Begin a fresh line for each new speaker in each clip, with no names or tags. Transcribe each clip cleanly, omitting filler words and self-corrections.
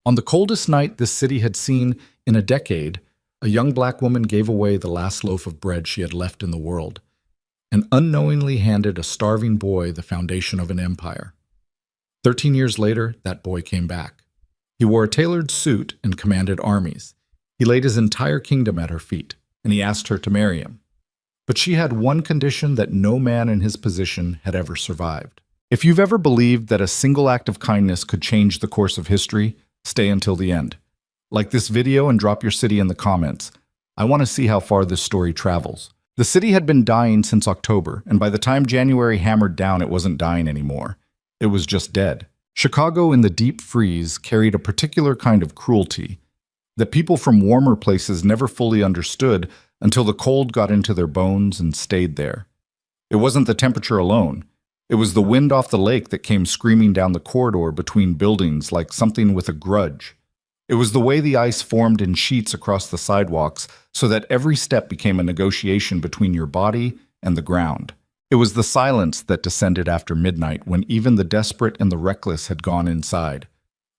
On the coldest night this city had seen in a decade, a young black woman gave away the last loaf of bread she had left in the world, and unknowingly handed a starving boy the foundation of an empire. 13 years later, that boy came back. He wore a tailored suit and commanded armies. He laid his entire kingdom at her feet, and he asked her to marry him. But she had one condition that no man in his position had ever survived. If you've ever believed that a single act of kindness could change the course of history, stay until the end. Like this video and drop your city in the comments. I want to see how far this story travels. The city had been dying since October, and by the time January hammered down, it wasn't dying anymore. It was just dead. Chicago in the deep freeze carried a particular kind of cruelty that people from warmer places never fully understood until the cold got into their bones and stayed there. It wasn't the temperature alone. It was the wind off the lake that came screaming down the corridor between buildings like something with a grudge. It was the way the ice formed in sheets across the sidewalks so that every step became a negotiation between your body and the ground. It was the silence that descended after midnight when even the desperate and the reckless had gone inside,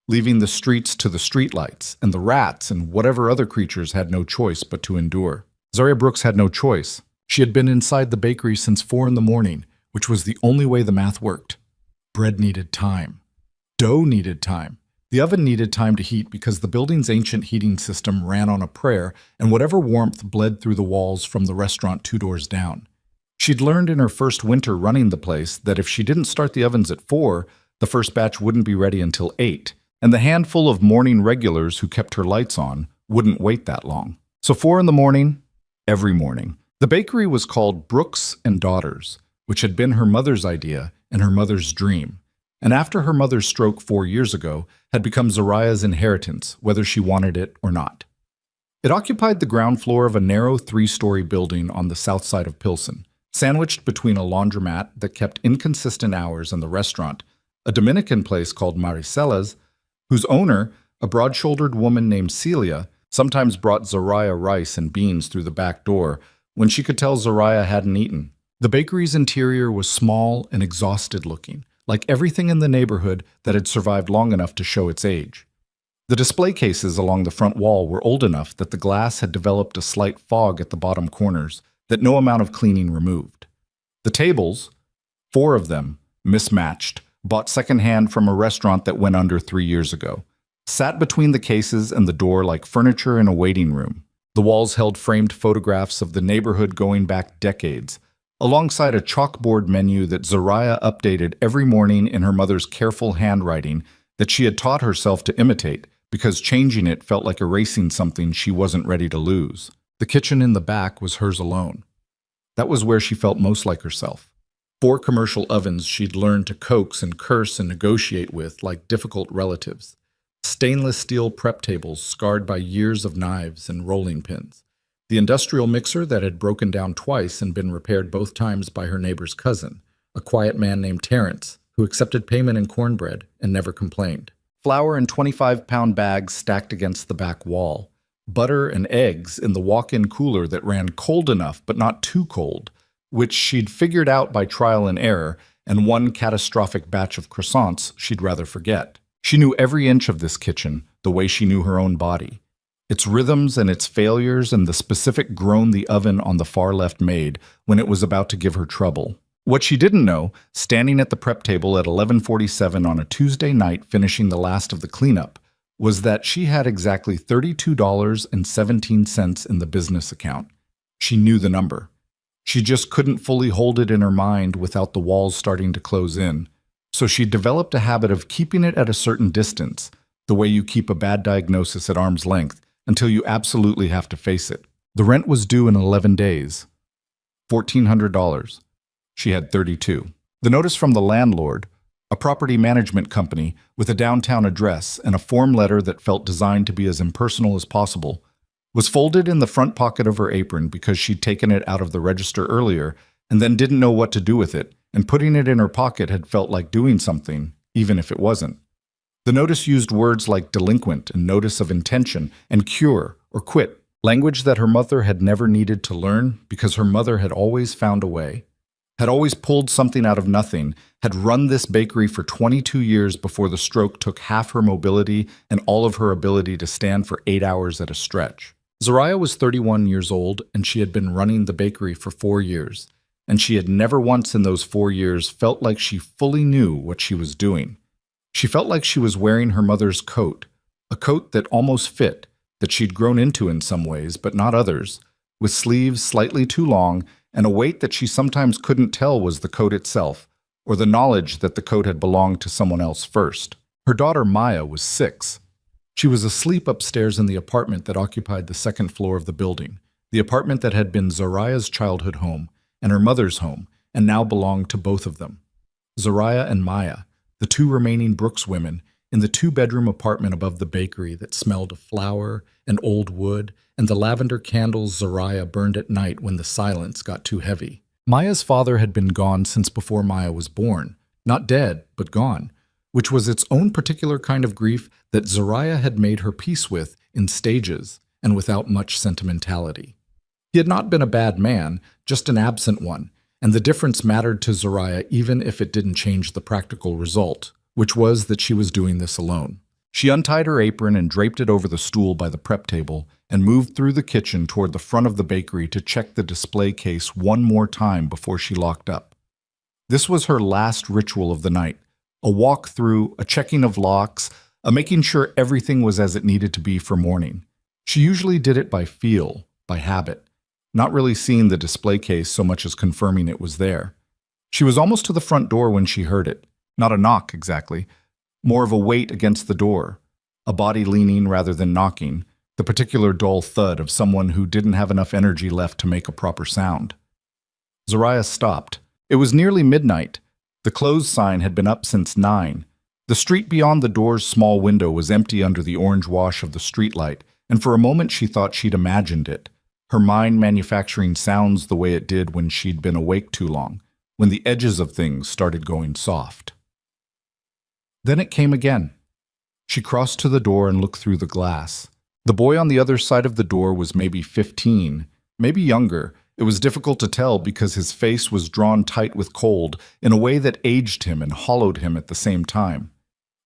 leaving the streets to the streetlights, and the rats and whatever other creatures had no choice but to endure. Zaria Brooks had no choice. She had been inside the bakery since 4 a.m, which was the only way the math worked. Bread needed time. Dough needed time. The oven needed time to heat because the building's ancient heating system ran on a prayer, and whatever warmth bled through the walls from the restaurant 2 doors down. She'd learned in her first winter running the place that if she didn't start the ovens at 4, the first batch wouldn't be ready until 8, and the handful of morning regulars who kept her lights on wouldn't wait that long. So 4 a.m, every morning. The bakery was called Brooks and Daughters, which had been her mother's idea and her mother's dream, and after her mother's stroke 4 years ago, had become Zariah's inheritance, whether she wanted it or not. It occupied the ground floor of a narrow 3-story building on the south side of Pilsen, sandwiched between a laundromat that kept inconsistent hours and the restaurant, a Dominican place called Maricela's, whose owner, a broad-shouldered woman named Celia, sometimes brought Zariah rice and beans through the back door when she could tell Zariah hadn't eaten. The bakery's interior was small and exhausted-looking, like everything in the neighborhood that had survived long enough to show its age. The display cases along the front wall were old enough that the glass had developed a slight fog at the bottom corners that no amount of cleaning removed. The tables, 4 of them, mismatched, bought secondhand from a restaurant that went under 3 years ago, sat between the cases and the door like furniture in a waiting room. The walls held framed photographs of the neighborhood going back decades, alongside a chalkboard menu that Zariah updated every morning in her mother's careful handwriting that she had taught herself to imitate because changing it felt like erasing something she wasn't ready to lose. The kitchen in the back was hers alone. That was where she felt most like herself. 4 commercial ovens she'd learned to coax and curse and negotiate with like difficult relatives. Stainless steel prep tables scarred by years of knives and rolling pins. The industrial mixer that had broken down twice and been repaired both times by her neighbor's cousin, a quiet man named Terrence, who accepted payment in cornbread and never complained. Flour in 25-pound bags stacked against the back wall. Butter and eggs in the walk-in cooler that ran cold enough but not too cold, which she'd figured out by trial and error, and one catastrophic batch of croissants she'd rather forget. She knew every inch of this kitchen the way she knew her own body. Its rhythms and its failures and the specific groan the oven on the far left made when it was about to give her trouble. What she didn't know, standing at the prep table at 11:47 on a Tuesday night finishing the last of the cleanup, was that she had exactly $32.17 in the business account. She knew the number. She just couldn't fully hold it in her mind without the walls starting to close in. So she developed a habit of keeping it at a certain distance, the way you keep a bad diagnosis at arm's length, until you absolutely have to face it. The rent was due in 11 days. $1,400. She had 32. The notice from the landlord, a property management company with a downtown address and a form letter that felt designed to be as impersonal as possible, was folded in the front pocket of her apron because she'd taken it out of the register earlier and then didn't know what to do with it, and putting it in her pocket had felt like doing something, even if it wasn't. The notice used words like delinquent and notice of intention and cure or quit, language that her mother had never needed to learn because her mother had always found a way. had always pulled something out of nothing, had run this bakery for 22 years before the stroke took half her mobility and all of her ability to stand for 8 hours at a stretch. Zariah was 31 years old, and she had been running the bakery for 4 years, and she had never once in those 4 years felt like she fully knew what she was doing. She felt like she was wearing her mother's coat, a coat that almost fit, that she'd grown into in some ways, but not others, with sleeves slightly too long and a weight that she sometimes couldn't tell was the coat itself, or the knowledge that the coat had belonged to someone else first. Her daughter Maya was 6. She was asleep upstairs in the apartment that occupied the second floor of the building, the apartment that had been Zariah's childhood home and her mother's home, and now belonged to both of them. Zariah and Maya, the two remaining Brooks women, in the 2-bedroom apartment above the bakery that smelled of flour and old wood and the lavender candles Zariah burned at night when the silence got too heavy. Maya's father had been gone since before Maya was born, not dead, but gone, which was its own particular kind of grief that Zariah had made her peace with in stages and without much sentimentality. He had not been a bad man, just an absent one, and the difference mattered to Zariah even if it didn't change the practical result, which was that she was doing this alone. She untied her apron and draped it over the stool by the prep table and moved through the kitchen toward the front of the bakery to check the display case one more time before she locked up. This was her last ritual of the night, a walk through, a checking of locks, a making sure everything was as it needed to be for morning. She usually did it by feel, by habit, not really seeing the display case so much as confirming it was there. She was almost to the front door when she heard it. Not a knock, exactly. More of a weight against the door. A body leaning rather than knocking. The particular dull thud of someone who didn't have enough energy left to make a proper sound. Zariah stopped. It was nearly midnight. The closed sign had been up since 9. The street beyond the door's small window was empty under the orange wash of the streetlight, and for a moment she thought she'd imagined it, her mind manufacturing sounds the way it did when she'd been awake too long, when the edges of things started going soft. Then it came again. She crossed to the door and looked through the glass. The boy on the other side of the door was maybe 15, maybe younger. It was difficult to tell because his face was drawn tight with cold in a way that aged him and hollowed him at the same time.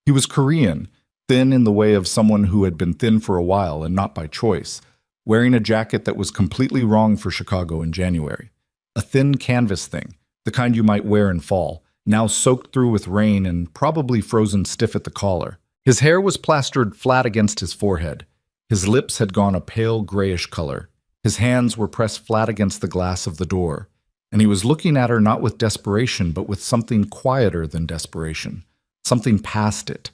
He was Korean, thin in the way of someone who had been thin for a while and not by choice, wearing a jacket that was completely wrong for Chicago in January. A thin canvas thing, the kind you might wear in fall, now soaked through with rain and probably frozen stiff at the collar. His hair was plastered flat against his forehead. His lips had gone a pale grayish color. His hands were pressed flat against the glass of the door, and he was looking at her not with desperation but with something quieter than desperation, something past it.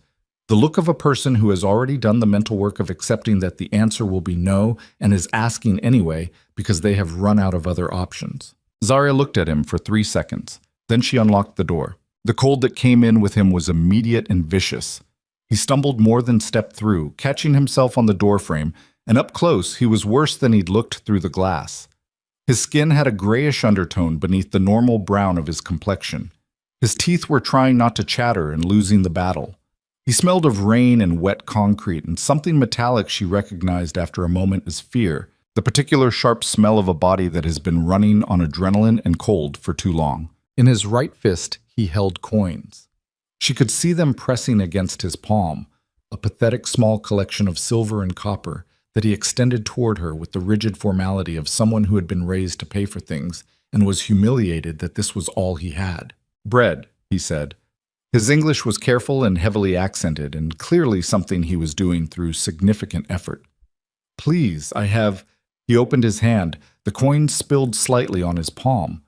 The look of a person who has already done the mental work of accepting that the answer will be no and is asking anyway because they have run out of other options. Zariah looked at him for 3 seconds. Then she unlocked the door. The cold that came in with him was immediate and vicious. He stumbled more than stepped through, catching himself on the doorframe, and up close he was worse than he'd looked through the glass. His skin had a grayish undertone beneath the normal brown of his complexion. His teeth were trying not to chatter and losing the battle. He smelled of rain and wet concrete, and something metallic she recognized after a moment as fear, the particular sharp smell of a body that has been running on adrenaline and cold for too long. In his right fist, he held coins. She could see them pressing against his palm, a pathetic small collection of silver and copper that he extended toward her with the rigid formality of someone who had been raised to pay for things and was humiliated that this was all he had. "Bread," he said. His English was careful and heavily accented, and clearly something he was doing through significant effort. "Please, I have—" He opened his hand. The coins spilled slightly on his palm.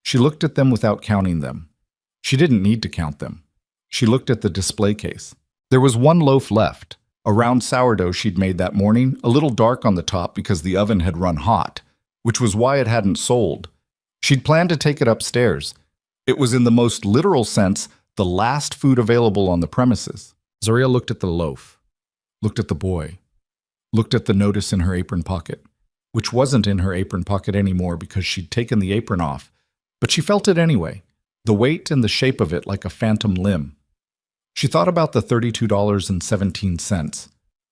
She looked at them without counting them. She didn't need to count them. She looked at the display case. There was one loaf left, a round sourdough she'd made that morning, a little dark on the top because the oven had run hot, which was why it hadn't sold. She'd planned to take it upstairs. It was in the most literal sense the last food available on the premises. Zariah looked at the loaf, looked at the boy, looked at the notice in her apron pocket, which wasn't in her apron pocket anymore because she'd taken the apron off, but she felt it anyway, the weight and the shape of it like a phantom limb. She thought about the $32.17.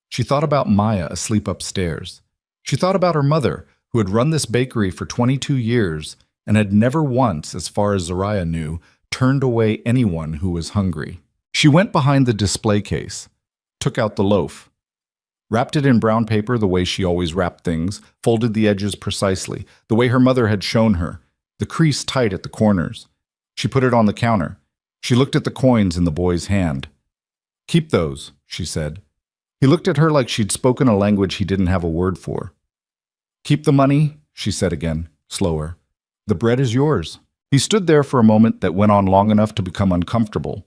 She thought about Maya asleep upstairs. She thought about her mother, who had run this bakery for 22 years and had never once, as far as Zariah knew, turned away anyone who was hungry. She went behind the display case, took out the loaf, wrapped it in brown paper the way she always wrapped things, folded the edges precisely, the way her mother had shown her, the crease tight at the corners. She put it on the counter. She looked at the coins in the boy's hand. "Keep those," she said. He looked at her like she'd spoken a language he didn't have a word for. "Keep the money," she said again, slower. "The bread is yours." He stood there for a moment that went on long enough to become uncomfortable.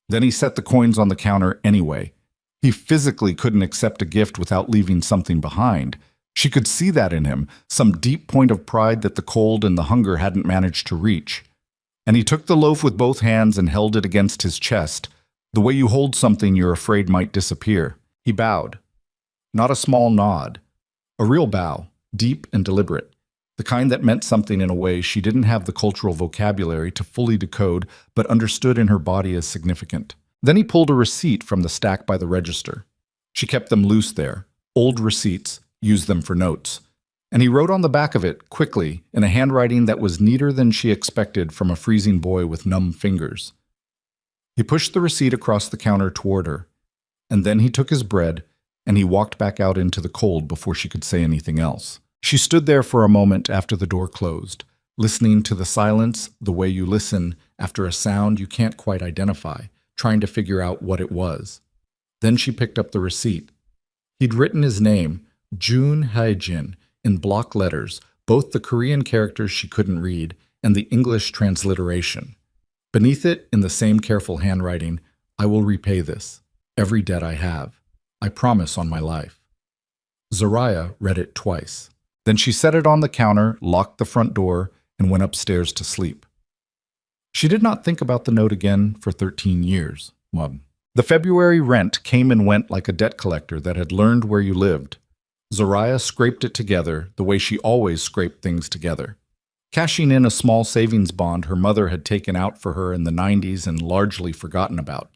Then he set the coins on the counter anyway. He physically couldn't accept a gift without leaving something behind. She could see that in him, some deep point of pride that the cold and the hunger hadn't managed to reach. And he took the loaf with both hands and held it against his chest, the way you hold something you're afraid might disappear. He bowed. Not a small nod. A real bow, deep and deliberate. The kind that meant something in a way she didn't have the cultural vocabulary to fully decode, but understood in her body as significant. Then he pulled a receipt from the stack by the register. She kept them loose there, old receipts, used them for notes. And he wrote on the back of it, quickly, in a handwriting that was neater than she expected from a freezing boy with numb fingers. He pushed the receipt across the counter toward her, and then he took his bread, and he walked back out into the cold before she could say anything else. She stood there for a moment after the door closed, listening to the silence the way you listen after a sound you can't quite identify, trying to figure out what it was. Then she picked up the receipt. He'd written his name, Jun Hae-jin, in block letters, both the Korean characters she couldn't read and the English transliteration. Beneath it, in the same careful handwriting, "I will repay this, every debt I have. I promise on my life." Zariah read it twice. Then she set it on the counter, locked the front door, and went upstairs to sleep. She did not think about the note again for 13 years. The February rent came and went like a debt collector that had learned where you lived. Zariah scraped it together the way she always scraped things together. Cashing in a small savings bond her mother had taken out for her in the 90s and largely forgotten about.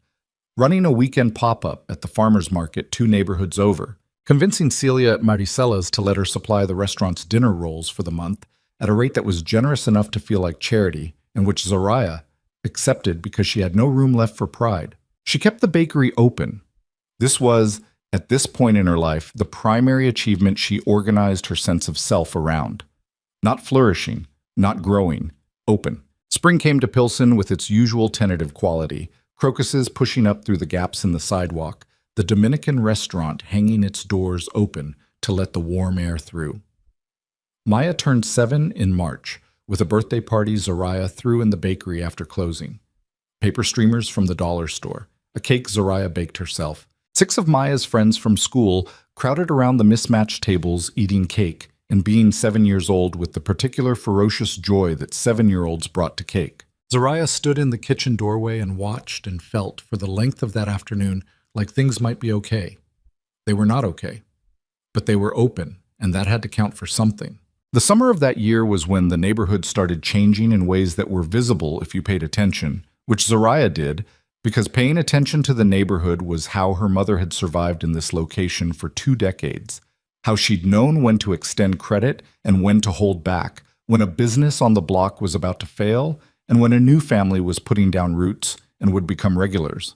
Running a weekend pop-up at the farmer's market 2 neighborhoods over. Convincing Celia at Maricella's to let her supply the restaurant's dinner rolls for the month at a rate that was generous enough to feel like charity, and which Zariah accepted because she had no room left for pride. She kept the bakery open. This was, at this point in her life, the primary achievement she organized her sense of self around. Not flourishing, not growing, open. Spring came to Pilsen with its usual tentative quality, crocuses pushing up through the gaps in the sidewalk, the Dominican restaurant hanging its doors open to let the warm air through. Maya turned 7 in March, with a birthday party Zariah threw in the bakery after closing. Paper streamers from the dollar store, a cake Zariah baked herself. 6 of Maya's friends from school crowded around the mismatched tables eating cake and being 7 years old with the particular ferocious joy that 7-year-olds brought to cake. Zariah stood in the kitchen doorway and watched and felt for the length of that afternoon like things might be okay. They were not okay, but they were open, and that had to count for something. The summer of that year was when the neighborhood started changing in ways that were visible if you paid attention, which Zariah did, because paying attention to the neighborhood was how her mother had survived in this location for 2 decades, how she'd known when to extend credit and when to hold back, when a business on the block was about to fail, and when a new family was putting down roots and would become regulars.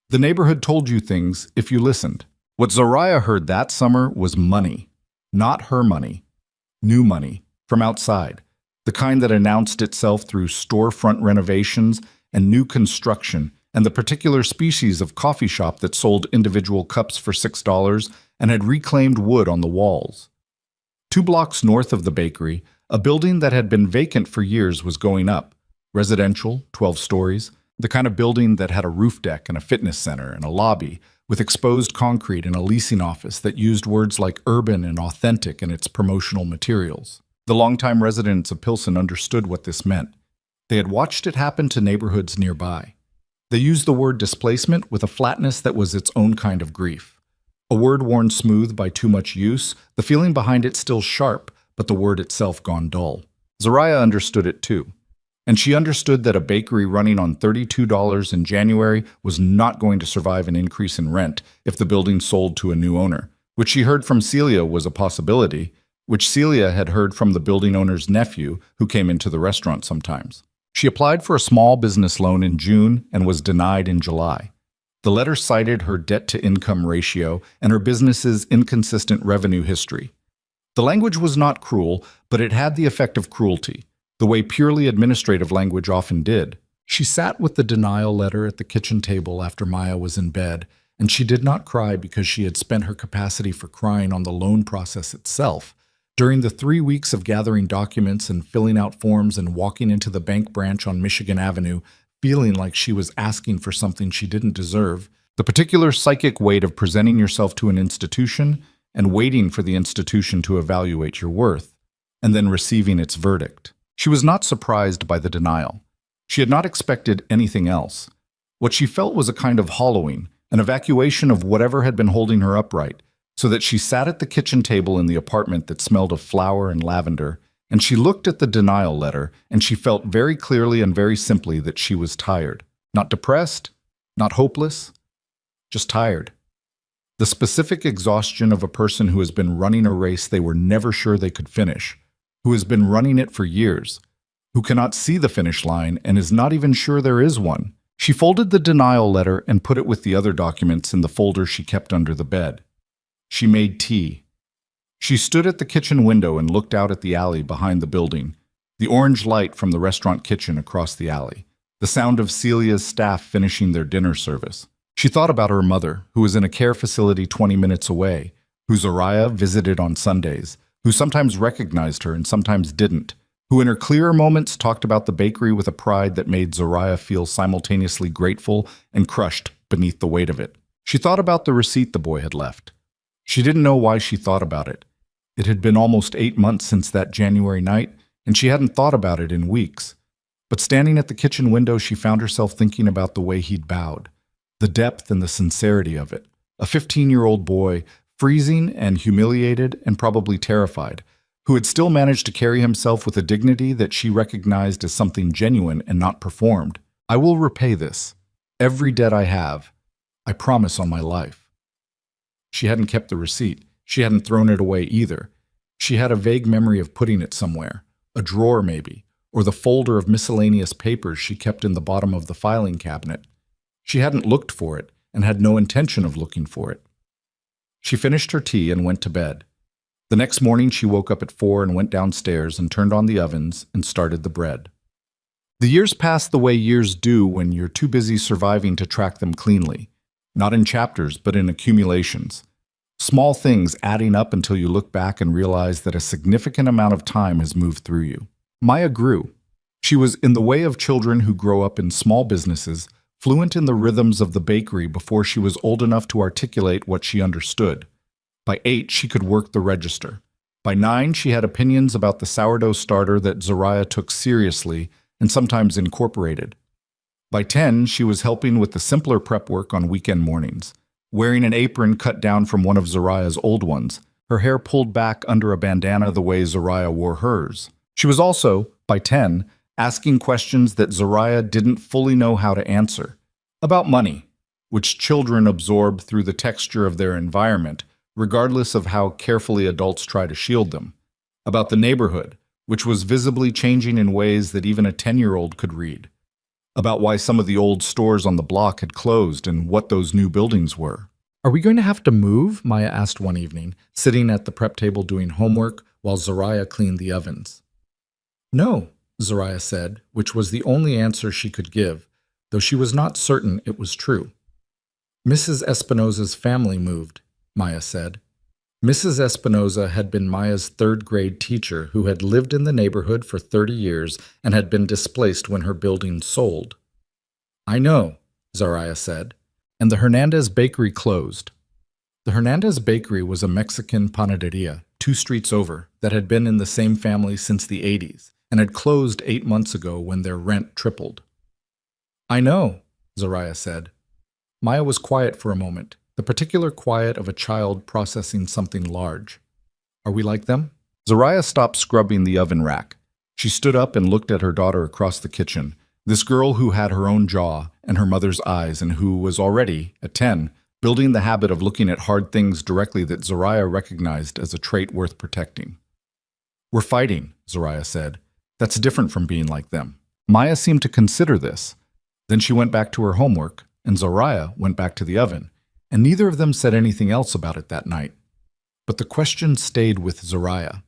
The neighborhood told you things if you listened. What Zariah heard that summer was money. Not her money. New money. From outside. The kind that announced itself through storefront renovations and new construction, and the particular species of coffee shop that sold individual cups for $6 and had reclaimed wood on the walls. 2 blocks north of the bakery, a building that had been vacant for years was going up. Residential, 12 stories. The kind of building that had a roof deck and a fitness center and a lobby, with exposed concrete and a leasing office that used words like urban and authentic in its promotional materials. The longtime residents of Pilsen understood what this meant. They had watched it happen to neighborhoods nearby. They used the word displacement with a flatness that was its own kind of grief. A word worn smooth by too much use, the feeling behind it still sharp, but the word itself gone dull. Zariah understood it too. And she understood that a bakery running on $32 in January was not going to survive an increase in rent if the building sold to a new owner, which she heard from Celia was a possibility, which Celia had heard from the building owner's nephew who came into the restaurant sometimes. She applied for a small business loan in June and was denied in July. The letter cited her debt-to-income ratio and her business's inconsistent revenue history. The language was not cruel, but it had the effect of cruelty, the way purely administrative language often did. She sat with the denial letter at the kitchen table after Maya was in bed, and she did not cry because she had spent her capacity for crying on the loan process itself. During the 3 weeks of gathering documents and filling out forms and walking into the bank branch on Michigan Avenue, feeling like she was asking for something she didn't deserve, the particular psychic weight of presenting yourself to an institution and waiting for the institution to evaluate your worth, and then receiving its verdict. She was not surprised by the denial. She had not expected anything else. What she felt was a kind of hollowing, an evacuation of whatever had been holding her upright, so that she sat at the kitchen table in the apartment that smelled of flour and lavender, and she looked at the denial letter, and she felt very clearly and very simply that she was tired. Not depressed, not hopeless, just tired. The specific exhaustion of a person who has been running a race they were never sure they could finish, who has been running it for years, who cannot see the finish line and is not even sure there is one. She folded the denial letter and put it with the other documents in the folder she kept under the bed. She made tea. She stood at the kitchen window and looked out at the alley behind the building, the orange light from the restaurant kitchen across the alley, the sound of Celia's staff finishing their dinner service. She thought about her mother, who was in a care facility 20 minutes away, who Zariah visited on Sundays, who sometimes recognized her and sometimes didn't, who in her clearer moments talked about the bakery with a pride that made Zariah feel simultaneously grateful and crushed beneath the weight of it. She thought about the receipt the boy had left. She didn't know why she thought about it. It had been almost 8 months since that January night, and she hadn't thought about it in weeks. But standing at the kitchen window, she found herself thinking about the way he'd bowed, the depth and the sincerity of it. A 15-year-old boy, freezing and humiliated and probably terrified, who had still managed to carry himself with a dignity that she recognized as something genuine and not performed. I will repay this. Every debt I have, I promise on my life. She hadn't kept the receipt. She hadn't thrown it away either. She had a vague memory of putting it somewhere, a drawer maybe, or the folder of miscellaneous papers she kept in the bottom of the filing cabinet. She hadn't looked for it and had no intention of looking for it. She finished her tea and went to bed. The next morning she woke up at 4 and went downstairs and turned on the ovens and started the bread. The years passed the way years do when you're too busy surviving to track them cleanly, not in chapters but in accumulations. Small things adding up until you look back and realize that a significant amount of time has moved through you. Maya grew. She was in the way of children who grow up in small businesses, fluent in the rhythms of the bakery before she was old enough to articulate what she understood. By 8, she could work the register. By 9, she had opinions about the sourdough starter that Zariah took seriously and sometimes incorporated. By 10, she was helping with the simpler prep work on weekend mornings, wearing an apron cut down from one of Zariah's old ones, her hair pulled back under a bandana the way Zariah wore hers. She was also, by 10, asking questions that Zariah didn't fully know how to answer. About money, which children absorb through the texture of their environment, regardless of how carefully adults try to shield them. About the neighborhood, which was visibly changing in ways that even a 10-year-old could read. About why some of the old stores on the block had closed and what those new buildings were. "Are we going to have to move?" Maya asked one evening, sitting at the prep table doing homework while Zariah cleaned the ovens. "No," Zariah said, which was the only answer she could give, though she was not certain it was true. "Mrs. Espinosa's family moved," Maya said. Mrs. Espinosa had been Maya's third-grade teacher who had lived in the neighborhood for 30 years and had been displaced when her building sold. "I know," Zariah said. "And the Hernandez Bakery closed." The Hernandez Bakery was a Mexican panaderia 2 streets over that had been in the same family since the 80s and had closed 8 months ago when their rent tripled. "I know," Zariah said. Maya was quiet for a moment, the particular quiet of a child processing something large. "Are we like them?" Zariah stopped scrubbing the oven rack. She stood up and looked at her daughter across the kitchen, this girl who had her own jaw and her mother's eyes and who was already, at 10, building the habit of looking at hard things directly that Zariah recognized as a trait worth protecting. "We're fighting," Zoraya said. "That's different from being like them." Maya seemed to consider this. Then she went back to her homework, and Zoraya went back to the oven, and neither of them said anything else about it that night. But the question stayed with Zoraya.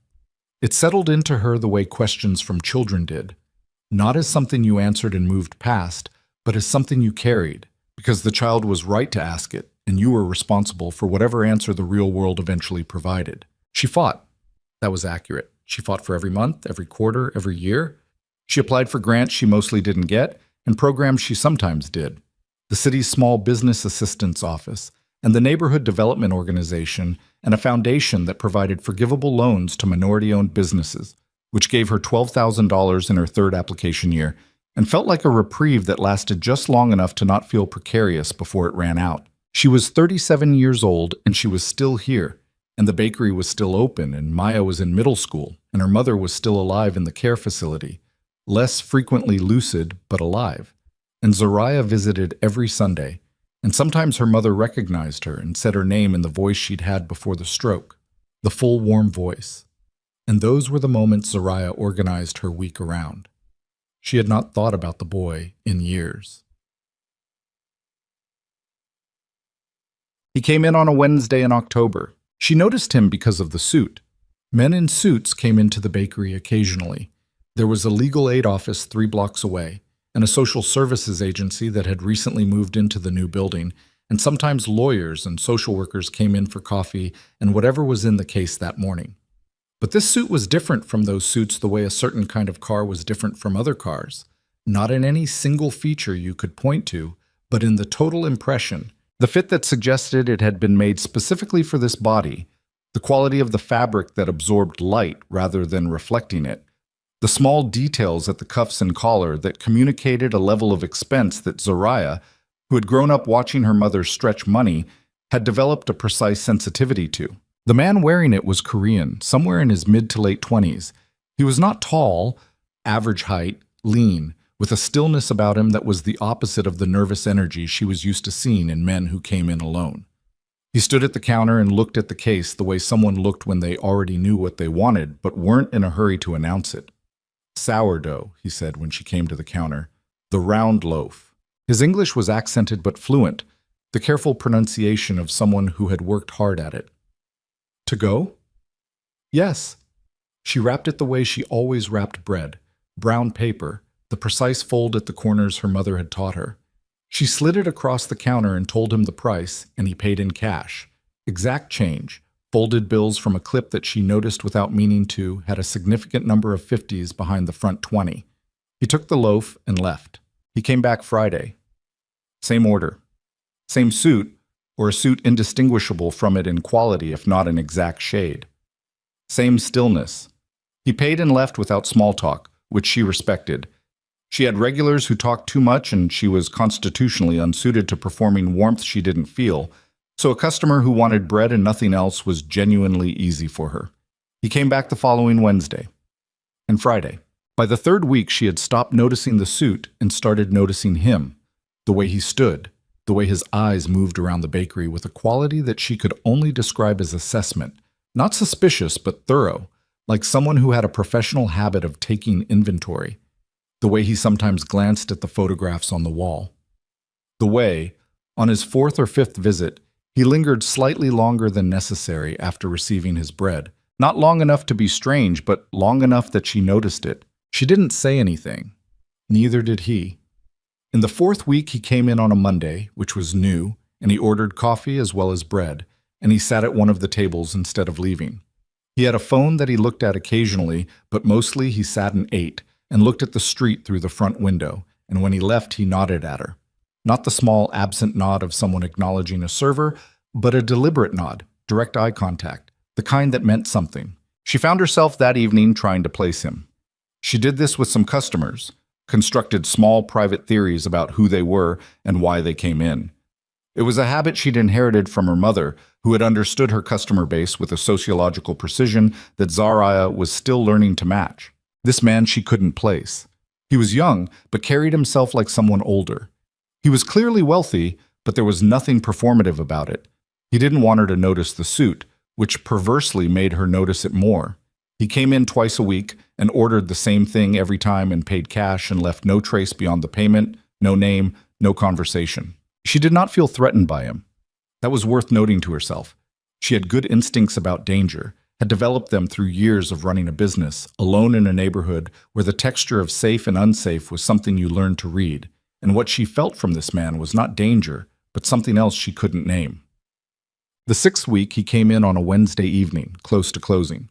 It settled into her the way questions from children did, not as something you answered and moved past, but as something you carried, because the child was right to ask it, and you were responsible for whatever answer the real world eventually provided. She fought. That was accurate. She fought for every month, every quarter, every year. She applied for grants she mostly didn't get, and programs she sometimes did. The city's Small Business Assistance Office, and the Neighborhood Development Organization, and a foundation that provided forgivable loans to minority-owned businesses, which gave her $12,000 in her third application year, and felt like a reprieve that lasted just long enough to not feel precarious before it ran out. She was 37 years old, and she was still here, and the bakery was still open, and Maya was in middle school, and her mother was still alive in the care facility, less frequently lucid, but alive. And Zoraya visited every Sunday, and sometimes her mother recognized her and said her name in the voice she'd had before the stroke, the full warm voice. And those were the moments Zoraya organized her week around. She had not thought about the boy in years. He came in on a Wednesday in October. She noticed him because of the suit. Men in suits came into the bakery occasionally. There was a legal aid office 3 blocks away, and a social services agency that had recently moved into the new building, and sometimes lawyers and social workers came in for coffee and whatever was in the case that morning. But this suit was different from those suits the way a certain kind of car was different from other cars, not in any single feature you could point to, but in the total impression, the fit that suggested it had been made specifically for this body, the quality of the fabric that absorbed light rather than reflecting it, the small details at the cuffs and collar that communicated a level of expense that Zoraya, who had grown up watching her mother stretch money, had developed a precise sensitivity to. The man wearing it was Korean, somewhere in his mid to late 20s. He was not tall, average height, lean, with a stillness about him that was the opposite of the nervous energy she was used to seeing in men who came in alone. He stood at the counter and looked at the case the way someone looked when they already knew what they wanted but weren't in a hurry to announce it. "Sourdough," he said when she came to the counter. "The round loaf." His English was accented but fluent, the careful pronunciation of someone who had worked hard at it. "To go?" "Yes." She wrapped it the way she always wrapped bread, brown paper, the precise fold at the corners her mother had taught her. She slid it across the counter and told him the price, and he paid in cash. Exact change, folded bills from a clip that she noticed without meaning to had a significant number of 50s behind the front 20. He took the loaf and left. He came back Friday. Same order. Same suit, or a suit indistinguishable from it in quality if not an exact shade. Same stillness. He paid and left without small talk, which she respected. She had regulars who talked too much, and she was constitutionally unsuited to performing warmth she didn't feel, so a customer who wanted bread and nothing else was genuinely easy for her. He came back the following Wednesday and Friday. By the 3rd week, she had stopped noticing the suit and started noticing him, the way he stood, the way his eyes moved around the bakery with a quality that she could only describe as assessment, not suspicious but thorough, like someone who had a professional habit of taking inventory, the way he sometimes glanced at the photographs on the wall. The way, on his 4th or 5th visit, he lingered slightly longer than necessary after receiving his bread, not long enough to be strange, but long enough that she noticed it. She didn't say anything. Neither did he. In the 4th week, he came in on a Monday, which was new, and he ordered coffee as well as bread, and he sat at one of the tables instead of leaving. He had a phone that he looked at occasionally, but mostly he sat and ate, and looked at the street through the front window, and when he left, he nodded at her. Not the small, absent nod of someone acknowledging a server, but a deliberate nod, direct eye contact, the kind that meant something. She found herself that evening trying to place him. She did this with some customers, constructed small private theories about who they were and why they came in. It was a habit she'd inherited from her mother, who had understood her customer base with a sociological precision that Zoraya was still learning to match. This man she couldn't place. He was young, but carried himself like someone older. He was clearly wealthy, but there was nothing performative about it. He didn't want her to notice the suit, which perversely made her notice it more. He came in twice a week and ordered the same thing every time and paid cash and left no trace beyond the payment, no name, no conversation. She did not feel threatened by him. That was worth noting to herself. She had good instincts about danger, had developed them through years of running a business, alone in a neighborhood where the texture of safe and unsafe was something you learned to read, and what she felt from this man was not danger, but something else she couldn't name. The 6th week, he came in on a Wednesday evening, close to closing.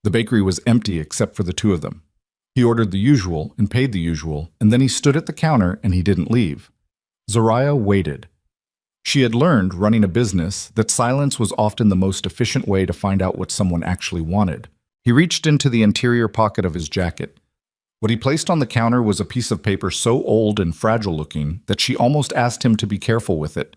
The bakery was empty except for the two of them. He ordered the usual and paid the usual, and then he stood at the counter and he didn't leave. Zariah waited. She had learned, running a business, that silence was often the most efficient way to find out what someone actually wanted. He reached into the interior pocket of his jacket. What he placed on the counter was a piece of paper so old and fragile-looking that she almost asked him to be careful with it.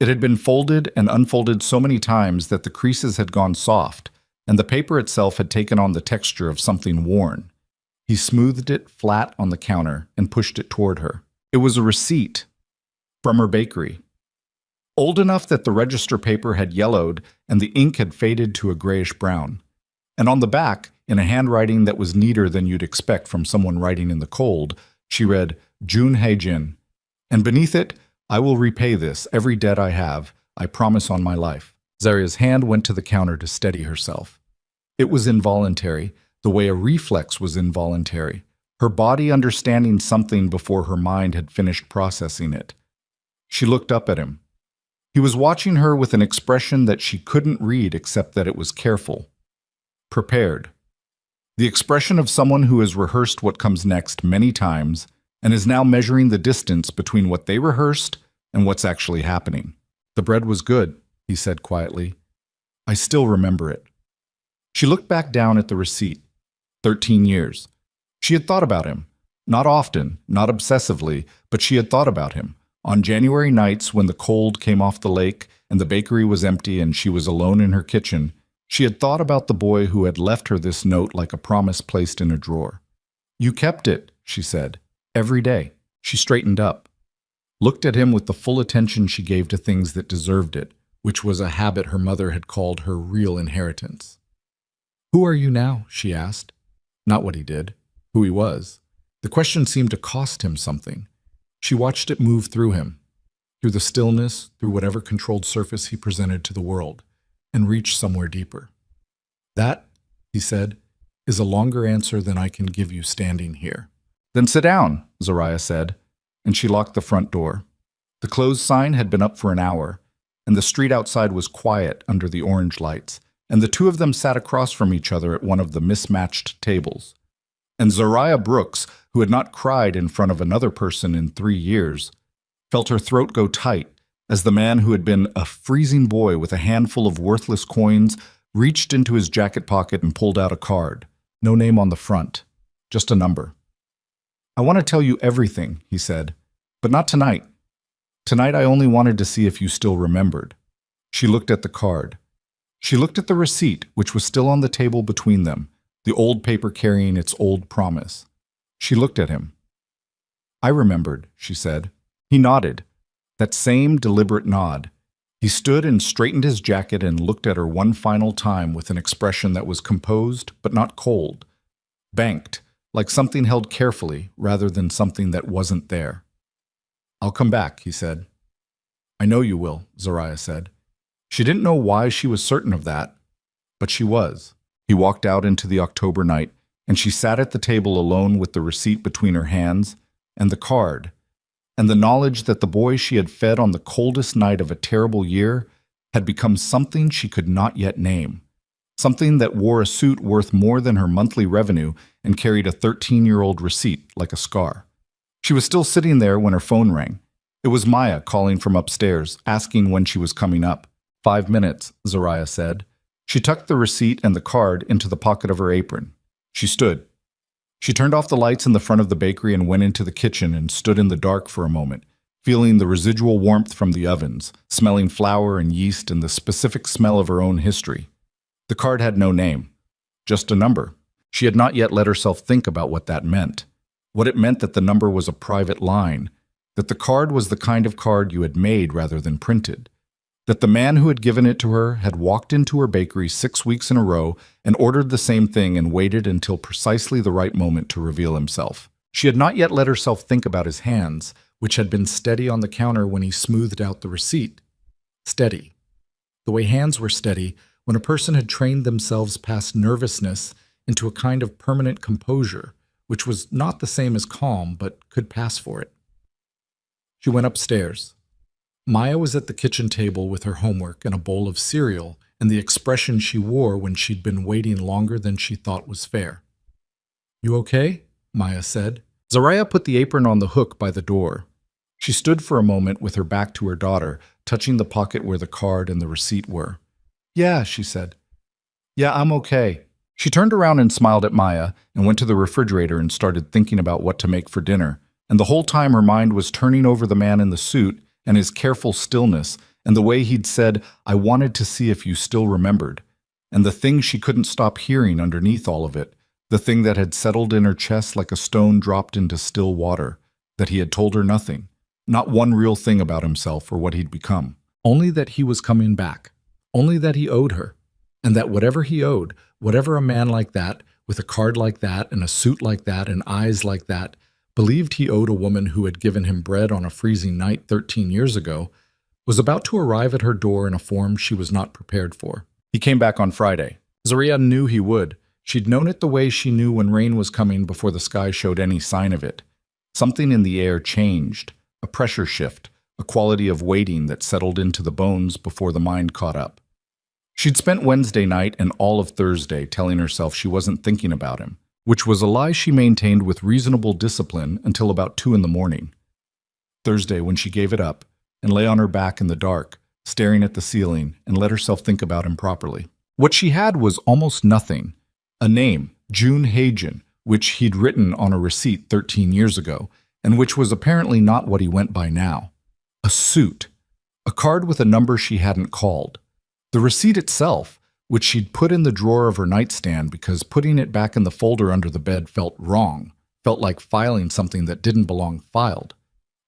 It had been folded and unfolded so many times that the creases had gone soft, and the paper itself had taken on the texture of something worn. He smoothed it flat on the counter and pushed it toward her. It was a receipt from her bakery. Old enough that the register paper had yellowed and the ink had faded to a grayish-brown. And on the back, in a handwriting that was neater than you'd expect from someone writing in the cold, she read, Jun Hae-jin. And beneath it, I will repay this, every debt I have, I promise on my life. Zariah's hand went to the counter to steady herself. It was involuntary, the way a reflex was involuntary, her body understanding something before her mind had finished processing it. She looked up at him. He was watching her with an expression that she couldn't read except that it was careful, prepared. The expression of someone who has rehearsed what comes next many times and is now measuring the distance between what they rehearsed and what's actually happening. The bread was good, he said quietly. I still remember it. She looked back down at the receipt. 13 years. She had thought about him. Not often, not obsessively, but she had thought about him. On January nights when the cold came off the lake and the bakery was empty and she was alone in her kitchen, she had thought about the boy who had left her this note like a promise placed in a drawer. You kept it, she said, every day. She straightened up, looked at him with the full attention she gave to things that deserved it, which was a habit her mother had called her real inheritance. Who are you now? She asked. Not what he did, who he was. The question seemed to cost him something. She watched it move through him, through the stillness, through whatever controlled surface he presented to the world, and reach somewhere deeper. That, he said, is a longer answer than I can give you standing here. Then sit down, Zariah said, and she locked the front door. The closed sign had been up for an hour, and the street outside was quiet under the orange lights, and the two of them sat across from each other at one of the mismatched tables. And Zariah Brooks, who had not cried in front of another person in 3 years, felt her throat go tight as the man who had been a freezing boy with a handful of worthless coins reached into his jacket pocket and pulled out a card. No name on the front, just a number. I want to tell you everything, he said, but not tonight. Tonight I only wanted to see if you still remembered. She looked at the card. She looked at the receipt, which was still on the table between them, the old paper carrying its old promise. She looked at him. I remembered, she said. He nodded. That same deliberate nod. He stood and straightened his jacket and looked at her one final time with an expression that was composed but not cold, banked, like something held carefully rather than something that wasn't there. I'll come back, he said. I know you will, Zariah said. She didn't know why she was certain of that, but she was. He walked out into the October night, and she sat at the table alone with the receipt between her hands and the card, and the knowledge that the boy she had fed on the coldest night of a terrible year had become something she could not yet name, something that wore a suit worth more than her monthly revenue and carried a 13-year-old receipt like a scar. She was still sitting there when her phone rang. It was Maya calling from upstairs, asking when she was coming up. 5 minutes, Zariah said. She tucked the receipt and the card into the pocket of her apron. She stood. She turned off the lights in the front of the bakery and went into the kitchen and stood in the dark for a moment, feeling the residual warmth from the ovens, smelling flour and yeast and the specific smell of her own history. The card had no name, just a number. She had not yet let herself think about what that meant. What it meant that the number was a private line, that the card was the kind of card you had made rather than printed, that the man who had given it to her had walked into her bakery 6 weeks in a row and ordered the same thing and waited until precisely the right moment to reveal himself. She had not yet let herself think about his hands, which had been steady on the counter when he smoothed out the receipt. Steady. The way hands were steady when a person had trained themselves past nervousness into a kind of permanent composure, which was not the same as calm, but could pass for it. She went upstairs. Maya was at the kitchen table with her homework and a bowl of cereal and the expression she wore when she'd been waiting longer than she thought was fair. "You okay?" Maya said. Zaraya put the apron on the hook by the door. She stood for a moment with her back to her daughter, touching the pocket where the card and the receipt were. "Yeah," she said. "Yeah, I'm okay." She turned around and smiled at Maya and went to the refrigerator and started thinking about what to make for dinner. And the whole time her mind was turning over the man in the suit and his careful stillness, and the way he'd said, "I wanted to see if you still remembered," and the thing she couldn't stop hearing underneath all of it, the thing that had settled in her chest like a stone dropped into still water, that he had told her nothing, not one real thing about himself or what he'd become, only that he was coming back, only that he owed her, and that whatever he owed, whatever a man like that, with a card like that and a suit like that and eyes like that, believed he owed a woman who had given him bread on a freezing night 13 years ago, was about to arrive at her door in a form she was not prepared for. He came back on Friday. Zaria knew he would. She'd known it the way she knew when rain was coming before the sky showed any sign of it. Something in the air changed, a pressure shift, a quality of waiting that settled into the bones before the mind caught up. She'd spent Wednesday night and all of Thursday telling herself she wasn't thinking about him, which was a lie she maintained with reasonable discipline until about 2 in the morning. Thursday, when she gave it up and lay on her back in the dark, staring at the ceiling, and let herself think about him properly. What she had was almost nothing. A name, June Hagen, which he'd written on a receipt 13 years ago, and which was apparently not what he went by now. A suit. A card with a number she hadn't called. The receipt itself, which she'd put in the drawer of her nightstand because putting it back in the folder under the bed felt wrong, felt like filing something that didn't belong filed.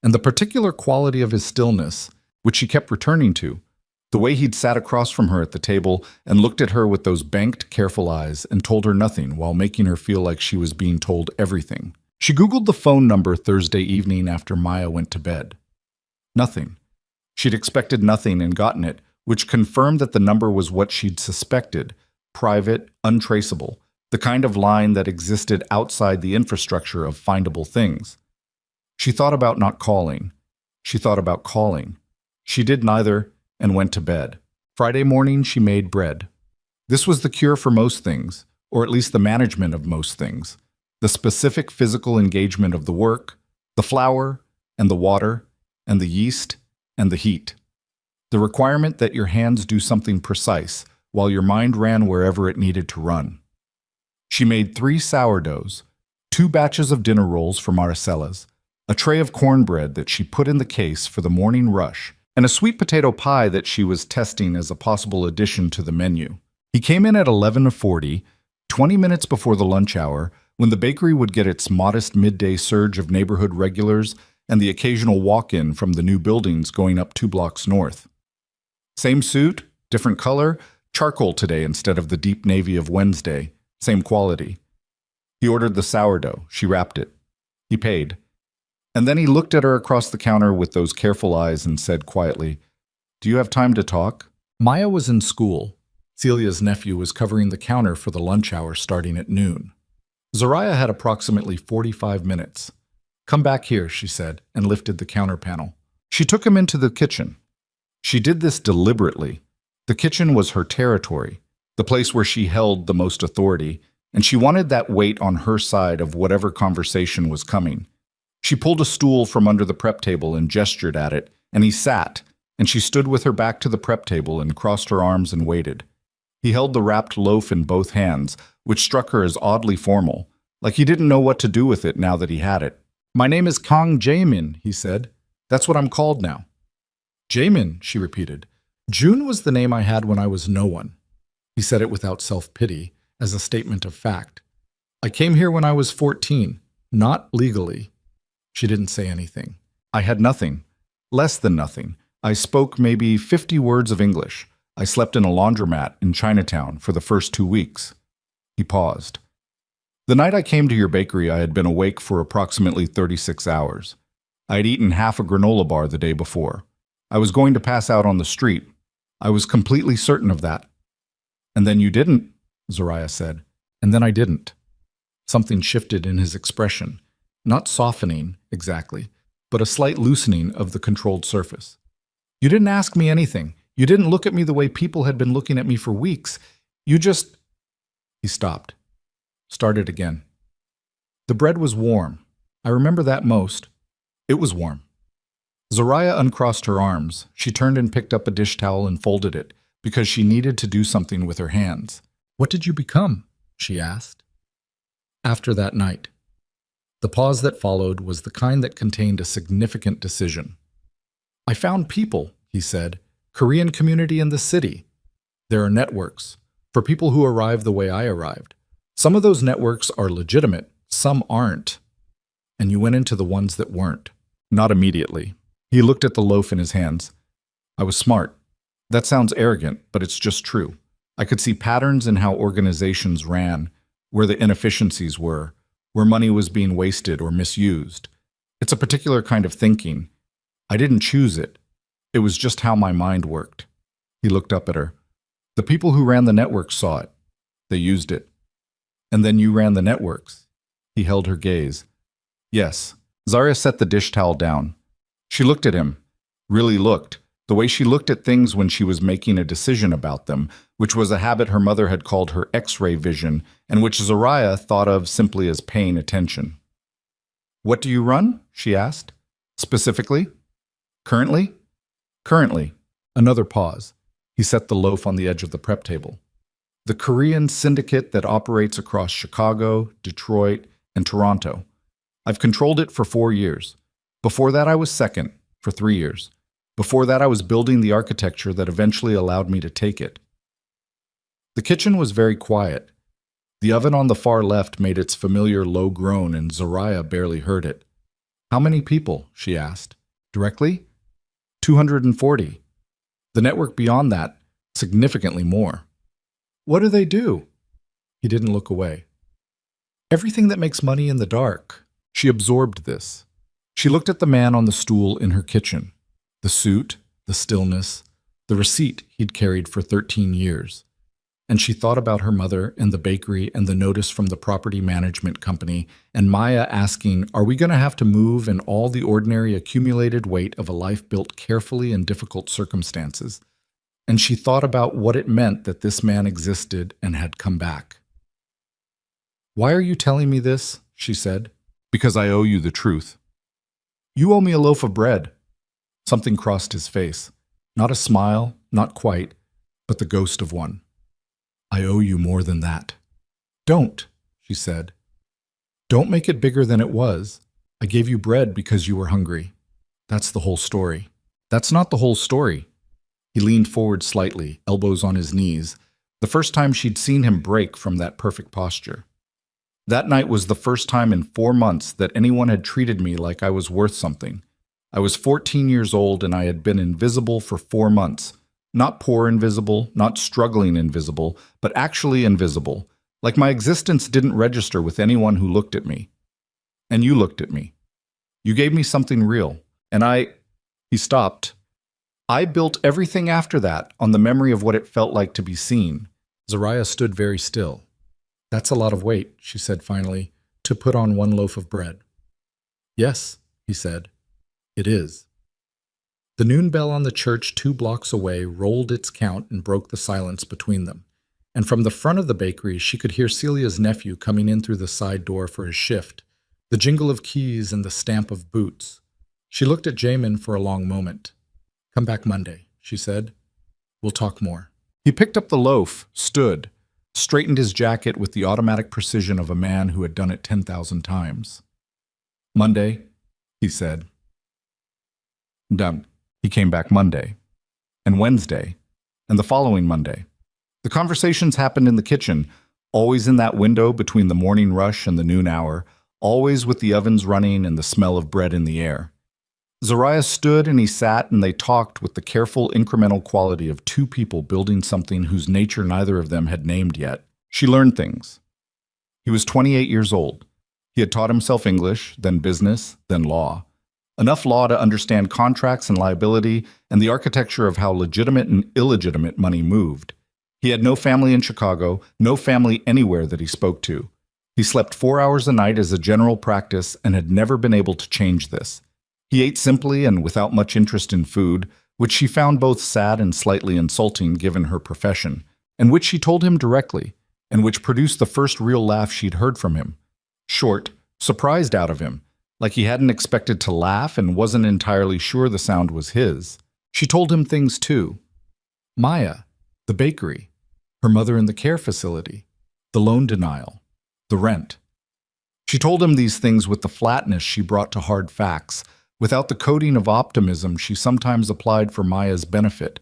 And the particular quality of his stillness, which she kept returning to, the way he'd sat across from her at the table and looked at her with those banked, careful eyes and told her nothing while making her feel like she was being told everything. She Googled the phone number Thursday evening after Maya went to bed. Nothing. She'd expected nothing and gotten it, which confirmed that the number was what she'd suspected, private, untraceable, the kind of line that existed outside the infrastructure of findable things. She thought about not calling. She thought about calling. She did neither and went to bed. Friday morning, she made bread. This was the cure for most things, or at least the management of most things. The specific physical engagement of the work, the flour, and the water, and the yeast, and the heat. The requirement that your hands do something precise, while your mind ran wherever it needed to run. She made 3 sourdoughs, 2 batches of dinner rolls for Maricella's, a tray of cornbread that she put in the case for the morning rush, and a sweet potato pie that she was testing as a possible addition to the menu. He came in at 11:40, 20 minutes before the lunch hour, when the bakery would get its modest midday surge of neighborhood regulars and the occasional walk-in from the new buildings going up 2 blocks north. Same suit, different color, charcoal today instead of the deep navy of Wednesday, same quality. He ordered the sourdough. She wrapped it. He paid. And then he looked at her across the counter with those careful eyes and said quietly, "Do you have time to talk?" Maya was in school. Celia's nephew was covering the counter for the lunch hour starting at noon. Zaraya had approximately 45 minutes. "Come back here," she said, and lifted the counter panel. She took him into the kitchen. She did this deliberately. The kitchen was her territory, the place where she held the most authority, and she wanted that weight on her side of whatever conversation was coming. She pulled a stool from under the prep table and gestured at it, and he sat, and she stood with her back to the prep table and crossed her arms and waited. He held the wrapped loaf in both hands, which struck her as oddly formal, like he didn't know what to do with it now that he had it. "My name is Kang Jaemin," he said. "That's what I'm called now." "Jaemin," she repeated. "June was the name I had when I was no one." He said it without self-pity, as a statement of fact. "I came here when I was 14, not legally." She didn't say anything. "I had nothing, less than nothing, I spoke maybe 50 words of English. I slept in a laundromat in Chinatown for the first 2 weeks. He paused. The night I came to your bakery, I had been awake for approximately 36 hours. I had eaten half a granola bar the day before. I was going to pass out on the street. I was completely certain of that. And then you didn't, Zariah said. And then I didn't. Something shifted in his expression, not softening exactly, but a slight loosening of the controlled surface. You didn't ask me anything. You didn't look at me the way people had been looking at me for weeks. You just... He stopped. Started again. The bread was warm. I remember that most. It was warm. Zariah uncrossed her arms. She turned and picked up a dish towel and folded it, because she needed to do something with her hands. What did you become? She asked. After that night. The pause that followed was the kind that contained a significant decision. I found people, he said, Korean community in the city. There are networks, for people who arrive the way I arrived. Some of those networks are legitimate, some aren't. And you went into the ones that weren't. Not immediately. He looked at the loaf in his hands. I was smart. That sounds arrogant, but it's just true. I could see patterns in how organizations ran, where the inefficiencies were, where money was being wasted or misused. It's a particular kind of thinking. I didn't choose it. It was just how my mind worked. He looked up at her. The people who ran the networks saw it. They used it. And then you ran the networks. He held her gaze. Yes. Zarya set the dish towel down. She looked at him. Really looked. The way she looked at things when she was making a decision about them, which was a habit her mother had called her X-ray vision, and which Zariah thought of simply as paying attention. What do you run? She asked. Specifically? Currently? Currently. Another pause. He set the loaf on the edge of the prep table. The Korean syndicate that operates across Chicago, Detroit, and Toronto. I've controlled it for 4 years. Before that, I was second, for 3 years. Before that, I was building the architecture that eventually allowed me to take it. The kitchen was very quiet. The oven on the far left made its familiar low groan, and Zariah barely heard it. How many people? She asked. Directly? 240. The network beyond that, significantly more. What do they do? He didn't look away. Everything that makes money in the dark. She absorbed this. She looked at the man on the stool in her kitchen. The suit, the stillness, the receipt he'd carried for 13 years. And she thought about her mother and the bakery and the notice from the property management company and Maya asking, are we going to have to move in all the ordinary accumulated weight of a life built carefully in difficult circumstances? And she thought about what it meant that this man existed and had come back. Why are you telling me this? She said. Because I owe you the truth. You owe me a loaf of bread. Something crossed his face. Not a smile, not quite, but the ghost of one. I owe you more than that. Don't, she said. Don't make it bigger than it was. I gave you bread because you were hungry. That's the whole story. That's not the whole story. He leaned forward slightly, elbows on his knees, the first time she'd seen him break from that perfect posture. That night was the first time in 4 months that anyone had treated me like I was worth something. I was 14 years old and I had been invisible for 4 months. Not poor invisible, not struggling invisible, but actually invisible. Like my existence didn't register with anyone who looked at me. And you looked at me. You gave me something real. And He stopped. I built everything after that on the memory of what it felt like to be seen. Zariah stood very still. That's a lot of weight, she said finally, to put on 1 loaf of bread. Yes, he said. It is. The noon bell on the church 2 blocks away rolled its count and broke the silence between them. And from the front of the bakery, she could hear Celia's nephew coming in through the side door for his shift, the jingle of keys and the stamp of boots. She looked at Jamin for a long moment. Come back Monday, she said. We'll talk more. He picked up the loaf, stood, straightened his jacket with the automatic precision of a man who had done it 10,000 times. Monday, he said. Done. He came back Monday, and Wednesday, and the following Monday. The conversations happened in the kitchen, always in that window between the morning rush and the noon hour, always with the ovens running and the smell of bread in the air. Zariah stood and he sat and they talked with the careful, incremental quality of two people building something whose nature neither of them had named yet. She learned things. He was 28 years old. He had taught himself English, then business, then law. Enough law to understand contracts and liability and the architecture of how legitimate and illegitimate money moved. He had no family in Chicago, no family anywhere that he spoke to. He slept 4 hours a night as a general practice and had never been able to change this. He ate simply and without much interest in food, which she found both sad and slightly insulting given her profession, and which she told him directly, and which produced the first real laugh she'd heard from him. Short, surprised out of him, like he hadn't expected to laugh and wasn't entirely sure the sound was his. She told him things too. Maya, the bakery, her mother in the care facility, the loan denial, the rent. She told him these things with the flatness she brought to hard facts, without the coating of optimism she sometimes applied for Maya's benefit,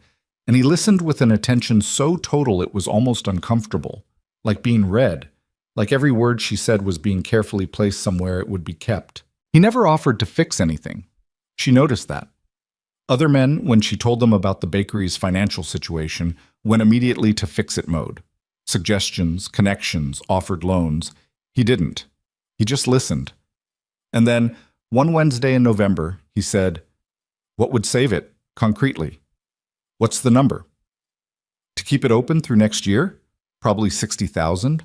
and he listened with an attention so total it was almost uncomfortable, like being read, like every word she said was being carefully placed somewhere it would be kept. He never offered to fix anything. She noticed that. Other men, when she told them about the bakery's financial situation, went immediately to fix-it mode. Suggestions, connections, offered loans. He didn't. He just listened. And then, one Wednesday in November, he said, "What would save it, concretely? What's the number? To keep it open through next year? Probably 60,000.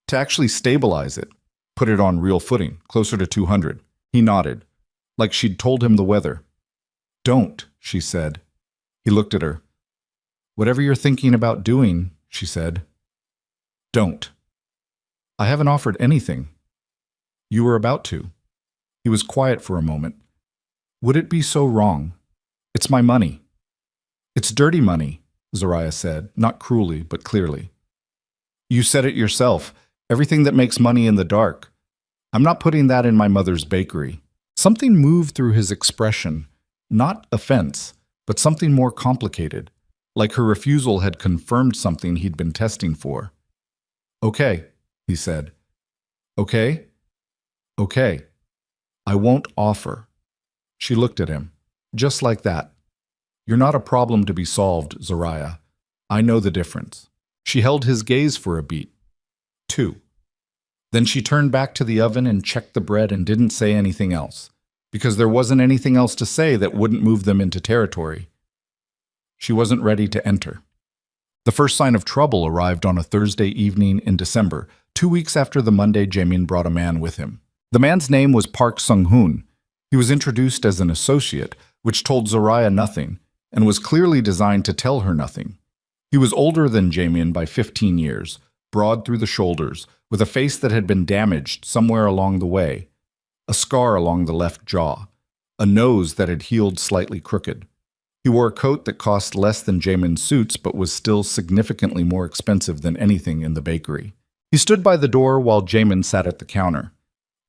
To actually stabilize it, put it on real footing, closer to 200. He nodded, like she'd told him the weather. "Don't," she said. He looked at her. "Whatever you're thinking about doing," she said, "don't." "I haven't offered anything." "You were about to." He was quiet for a moment. "Would it be so wrong? It's my money." "It's dirty money," Zariah said, not cruelly, but clearly. "You said it yourself, everything that makes money in the dark. I'm not putting that in my mother's bakery." Something moved through his expression, not offense, but something more complicated, like her refusal had confirmed something he'd been testing for. "Okay," he said. "Okay? Okay. I won't offer." She looked at him, just like that. "You're not a problem to be solved, Zariah. I know the difference." She held his gaze for a beat. 2. Then she turned back to the oven and checked the bread and didn't say anything else, because there wasn't anything else to say that wouldn't move them into territory. She wasn't ready to enter. The first sign of trouble arrived on a Thursday evening in December, 2 weeks after the Monday Jamin brought a man with him. The man's name was Park Sung-hoon. He was introduced as an associate, which told Zariah nothing, and was clearly designed to tell her nothing. He was older than Jamin by 15 years, broad through the shoulders, with a face that had been damaged somewhere along the way, a scar along the left jaw, a nose that had healed slightly crooked. He wore a coat that cost less than Jamin's suits but was still significantly more expensive than anything in the bakery. He stood by the door while Jamin sat at the counter.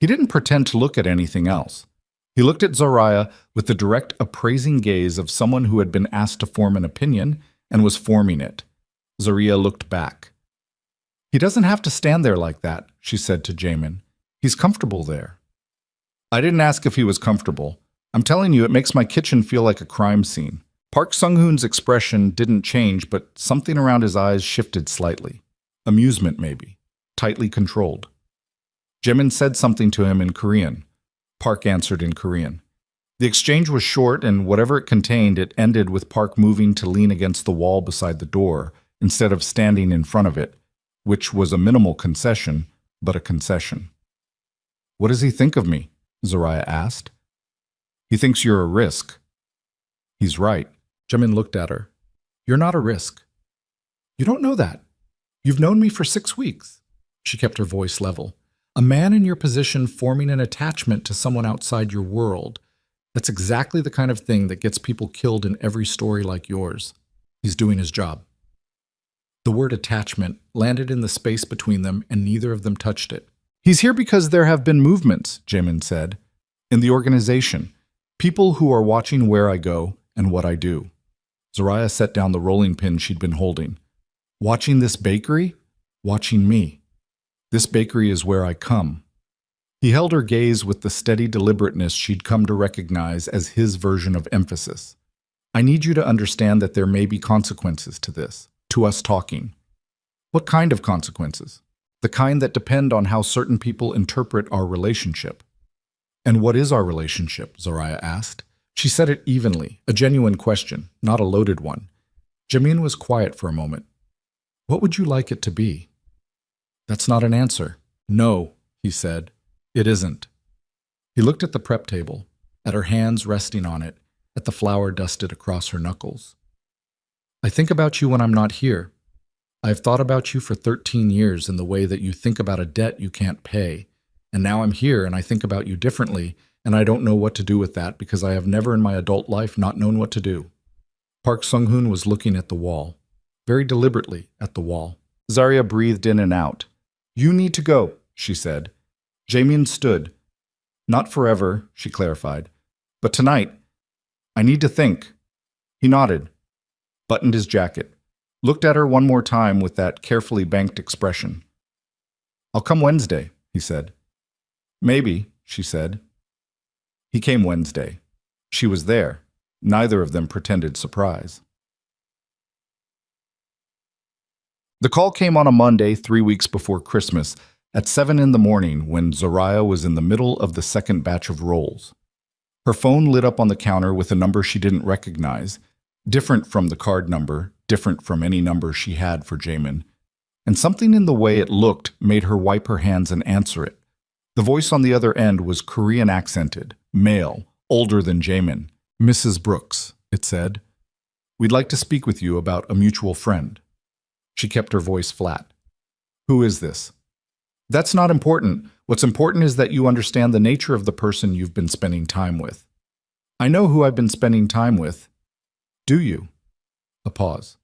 He didn't pretend to look at anything else. He looked at Zariah with the direct appraising gaze of someone who had been asked to form an opinion and was forming it. Zariah looked back. "He doesn't have to stand there like that," she said to Jamin. "He's comfortable there." "I didn't ask if he was comfortable. I'm telling you, it makes my kitchen feel like a crime scene." Park Sung-hoon's expression didn't change, but something around his eyes shifted slightly. Amusement, maybe. Tightly controlled. Jamin said something to him in Korean. Park answered in Korean. The exchange was short, and whatever it contained, it ended with Park moving to lean against the wall beside the door, instead of standing in front of it, which was a minimal concession, but a concession. "What does he think of me?" Zariah asked. "He thinks you're a risk." "He's right." Jamin looked at her. "You're not a risk." "You don't know that. You've known me for 6 weeks." She kept her voice level. "A man in your position forming an attachment to someone outside your world. That's exactly the kind of thing that gets people killed in every story like yours. He's doing his job." The word attachment landed in the space between them, and neither of them touched it. "He's here because there have been movements," Jamin said, "in the organization. People who are watching where I go and what I do." Zariah set down the rolling pin she'd been holding. "Watching this bakery? Watching me. This bakery is where I come." He held her gaze with the steady deliberateness she'd come to recognize as his version of emphasis. I need you to understand that there may be consequences to this, to us talking. What kind of consequences? The kind that depend on how certain people interpret our relationship. And what is our relationship? Zoraya asked. She said it evenly, a genuine question, not a loaded one. Jamin was quiet for a moment. What would you like it to be? That's not an answer. No, he said. It isn't. He looked at the prep table, at her hands resting on it, at the flour dusted across her knuckles. I think about you when I'm not here. I've thought about you for 13 years in the way that you think about a debt you can't pay. And now I'm here and I think about you differently, and I don't know what to do with that because I have never in my adult life not known what to do. Park Sung-hoon was looking at the wall, very deliberately at the wall. Zarya breathed in and out. You need to go, she said. Jamin stood. Not forever, she clarified. But tonight, I need to think. He nodded, buttoned his jacket, looked at her one more time with that carefully banked expression. I'll come Wednesday, he said. Maybe, she said. He came Wednesday. She was there. Neither of them pretended surprise. The call came on a Monday 3 weeks before Christmas, at 7 in the morning when Zoraya was in the middle of the second batch of rolls. Her phone lit up on the counter with a number she didn't recognize, different from the card number, different from any number she had for Jamin. And something in the way it looked made her wipe her hands and answer it. The voice on the other end was Korean accented, male, older than Jamin. Mrs. Brooks, it said. We'd like to speak with you about a mutual friend. She kept her voice flat. Who is this? That's not important. What's important is that you understand the nature of the person you've been spending time with. I know who I've been spending time with. Do you? A pause.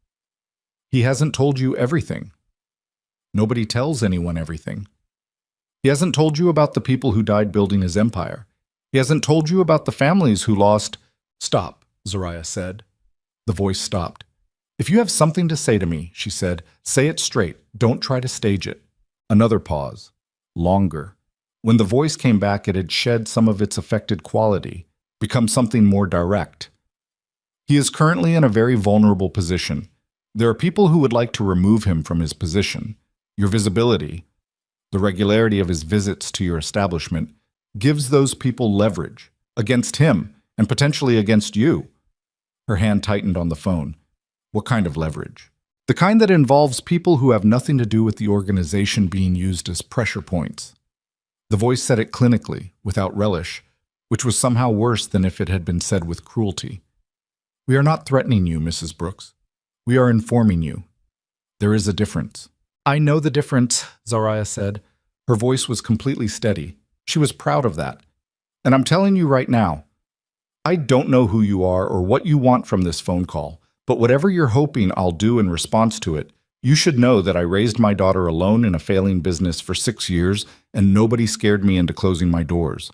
He hasn't told you everything. Nobody tells anyone everything. He hasn't told you about the people who died building his empire. He hasn't told you about the families who lost... Stop, Zoraya said. The voice stopped. If you have something to say to me, she said, say it straight. Don't try to stage it. Another pause. Longer. When the voice came back, it had shed some of its affected quality, become something more direct. He is currently in a very vulnerable position. There are people who would like to remove him from his position. Your visibility, the regularity of his visits to your establishment, gives those people leverage against him and potentially against you. Her hand tightened on the phone. What kind of leverage? The kind that involves people who have nothing to do with the organization being used as pressure points. The voice said it clinically, without relish, which was somehow worse than if it had been said with cruelty. We are not threatening you, Mrs. Brooks. We are informing you. There is a difference. I know the difference, Zoraya said. Her voice was completely steady. She was proud of that. And I'm telling you right now, I don't know who you are or what you want from this phone call, but whatever you're hoping I'll do in response to it, you should know that I raised my daughter alone in a failing business for 6 years, and nobody scared me into closing my doors.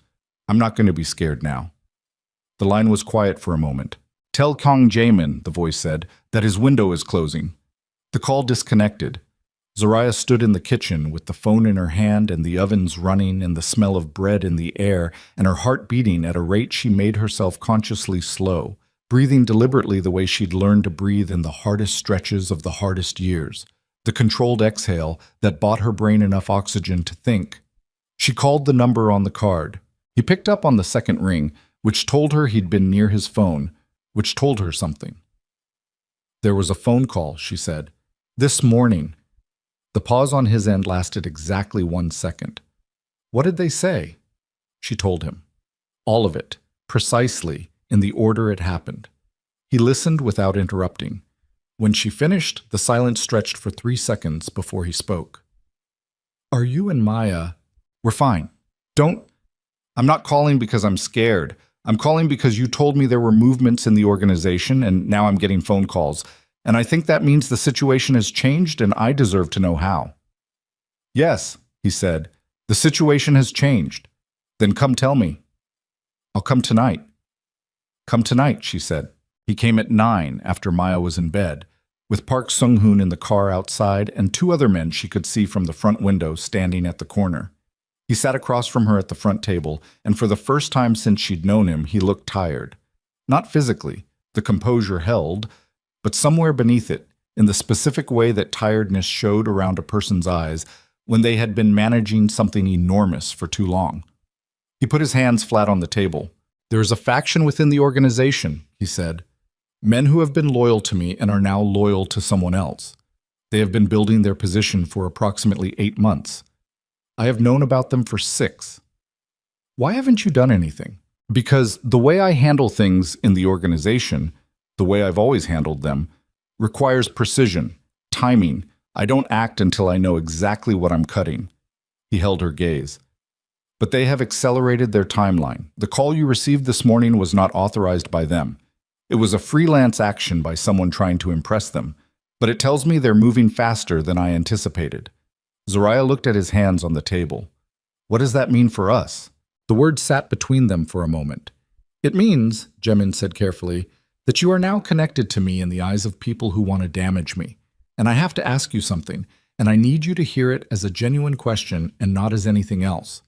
I'm not going to be scared now. The line was quiet for a moment. Tell Kong Jamin, the voice said, that his window is closing. The call disconnected. Zoraya stood in the kitchen with the phone in her hand and the ovens running and the smell of bread in the air and her heart beating at a rate she made herself consciously slow, breathing deliberately the way she'd learned to breathe in the hardest stretches of the hardest years, the controlled exhale that bought her brain enough oxygen to think. She called the number on the card. He picked up on the second ring, which told her he'd been near his phone, which told her something. There was a phone call, she said. This morning. The pause on his end lasted exactly 1 second. What did they say? She told him. All of it, precisely, in the order it happened. He listened without interrupting. When she finished, the silence stretched for 3 seconds before he spoke. Are you and Maya? We're fine. I'm not calling because I'm scared. I'm calling because you told me there were movements in the organization and now I'm getting phone calls. And I think that means the situation has changed and I deserve to know how. Yes, he said, the situation has changed. Then come tell me. I'll come tonight. Come tonight, she said. He came at 9 after Maya was in bed, with Park Sung-hoon in the car outside and 2 other men she could see from the front window standing at the corner. He sat across from her at the front table, and for the first time since she'd known him, he looked tired. Not physically, the composure held, but somewhere beneath it, in the specific way that tiredness showed around a person's eyes when they had been managing something enormous for too long. He put his hands flat on the table. "There is a faction within the organization," he said. "Men who have been loyal to me and are now loyal to someone else. They have been building their position for approximately 8 months. I have known about them for 6. Why haven't you done anything?" "Because the way I handle things in the organization, the way I've always handled them, requires precision, timing. I don't act until I know exactly what I'm cutting." He held her gaze. "But they have accelerated their timeline. The call you received this morning was not authorized by them. It was a freelance action by someone trying to impress them, but it tells me they're moving faster than I anticipated." Zariah looked at his hands on the table. "What does that mean for us?" The word sat between them for a moment. "It means," Jemin said carefully, "that you are now connected to me in the eyes of people who want to damage me. And I have to ask you something, and I need you to hear it as a genuine question and not as anything else.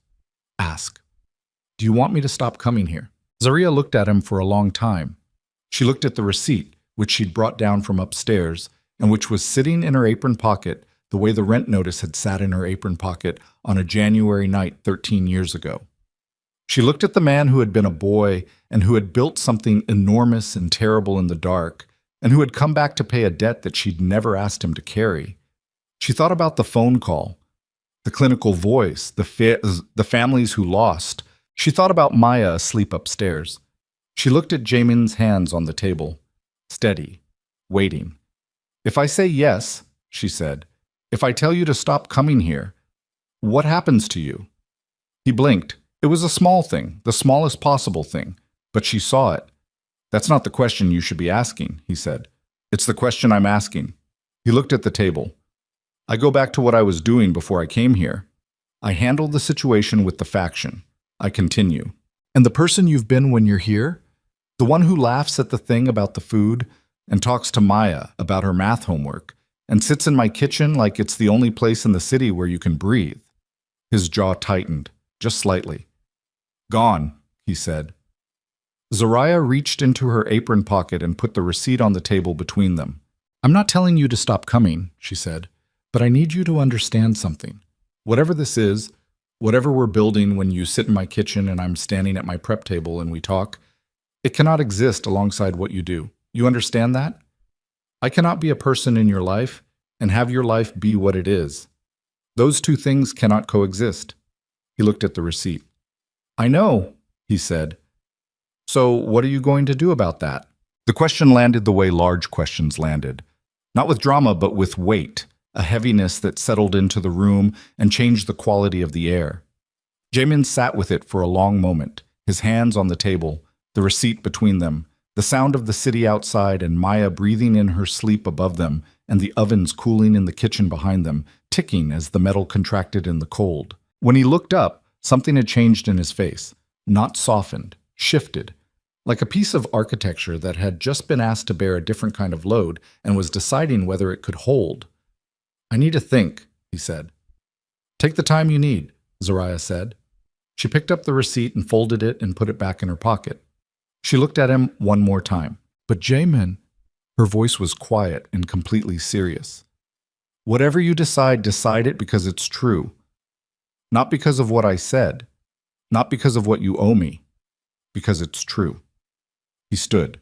Ask. Do you want me to stop coming here?" Zariah looked at him for a long time. She looked at the receipt, which she'd brought down from upstairs, and which was sitting in her apron pocket the way the rent notice had sat in her apron pocket on a January night 13 years ago. She looked at the man who had been a boy and who had built something enormous and terrible in the dark, and who had come back to pay a debt that she'd never asked him to carry. She thought about the phone call, the clinical voice, the families who lost. She thought about Maya asleep upstairs. She looked at Jamin's hands on the table, steady, waiting. "If I say yes," she said, "if I tell you to stop coming here, what happens to you?" He blinked. It was a small thing, the smallest possible thing, but she saw it. "That's not the question you should be asking," he said. "It's the question I'm asking." He looked at the table. "I go back to what I was doing before I came here. I handled the situation with the faction. I continue." "And the person you've been when you're here? The one who laughs at the thing about the food and talks to Maya about her math homework and sits in my kitchen like it's the only place in the city where you can breathe." His jaw tightened, just slightly. "Gone," he said. Zariah reached into her apron pocket and put the receipt on the table between them. "I'm not telling you to stop coming," she said, "but I need you to understand something. Whatever this is, whatever we're building when you sit in my kitchen and I'm standing at my prep table and we talk, it cannot exist alongside what you do. You understand that? I cannot be a person in your life and have your life be what it is. Those two things cannot coexist." He looked at the receipt. "I know," he said. "So what are you going to do about that?" The question landed the way large questions landed. Not with drama, but with weight, a heaviness that settled into the room and changed the quality of the air. Jamin sat with it for a long moment, his hands on the table, the receipt between them, the sound of the city outside and Maya breathing in her sleep above them, and the ovens cooling in the kitchen behind them, ticking as the metal contracted in the cold. When he looked up, something had changed in his face, not softened, shifted, like a piece of architecture that had just been asked to bear a different kind of load and was deciding whether it could hold. "I need to think," he said. "Take the time you need," Zariah said. She picked up the receipt and folded it and put it back in her pocket. She looked at him one more time. "But Jamin," her voice was quiet and completely serious. "Whatever you decide, decide it because it's true. Not because of what I said, not because of what you owe me, because it's true." He stood,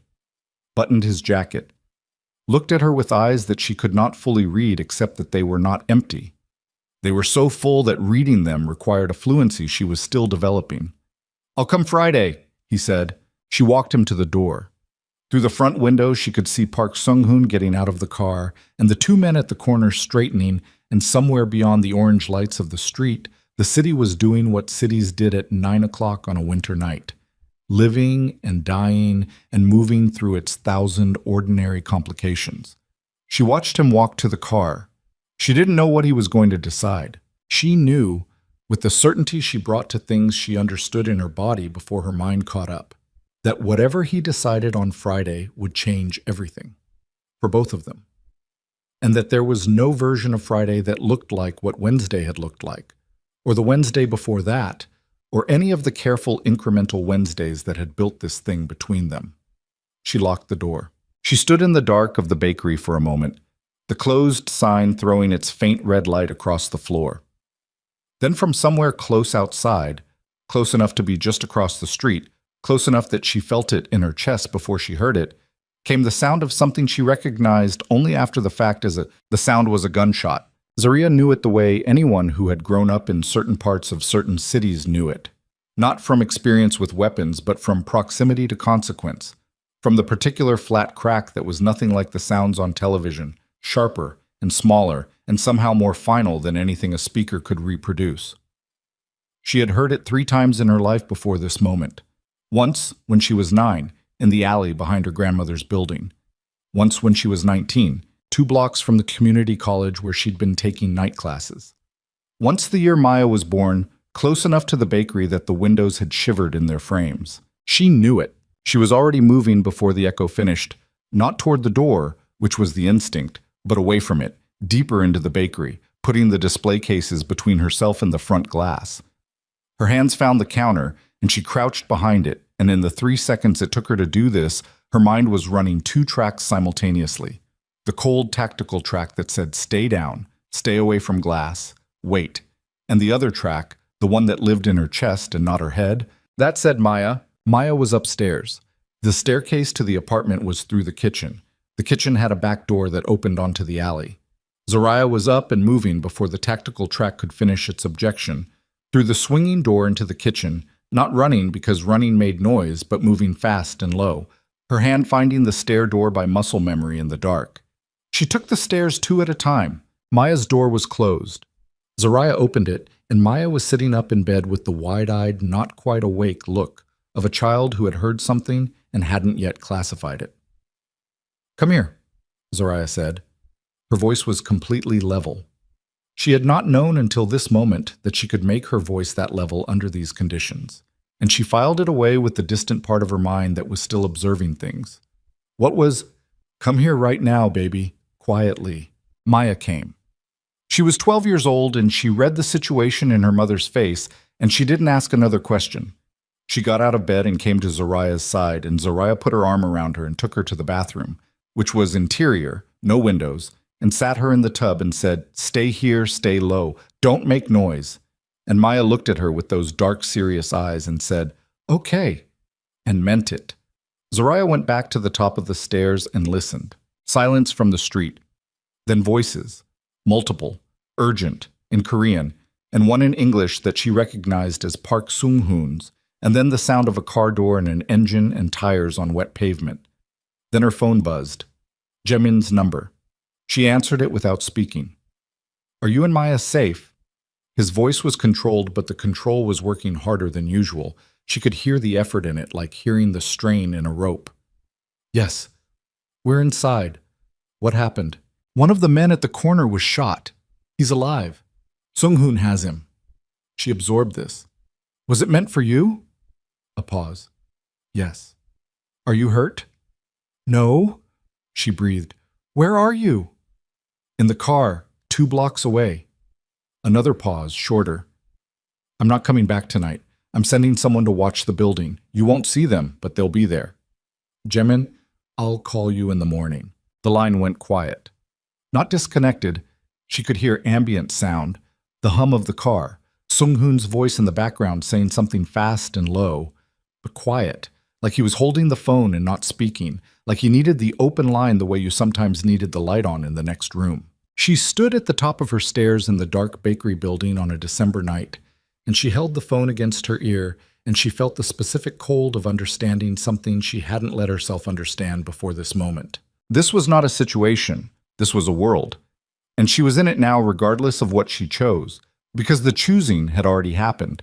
buttoned his jacket, looked at her with eyes that she could not fully read except that they were not empty. They were so full that reading them required a fluency she was still developing. "I'll come Friday," he said. She walked him to the door. Through the front window, she could see Park Sung-hoon getting out of the car, and the two men at the corner straightening, and somewhere beyond the orange lights of the street, the city was doing what cities did at 9 o'clock on a winter night, living and dying and moving through its 1,000 ordinary complications. She watched him walk to the car. She didn't know what he was going to decide. She knew, with the certainty she brought to things she understood in her body before her mind caught up, that whatever he decided on Friday would change everything, for both of them, and that there was no version of Friday that looked like what Wednesday had looked like, or the Wednesday before that, or any of the careful incremental Wednesdays that had built this thing between them. She locked the door. She stood in the dark of the bakery for a moment, the closed sign throwing its faint red light across the floor. Then from somewhere close outside, close enough to be just across the street, close enough that she felt it in her chest before she heard it, came the sound of something she recognized only after the fact as the sound was a gunshot. Zaria knew it the way anyone who had grown up in certain parts of certain cities knew it. Not from experience with weapons, but from proximity to consequence. From the particular flat crack that was nothing like the sounds on television, sharper and smaller, and somehow more final than anything a speaker could reproduce. She had heard it 3 times in her life before this moment. Once, when she was 9, in the alley behind her grandmother's building. Once when she was 19, 2 blocks from the community college where she'd been taking night classes. Once the year Maya was born, close enough to the bakery that the windows had shivered in their frames. She knew it. She was already moving before the echo finished, not toward the door, which was the instinct, but away from it, deeper into the bakery, putting the display cases between herself and the front glass. Her hands found the counter, and she crouched behind it, and in the 3 seconds it took her to do this, her mind was running 2 tracks simultaneously. The cold tactical track that said stay down, stay away from glass, wait, and the other track, the one that lived in her chest and not her head, that said Maya. Maya was upstairs. The staircase to the apartment was through the kitchen. The kitchen had a back door that opened onto the alley. Zaria was up and moving before the tactical track could finish its objection. Through the swinging door into the kitchen, not running because running made noise, but moving fast and low, her hand finding the stair door by muscle memory in the dark. She took the stairs 2 at a time. Maya's door was closed. Zaria opened it, and Maya was sitting up in bed with the wide-eyed, not quite awake look of a child who had heard something and hadn't yet classified it. "Come here," Zaria said. Her voice was completely level. She had not known until this moment that she could make her voice that level under these conditions, and she filed it away with the distant part of her mind that was still observing things. What was, "Come here right now, baby," quietly. Maya came. She was 12 years old, and she read the situation in her mother's face, and she didn't ask another question. She got out of bed and came to Zaria's side, and Zaria put her arm around her and took her to the bathroom, which was interior, no windows, and sat her in the tub and said, "Stay here, stay low, don't make noise." And Maya looked at her with those dark, serious eyes and said, "Okay," and meant it. Zaria went back to the top of the stairs and listened. Silence from the street. Then voices, multiple, urgent, in Korean, and one in English that she recognized as Park Sung-hoon's, and then the sound of a car door and an engine and tires on wet pavement. Then her phone buzzed. Jamin's number. She answered it without speaking. "Are you and Maya safe?" His voice was controlled, but the control was working harder than usual. She could hear the effort in it, like hearing the strain in a rope. "Yes. We're inside. What happened?" "One of the men at the corner was shot. He's alive. Sung-hoon has him." She absorbed this. "Was it meant for you?" A pause. "Yes." "Are you hurt?" "No," she breathed. "Where are you?" "In the car, 2 blocks away." Another pause, shorter. "I'm not coming back tonight. I'm sending someone to watch the building. You won't see them, but they'll be there." "Jamin, I'll call you in the morning." The line went quiet. Not disconnected. She could hear ambient sound, the hum of the car, Sung-hoon's voice in the background saying something fast and low, but quiet, like he was holding the phone and not speaking, like he needed the open line the way you sometimes needed the light on in the next room. She stood at the top of her stairs in the dark bakery building on a December night, and she held the phone against her ear, and she felt the specific cold of understanding something she hadn't let herself understand before this moment. This was not a situation. This was a world. And she was in it now regardless of what she chose, because the choosing had already happened.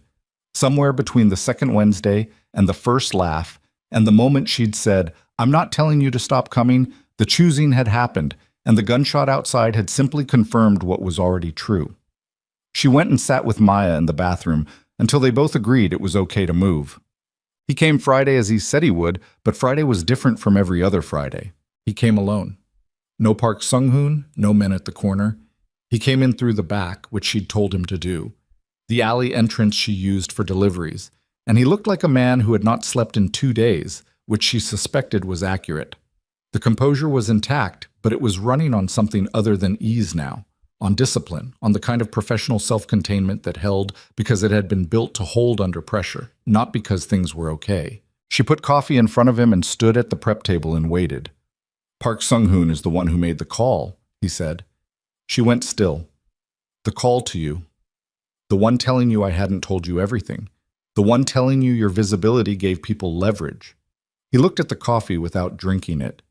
Somewhere between the second Wednesday and the first laugh, and the moment she'd said, "I'm not telling you to stop coming," the choosing had happened, and the gunshot outside had simply confirmed what was already true. She went and sat with Maya in the bathroom until they both agreed it was okay to move. He came Friday as he said he would, but Friday was different from every other Friday. He came alone. No Park Sung-hoon, no men at the corner. He came in through the back, which she'd told him to do. the alley entrance she used for deliveries, and he looked like a man who had not slept in 2 days, which she suspected was accurate. The composure was intact, but it was running on something other than ease now, on discipline, on the kind of professional self-containment that held because it had been built to hold under pressure, not because things were okay. She put coffee in front of him and stood at the prep table and waited. "Park Sung-hoon is the one who made the call," he said. She went still. "The call to you. The one telling you I hadn't told you everything. The one telling you your visibility gave people leverage." He looked at the coffee without drinking it.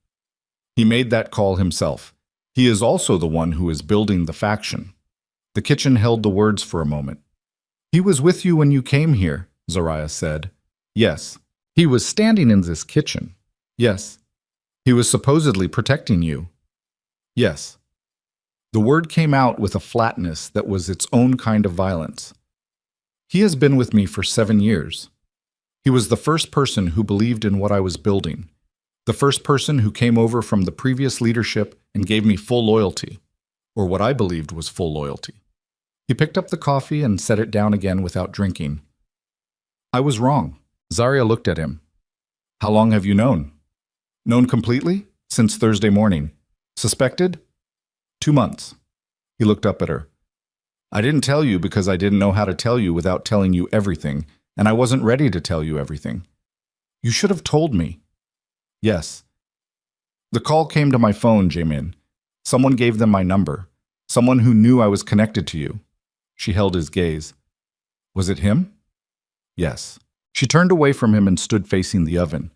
"He made that call himself. He is also the one who is building the faction." The kitchen held the words for a moment. "He was with you when you came here," Zariah said. "Yes." "He was standing in this kitchen." "Yes." "He was supposedly protecting you." "Yes." The word came out with a flatness that was its own kind of violence. "He has been with me for 7 years. He was the first person who believed in what I was building, the first person who came over from the previous leadership and gave me full loyalty, or what I believed was full loyalty." He picked up the coffee and set it down again without drinking. "I was wrong." Zaria looked at him. "How long have you known?" "Known completely? Since Thursday morning. Suspected? 2 months. He looked up at her. "I didn't tell you because I didn't know how to tell you without telling you everything, and I wasn't ready to tell you everything. You should have told me." "Yes." "The call came to my phone, Jaemin. Someone gave them my number. Someone who knew I was connected to you." She held his gaze. "Was it him?" "Yes." She turned away from him and stood facing the oven.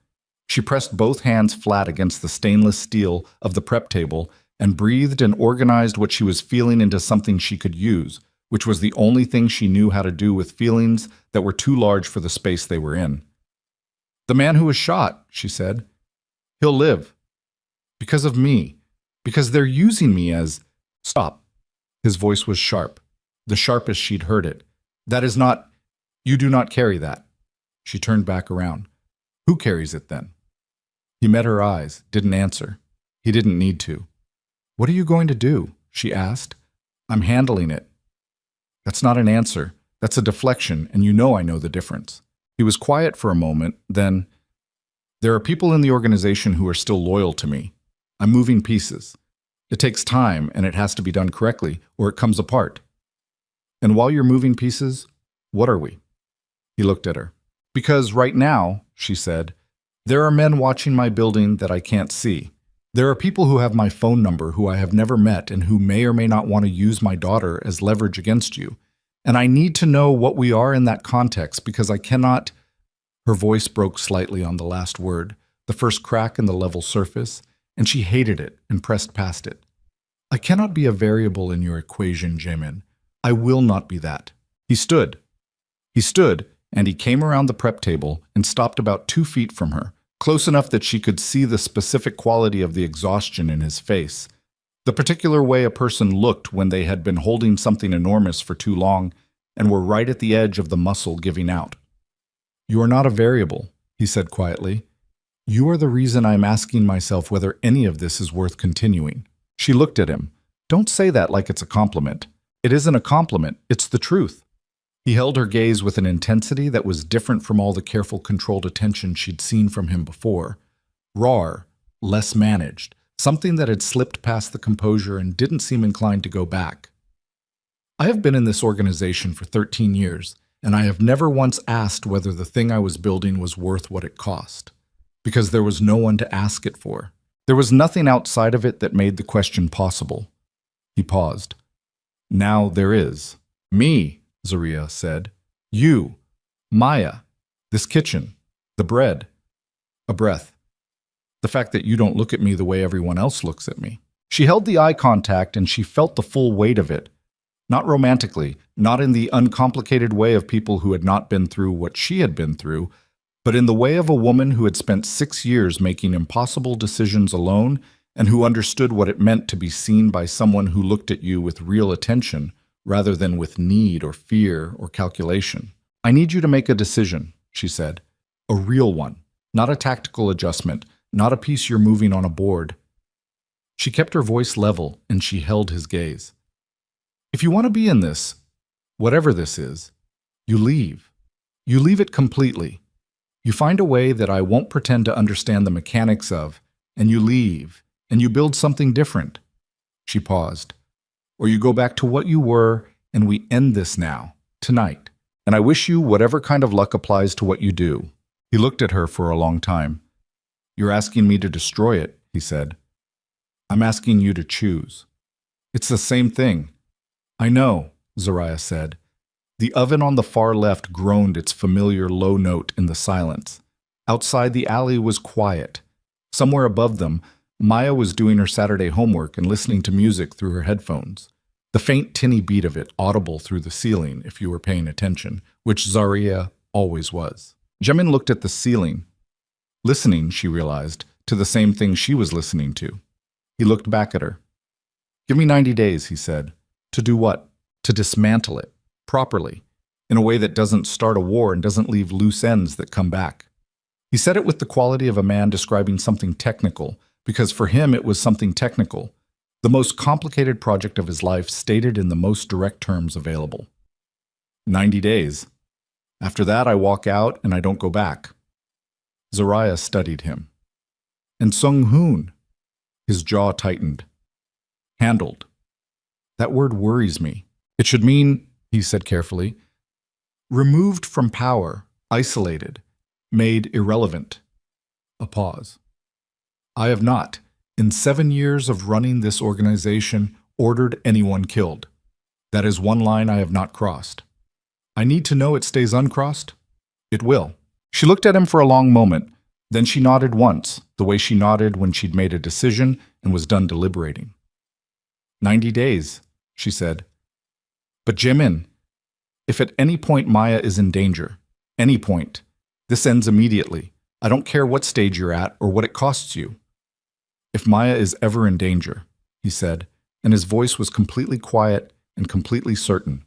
She pressed both hands flat against the stainless steel of the prep table and breathed and organized what she was feeling into something she could use, which was the only thing she knew how to do with feelings that were too large for the space they were in. "The man who was shot," she said. "He'll live. Because of me. Because they're using me as—" "Stop." His voice was sharp, the sharpest she'd heard it. "That is not— You do not carry that." She turned back around. "Who carries it then?" He met her eyes, didn't answer. He didn't need to. "What are you going to do?" she asked. "I'm handling it." "That's not an answer. That's a deflection, and you know I know the difference." He was quiet for a moment, then, "There are people in the organization who are still loyal to me. I'm moving pieces. It takes time, and it has to be done correctly, or it comes apart. And while you're moving pieces, what are we?" He looked at her. "Because right now," she said, "there are men watching my building that I can't see. There are people who have my phone number who I have never met and who may or may not want to use my daughter as leverage against you. And I need to know what we are in that context because I cannot—" Her voice broke slightly on the last word, the first crack in the level surface, and she hated it and pressed past it. "I cannot be a variable in your equation, Jaemin. I will not be that." He stood. And he came around the prep table and stopped about 2 feet from her, close enough that she could see the specific quality of the exhaustion in his face, the particular way a person looked when they had been holding something enormous for too long and were right at the edge of the muscle giving out. "You are not a variable," he said quietly. "You are the reason I am asking myself whether any of this is worth continuing." She looked at him. "Don't say that like it's a compliment. It isn't a compliment, it's the truth." He held her gaze with an intensity that was different from all the careful, controlled attention she'd seen from him before. Rawer, less managed, something that had slipped past the composure and didn't seem inclined to go back. "I have been in this organization for 13 years, and I have never once asked whether the thing I was building was worth what it cost, because there was no one to ask it for. There was nothing outside of it that made the question possible." He paused. "Now there is. Me," Zaria said. "You. Maya. This kitchen. The bread." A breath. "The fact that you don't look at me the way everyone else looks at me." She held the eye contact and she felt the full weight of it. Not romantically, not in the uncomplicated way of people who had not been through what she had been through, but in the way of a woman who had spent 6 years making impossible decisions alone and who understood what it meant to be seen by someone who looked at you with real attention, rather than with need or fear or calculation. "I need you to make a decision," she said. "A real one, not a tactical adjustment, not a piece you're moving on a board." She kept her voice level and she held his gaze. "If you want to be in this, whatever this is, You leave. You leave it completely. You find a way that I won't pretend to understand the mechanics of, and you leave, and you build something different." She paused. "Or you go back to what you were, and we end this now, tonight. And I wish you whatever kind of luck applies to what you do." He looked at her for a long time. "You're asking me to destroy it," he said. "I'm asking you to choose." "It's the same thing." "I know," Zariah said. The oven on the far left groaned its familiar low note in the silence. Outside, the alley was quiet. Somewhere above them, Maya was doing her Saturday homework and listening to music through her headphones. The faint tinny beat of it audible through the ceiling if you were paying attention, which Zariah always was. Jemin looked at the ceiling, listening, she realized, to the same thing she was listening to. He looked back at her. "Give me 90 days, he said. To do what? To dismantle it, properly, in a way that doesn't start a war and doesn't leave loose ends that come back." He said it with the quality of a man describing something technical, because for him it was something technical, the most complicated project of his life stated in the most direct terms available. 90 days. After that, I walk out and I don't go back. Zariah studied him. And Sung Hoon? His jaw tightened. Handled. That word worries me. It should mean, he said carefully, removed from power, isolated, made irrelevant. A pause. I have not, in 7 years of running this organization, ordered anyone killed. That is one line I have not crossed. I need to know it stays uncrossed. It will. She looked at him for a long moment. Then she nodded once, the way she nodded when she'd made a decision and was done deliberating. 90 days, she said. But Jimin, if at any point Maya is in danger, any point, this ends immediately. I don't care what stage you're at or what it costs you. If Maya is ever in danger, he said, and his voice was completely quiet and completely certain,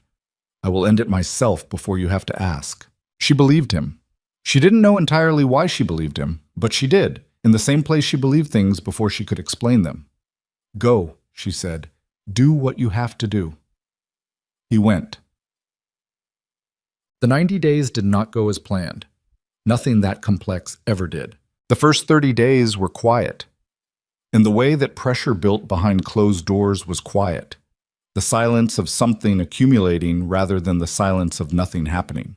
I will end it myself before you have to ask. She believed him. She didn't know entirely why she believed him, but she did, in the same place she believed things before she could explain them. Go, she said. Do what you have to do. He went. The 90 days did not go as planned. Nothing that complex ever did. The first 30 days were quiet. In the way that pressure built behind closed doors was quiet. The silence of something accumulating rather than the silence of nothing happening.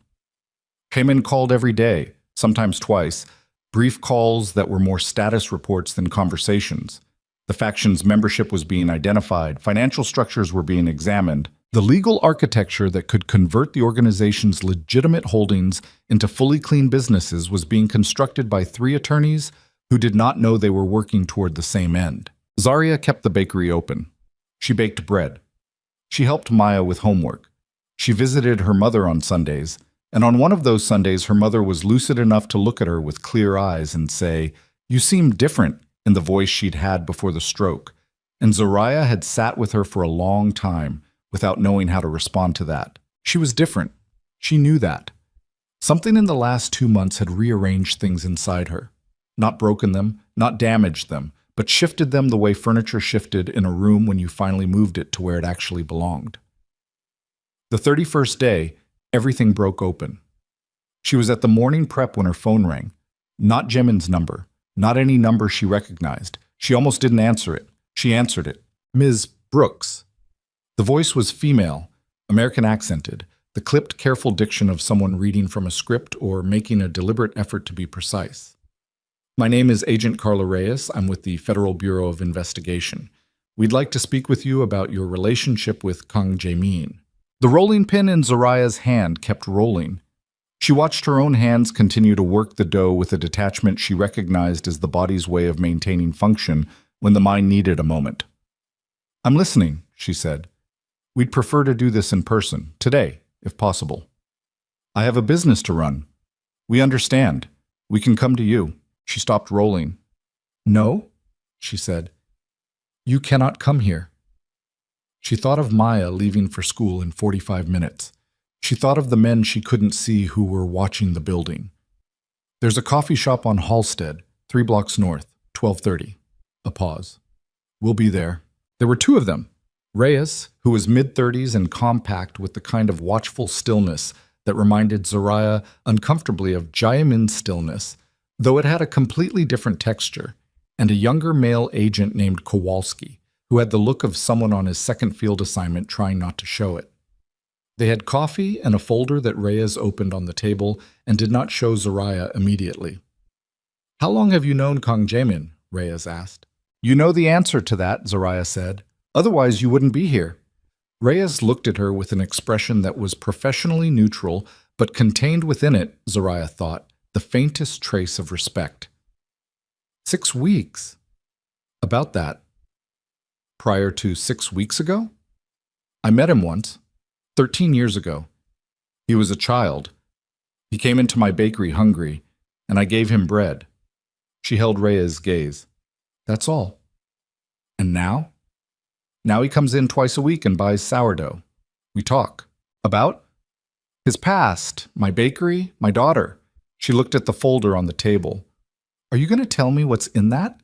Heyman called every day, sometimes twice, brief calls that were more status reports than conversations. The faction's membership was being identified, financial structures were being examined. The legal architecture that could convert the organization's legitimate holdings into fully clean businesses was being constructed by 3 attorneys who did not know they were working toward the same end. Zariah kept the bakery open. She baked bread. She helped Maya with homework. She visited her mother on Sundays, and on one of those Sundays her mother was lucid enough to look at her with clear eyes and say, "You seem different," in the voice she'd had before the stroke. And Zariah had sat with her for a long time without knowing how to respond to that. She was different. She knew that. Something in the last 2 months had rearranged things inside her. Not broken them, not damaged them, but shifted them the way furniture shifted in a room when you finally moved it to where it actually belonged. The 31st day, everything broke open. She was at the morning prep when her phone rang. Not Jimin's number, not any number she recognized. She almost didn't answer it. She answered it. Ms. Brooks. The voice was female, American accented, the clipped, careful diction of someone reading from a script or making a deliberate effort to be precise. My name is Agent Carla Reyes. I'm with the Federal Bureau of Investigation. We'd like to speak with you about your relationship with Kang Jae-min. The rolling pin in Zariah's hand kept rolling. She watched her own hands continue to work the dough with a detachment she recognized as the body's way of maintaining function when the mind needed a moment. I'm listening, she said. We'd prefer to do this in person, today, if possible. I have a business to run. We understand. We can come to you. She stopped rolling. No, she said. You cannot come here. She thought of Maya leaving for school in 45 minutes. She thought of the men she couldn't see who were watching the building. There's a coffee shop on Halsted, 3 blocks north, 12:30. A pause. We'll be there. There were 2 of them. Reyes, who was mid-30s and compact with the kind of watchful stillness that reminded Zoraya uncomfortably of Jayamin's stillness, though it had a completely different texture, and a younger male agent named Kowalski, who had the look of someone on his second field assignment trying not to show it. They had coffee and a folder that Reyes opened on the table and did not show Zoraya immediately. "How long have you known Kang Jaemin?" Reyes asked. "You know the answer to that," Zoraya said. "Otherwise you wouldn't be here." Reyes looked at her with an expression that was professionally neutral, but contained within it, Zoraya thought, the faintest trace of respect. 6 weeks? About that. Prior to 6 weeks ago? I met him once, 13 years ago. He was a child. He came into my bakery hungry, and I gave him bread. She held Reyes' gaze. That's all. And now? Now he comes in twice a week and buys sourdough. We talk. About? His past, my bakery, my daughter. She looked at the folder on the table. Are you going to tell me what's in that?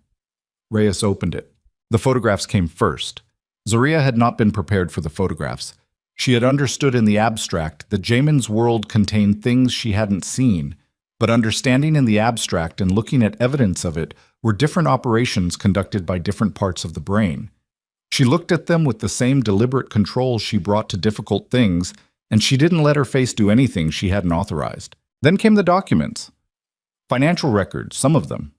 Reyes opened it. The photographs came first. Zoraya had not been prepared for the photographs. She had understood in the abstract that Jaemin's world contained things she hadn't seen, but understanding in the abstract and looking at evidence of it were different operations conducted by different parts of the brain. She looked at them with the same deliberate control she brought to difficult things, and she didn't let her face do anything she hadn't authorized. Then came the documents. Financial records, some of them.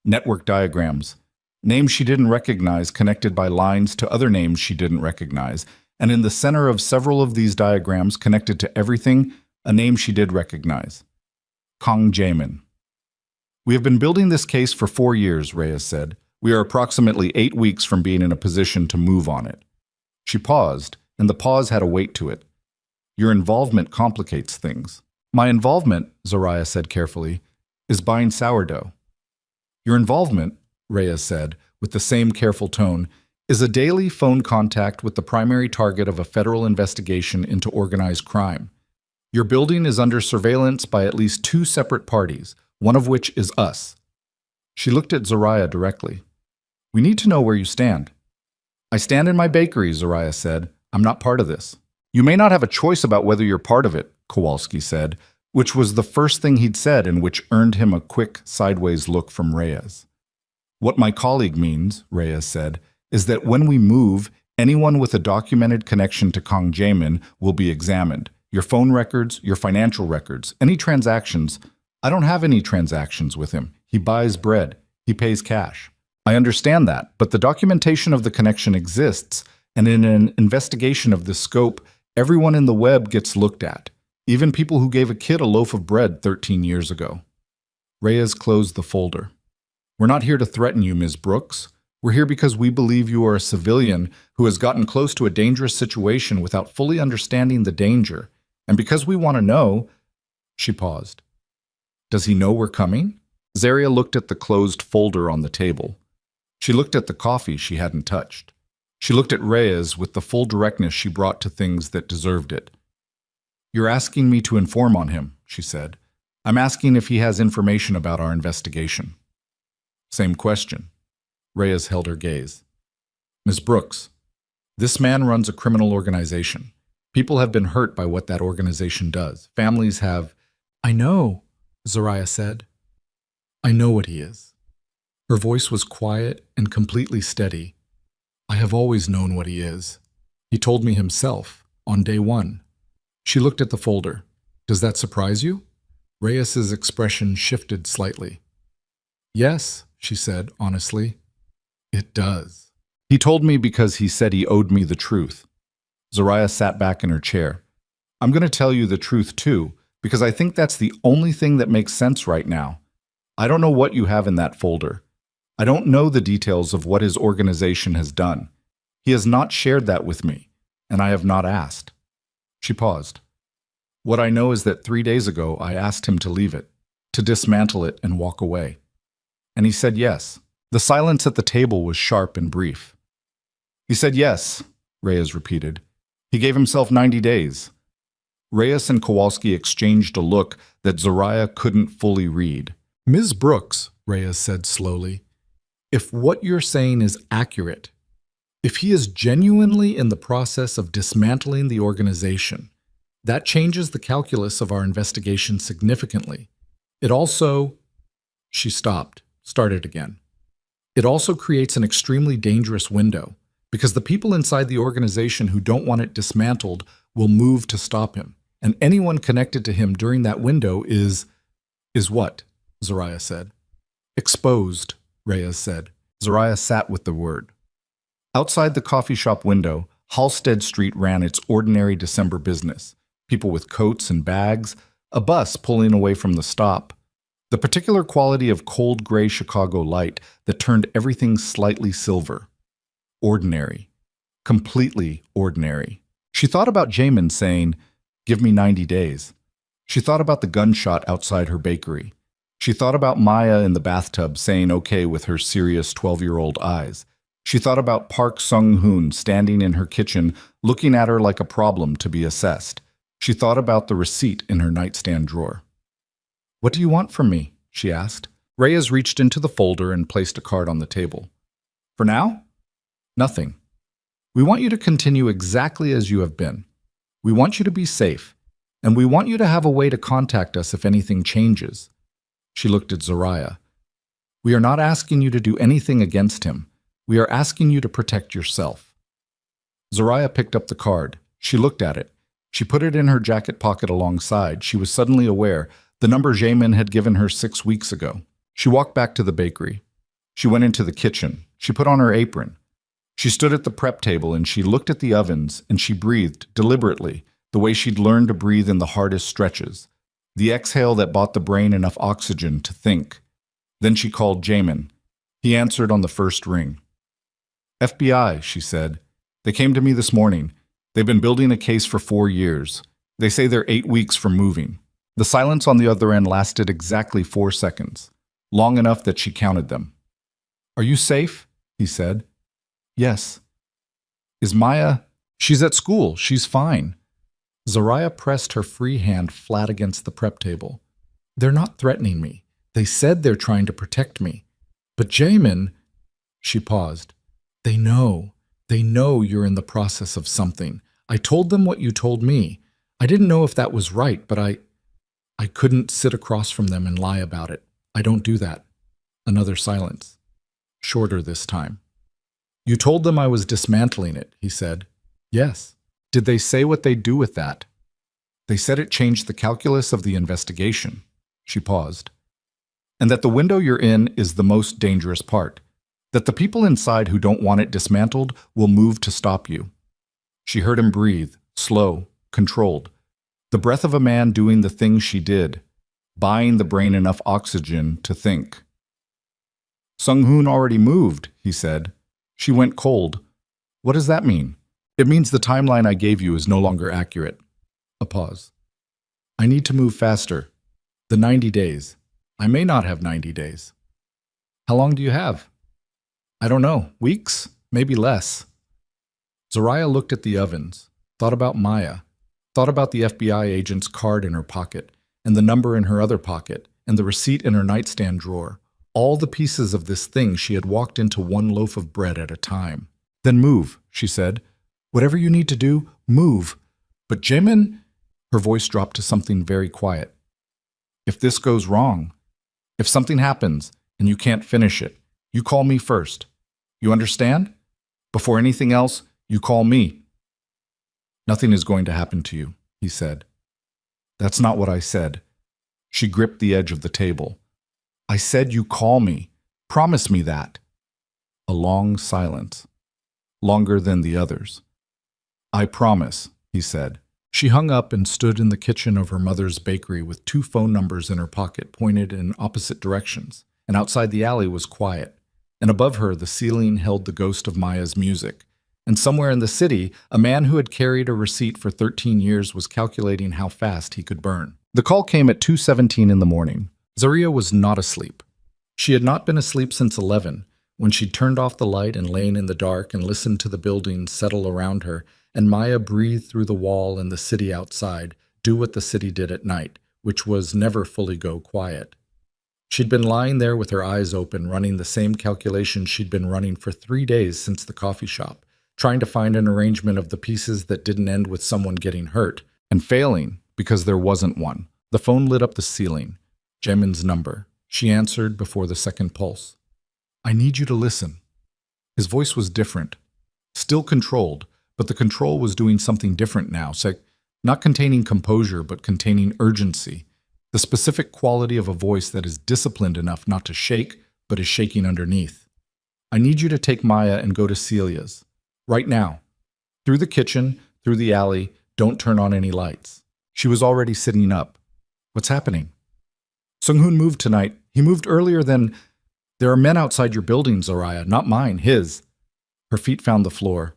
Network diagrams. Names she didn't recognize connected by lines to other names she didn't recognize, and in the center of several of these diagrams connected to everything, a name she did recognize. Kang Jaemin. We have been building this case for 4 years, Reyes said. We are approximately 8 weeks from being in a position to move on it. She paused, and the pause had a weight to it. Your involvement complicates things. My involvement, Zoraya said carefully, is buying sourdough. Your involvement, Reyes said, with the same careful tone, is a daily phone contact with the primary target of a federal investigation into organized crime. Your building is under surveillance by at least 2 separate parties, one of which is us. She looked at Zoraya directly. We need to know where you stand. I stand in my bakery, Zoraya said. I'm not part of this. You may not have a choice about whether you're part of it, Kowalski said, which was the first thing he'd said and which earned him a quick, sideways look from Reyes. What my colleague means, Reyes said, is that when we move, anyone with a documented connection to Kang Jaemin will be examined. Your phone records, your financial records, any transactions. I don't have any transactions with him. He buys bread. He pays cash. I understand that, but the documentation of the connection exists, and in an investigation of this scope, everyone in the web gets looked at, even people who gave a kid a loaf of bread 13 years ago. Reyes closed the folder. We're not here to threaten you, Ms. Brooks. We're here because we believe you are a civilian who has gotten close to a dangerous situation without fully understanding the danger, and because we want to know. She paused. Does he know we're coming? Zaria looked at the closed folder on the table. She looked at the coffee she hadn't touched. She looked at Reyes with the full directness she brought to things that deserved it. You're asking me to inform on him, she said. I'm asking if he has information about our investigation. Same question. Reyes held her gaze. Ms. Brooks, this man runs a criminal organization. People have been hurt by what that organization does. Families have. I know, Zoraya said. I know what he is. Her voice was quiet and completely steady. I have always known what he is. He told me himself, on day 1. She looked at the folder. Does that surprise you? Reyes's expression shifted slightly. Yes, she said, honestly. It does. He told me because he said he owed me the truth. Zoraya sat back in her chair. I'm going to tell you the truth too, because I think that's the only thing that makes sense right now. I don't know what you have in that folder. I don't know the details of what his organization has done. He has not shared that with me, and I have not asked. She paused. What I know is that 3 days ago I asked him to leave it, to dismantle it and walk away. And he said yes. The silence at the table was sharp and brief. He said yes, Reyes repeated. He gave himself 90 days. Reyes and Kowalski exchanged a look that Zoraya couldn't fully read. Ms. Brooks, Reyes said slowly, if what you're saying is accurate, if he is genuinely in the process of dismantling the organization, That changes the calculus of our investigation significantly. It also, she stopped, started again. It also creates an extremely dangerous window because the people inside the organization who don't want it dismantled will move to stop him. And anyone connected to him during that window is what? Zariah said. Exposed, Reyes said. Zariah sat with the word. Outside the coffee shop window, Halstead Street ran its ordinary December business. People with coats and bags, a bus pulling away from the stop. The particular quality of cold gray Chicago light that turned everything slightly silver. Ordinary. Completely ordinary. She thought about Jamin saying, "Give me 90 days." She thought about the gunshot outside her bakery. She thought about Maya in the bathtub saying okay with her serious 12-year-old eyes. She thought about Park Sung-hoon standing in her kitchen looking at her like a problem to be assessed. She thought about the receipt in her nightstand drawer. "What do you want from me?" she asked. Reyes reached into the folder and placed a card on the table. "For now? Nothing. We want you to continue exactly as you have been. We want you to be safe, and we want you to have a way to contact us if anything changes." She looked at Zariah. "We are not asking you to do anything against him. We are asking you to protect yourself." Zariah picked up the card. She looked at it. She put it in her jacket pocket alongside. She was suddenly aware the number Jamin had given her 6 weeks ago. She walked back to the bakery. She went into the kitchen. She put on her apron. She stood at the prep table and she looked at the ovens and she breathed deliberately, the way she'd learned to breathe in the hardest stretches, the exhale that bought the brain enough oxygen to think. Then she called Jamin. He answered on the first ring. "FBI," she said. "They came to me this morning. They've been building a case for 4 years. They say they're 8 weeks from moving." The silence on the other end lasted exactly 4 seconds, long enough that she counted them. "Are you safe?" he said. "Yes." "Is Maya?" "She's at school. She's fine." Zariah pressed her free hand flat against the prep table. "They're not threatening me. They said they're trying to protect me. But Jamin—" She paused. They know you're in the process of something. I told them what you told me. I didn't know if that was right, but I couldn't sit across from them and lie about it. I don't do that." Another silence. Shorter this time. "You told them I was dismantling it," he said. "Yes." "Did they say what they'd do with that?" "They said it changed the calculus of the investigation." She paused. "And that the window you're in is the most dangerous part. That the people inside who don't want it dismantled will move to stop you." She heard him breathe, slow, controlled. The breath of a man doing the things she did, buying the brain enough oxygen to think. "Sung-hoon already moved," he said. She went cold. "What does that mean?" "It means the timeline I gave you is no longer accurate." A pause. "I need to move faster. The 90 days. I may not have 90 days." "How long do you have?" "I don't know. Weeks? Maybe less." Zariah looked at the ovens, thought about Maya, thought about the FBI agent's card in her pocket, and the number in her other pocket, and the receipt in her nightstand drawer. All the pieces of this thing she had walked into one loaf of bread at a time. "Then move," she said. "Whatever you need to do, move. But Jamin—" Her voice dropped to something very quiet. "If this goes wrong, if something happens and you can't finish it, you call me first. You understand? Before anything else, you call me." "Nothing is going to happen to you," he said. "That's not what I said." She gripped the edge of the table. "I said you call me. Promise me that." A long silence. Longer than the others. "I promise," he said. She hung up and stood in the kitchen of her mother's bakery with 2 phone numbers in her pocket pointed in opposite directions, and outside the alley was quiet. And above her, the ceiling held the ghost of Maya's music. And somewhere in the city, a man who had carried a receipt for 13 years was calculating how fast he could burn. The call came at 2:17 in the morning. Zariah was not asleep. She had not been asleep since 11, when she'd turned off the light and lain in the dark and listened to the buildings settle around her, and Maya breathe through the wall and the city outside, do what the city did at night, which was never fully go quiet. She'd been lying there with her eyes open, running the same calculations she'd been running for 3 days since the coffee shop, trying to find an arrangement of the pieces that didn't end with someone getting hurt, and failing because there wasn't one. The phone lit up the ceiling. Jaemin's number. She answered before the second pulse. I need you to listen. His voice was different, still controlled, but the control was doing something different now, not containing composure, but containing urgency, the specific quality of a voice that is disciplined enough not to shake, but is shaking underneath. I need you to take Maya and go to Celia's. Right now. Through the kitchen, through the alley, don't turn on any lights. She was already sitting up. What's happening? Sung-hoon moved tonight. He moved earlier than... There are men outside your building, Zoraya, not mine, his. Her feet found the floor.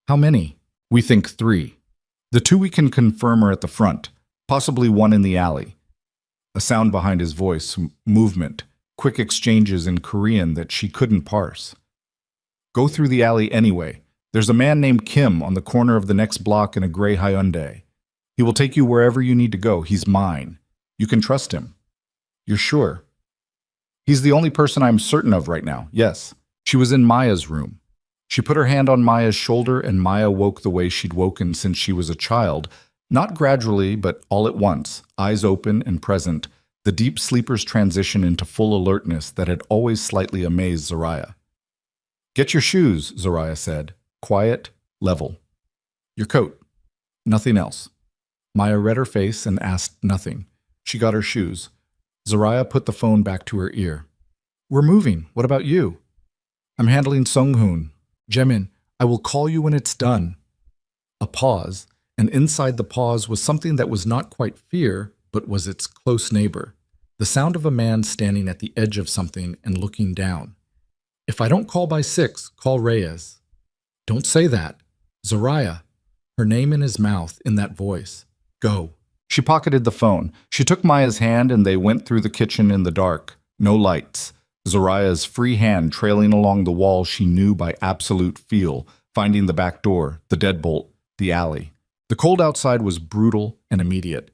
How many? We think 3. The 2 we can confirm are at the front, possibly 1 in the alley. A sound behind his voice, movement, quick exchanges in Korean that she couldn't parse. Go through the alley anyway. There's a man named Kim on the corner of the next block in a gray Hyundai. He will take you wherever you need to go. He's mine. You can trust him. You're sure? He's the only person I'm certain of right now, yes. She was in Maya's room. She put her hand on Maya's shoulder and Maya woke the way she'd woken since she was a child, not gradually, but all at once, eyes open and present, the deep sleeper's transition into full alertness that had always slightly amazed Zoraya. Get your shoes, Zoraya said, quiet, level. Your coat. Nothing else. Maya read her face and asked nothing. She got her shoes. Zoraya put the phone back to her ear. We're moving. What about you? I'm handling Sung-hoon. Jaemin, I will call you when it's done. A pause, and inside the pause was something that was not quite fear, but was its close neighbor. The sound of a man standing at the edge of something and looking down. If I don't call by 6, call Reyes. Don't say that. Zoraya. Her name in his mouth, in that voice. Go. She pocketed the phone. She took Maya's hand and they went through the kitchen in the dark. No lights. Zoraya's free hand trailing along the wall she knew by absolute feel, finding the back door, the deadbolt, the alley. The cold outside was brutal and immediate.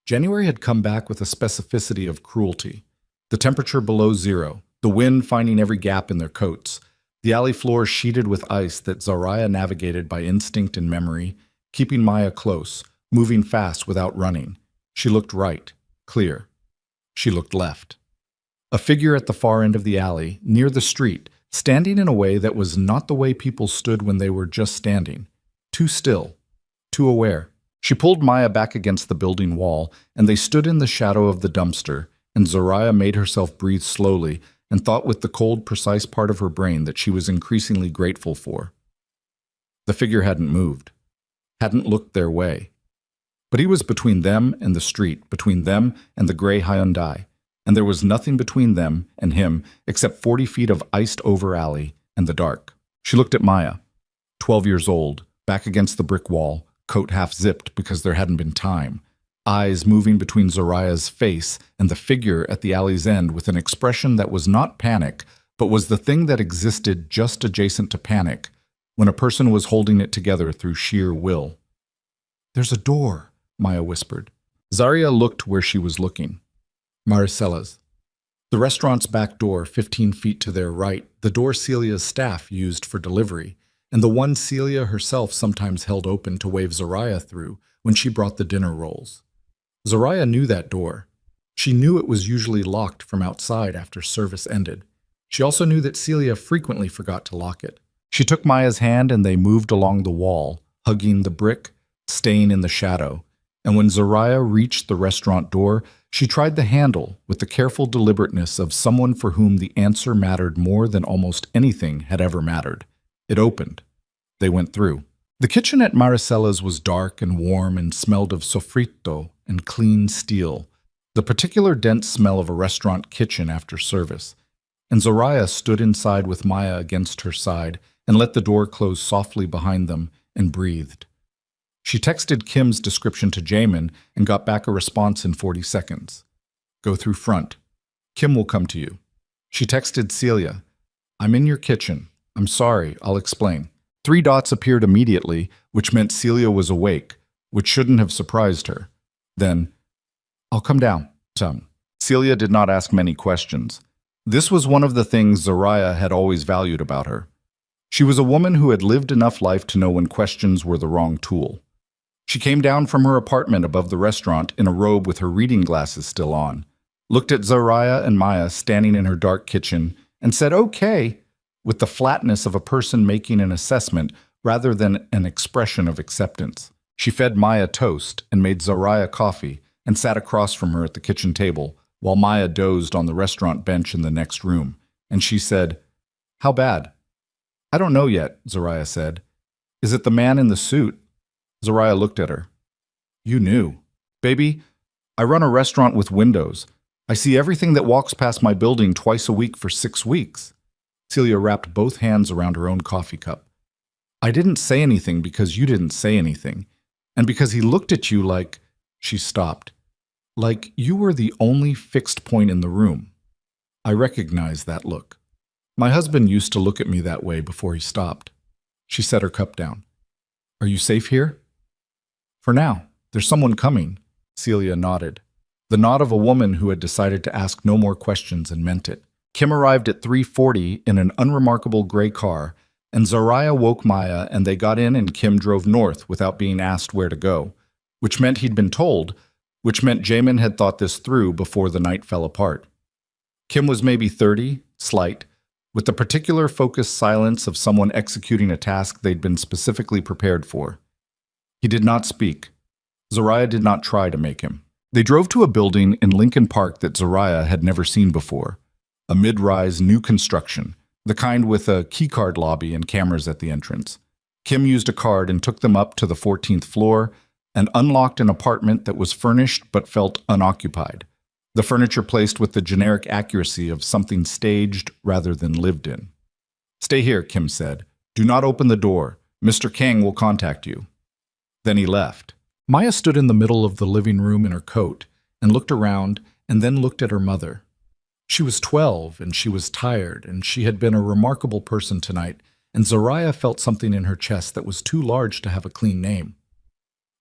January had come back with a specificity of cruelty. The temperature below 0, the wind finding every gap in their coats, the alley floor sheeted with ice that Zoraya navigated by instinct and memory, keeping Maya close, moving fast without running. She looked right, clear. She looked left. A figure at the far end of the alley, near the street, standing in a way that was not the way people stood when they were just standing. Too still, too aware. She pulled Maya back against the building wall, and they stood in the shadow of the dumpster, and Zoraya made herself breathe slowly and thought with the cold, precise part of her brain that she was increasingly grateful for. The figure hadn't moved, hadn't looked their way. But he was between them and the street, between them and the gray Hyundai, and there was nothing between them and him except 40 feet of iced-over alley and the dark. She looked at Maya, 12 years old, back against the brick wall, coat half-zipped because there hadn't been time, eyes moving between Zoraya's face and the figure at the alley's end with an expression that was not panic, but was the thing that existed just adjacent to panic, when a person was holding it together through sheer will. There's a door, Maya whispered. Zarya looked where she was looking. Maricella's. The restaurant's back door, 15 feet to their right, the door Celia's staff used for delivery, and the one Celia herself sometimes held open to wave Zoraya through when she brought the dinner rolls. Zoraya knew that door. She knew it was usually locked from outside after service ended. She also knew that Celia frequently forgot to lock it. She took Maya's hand and they moved along the wall, hugging the brick, staying in the shadow. And when Zoraya reached the restaurant door, she tried the handle with the careful deliberateness of someone for whom the answer mattered more than almost anything had ever mattered. It opened. They went through. The kitchen at Maricella's was dark and warm and smelled of sofrito and clean steel, the particular dense smell of a restaurant kitchen after service. And Zoraya stood inside with Maya against her side and let the door close softly behind them and breathed. She texted Kim's description to Jaemin and got back a response in 40 seconds. Go through front. Kim will come to you. She texted Celia. I'm in your kitchen. I'm sorry, I'll explain. 3 dots appeared immediately, which meant Celia was awake, which shouldn't have surprised her. Then, I'll come down. Celia did not ask many questions. This was one of the things Zoraya had always valued about her. She was a woman who had lived enough life to know when questions were the wrong tool. She came down from her apartment above the restaurant in a robe with her reading glasses still on, looked at Zariah and Maya standing in her dark kitchen, and said, "Okay," with the flatness of a person making an assessment rather than an expression of acceptance. She fed Maya toast and made Zariah coffee and sat across from her at the kitchen table, while Maya dozed on the restaurant bench in the next room. And she said, "How bad?" "I don't know yet," Zariah said. "Is it the man in the suit?" Zariah looked at her. "You knew. Baby, I run a restaurant with windows. I see everything that walks past my building twice a week for 6 weeks. Celia wrapped both hands around her own coffee cup. "I didn't say anything because you didn't say anything. And because he looked at you like—" She stopped. "Like you were the only fixed point in the room. I recognize that look. My husband used to look at me that way before he stopped." She set her cup down. "Are you safe here?" "For now. There's someone coming." Celia nodded. The nod of a woman who had decided to ask no more questions and meant it. Kim arrived at 3:40 in an unremarkable gray car, and Zariah woke Maya and they got in and Kim drove north without being asked where to go, which meant he'd been told, which meant Jamin had thought this through before the night fell apart. Kim was maybe 30, slight, with the particular focused silence of someone executing a task they'd been specifically prepared for. He did not speak. Zariah did not try to make him. They drove to a building in Lincoln Park that Zariah had never seen before, a mid-rise new construction, the kind with a keycard lobby and cameras at the entrance. Kim used a card and took them up to the 14th floor and unlocked an apartment that was furnished but felt unoccupied, the furniture placed with the generic accuracy of something staged rather than lived in. "Stay here," Kim said. "Do not open the door. Mr. Kang will contact you." Then he left. Maya stood in the middle of the living room in her coat and looked around and then looked at her mother. She was 12 and she was tired and she had been a remarkable person tonight, and Zariah felt something in her chest that was too large to have a clean name.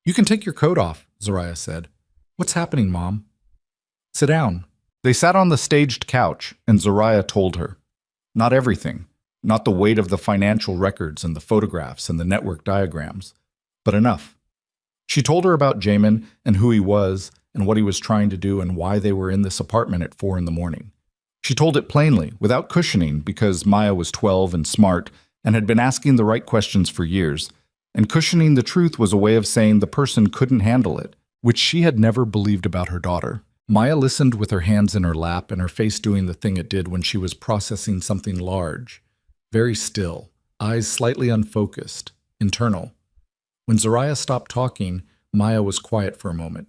"You can take your coat off," Zariah said. "What's happening, Mom?" "Sit down." They sat on the staged couch and Zariah told her. Not everything, not the weight of the financial records and the photographs and the network diagrams, but enough. She told her about Jamin and who he was and what he was trying to do and why they were in this apartment at 4 in the morning. She told it plainly, without cushioning, because Maya was 12 and smart and had been asking the right questions for years, and cushioning the truth was a way of saying the person couldn't handle it, which she had never believed about her daughter. Maya listened with her hands in her lap and her face doing the thing it did when she was processing something large, very still, eyes slightly unfocused, internal. When Zariah stopped talking, Maya was quiet for a moment.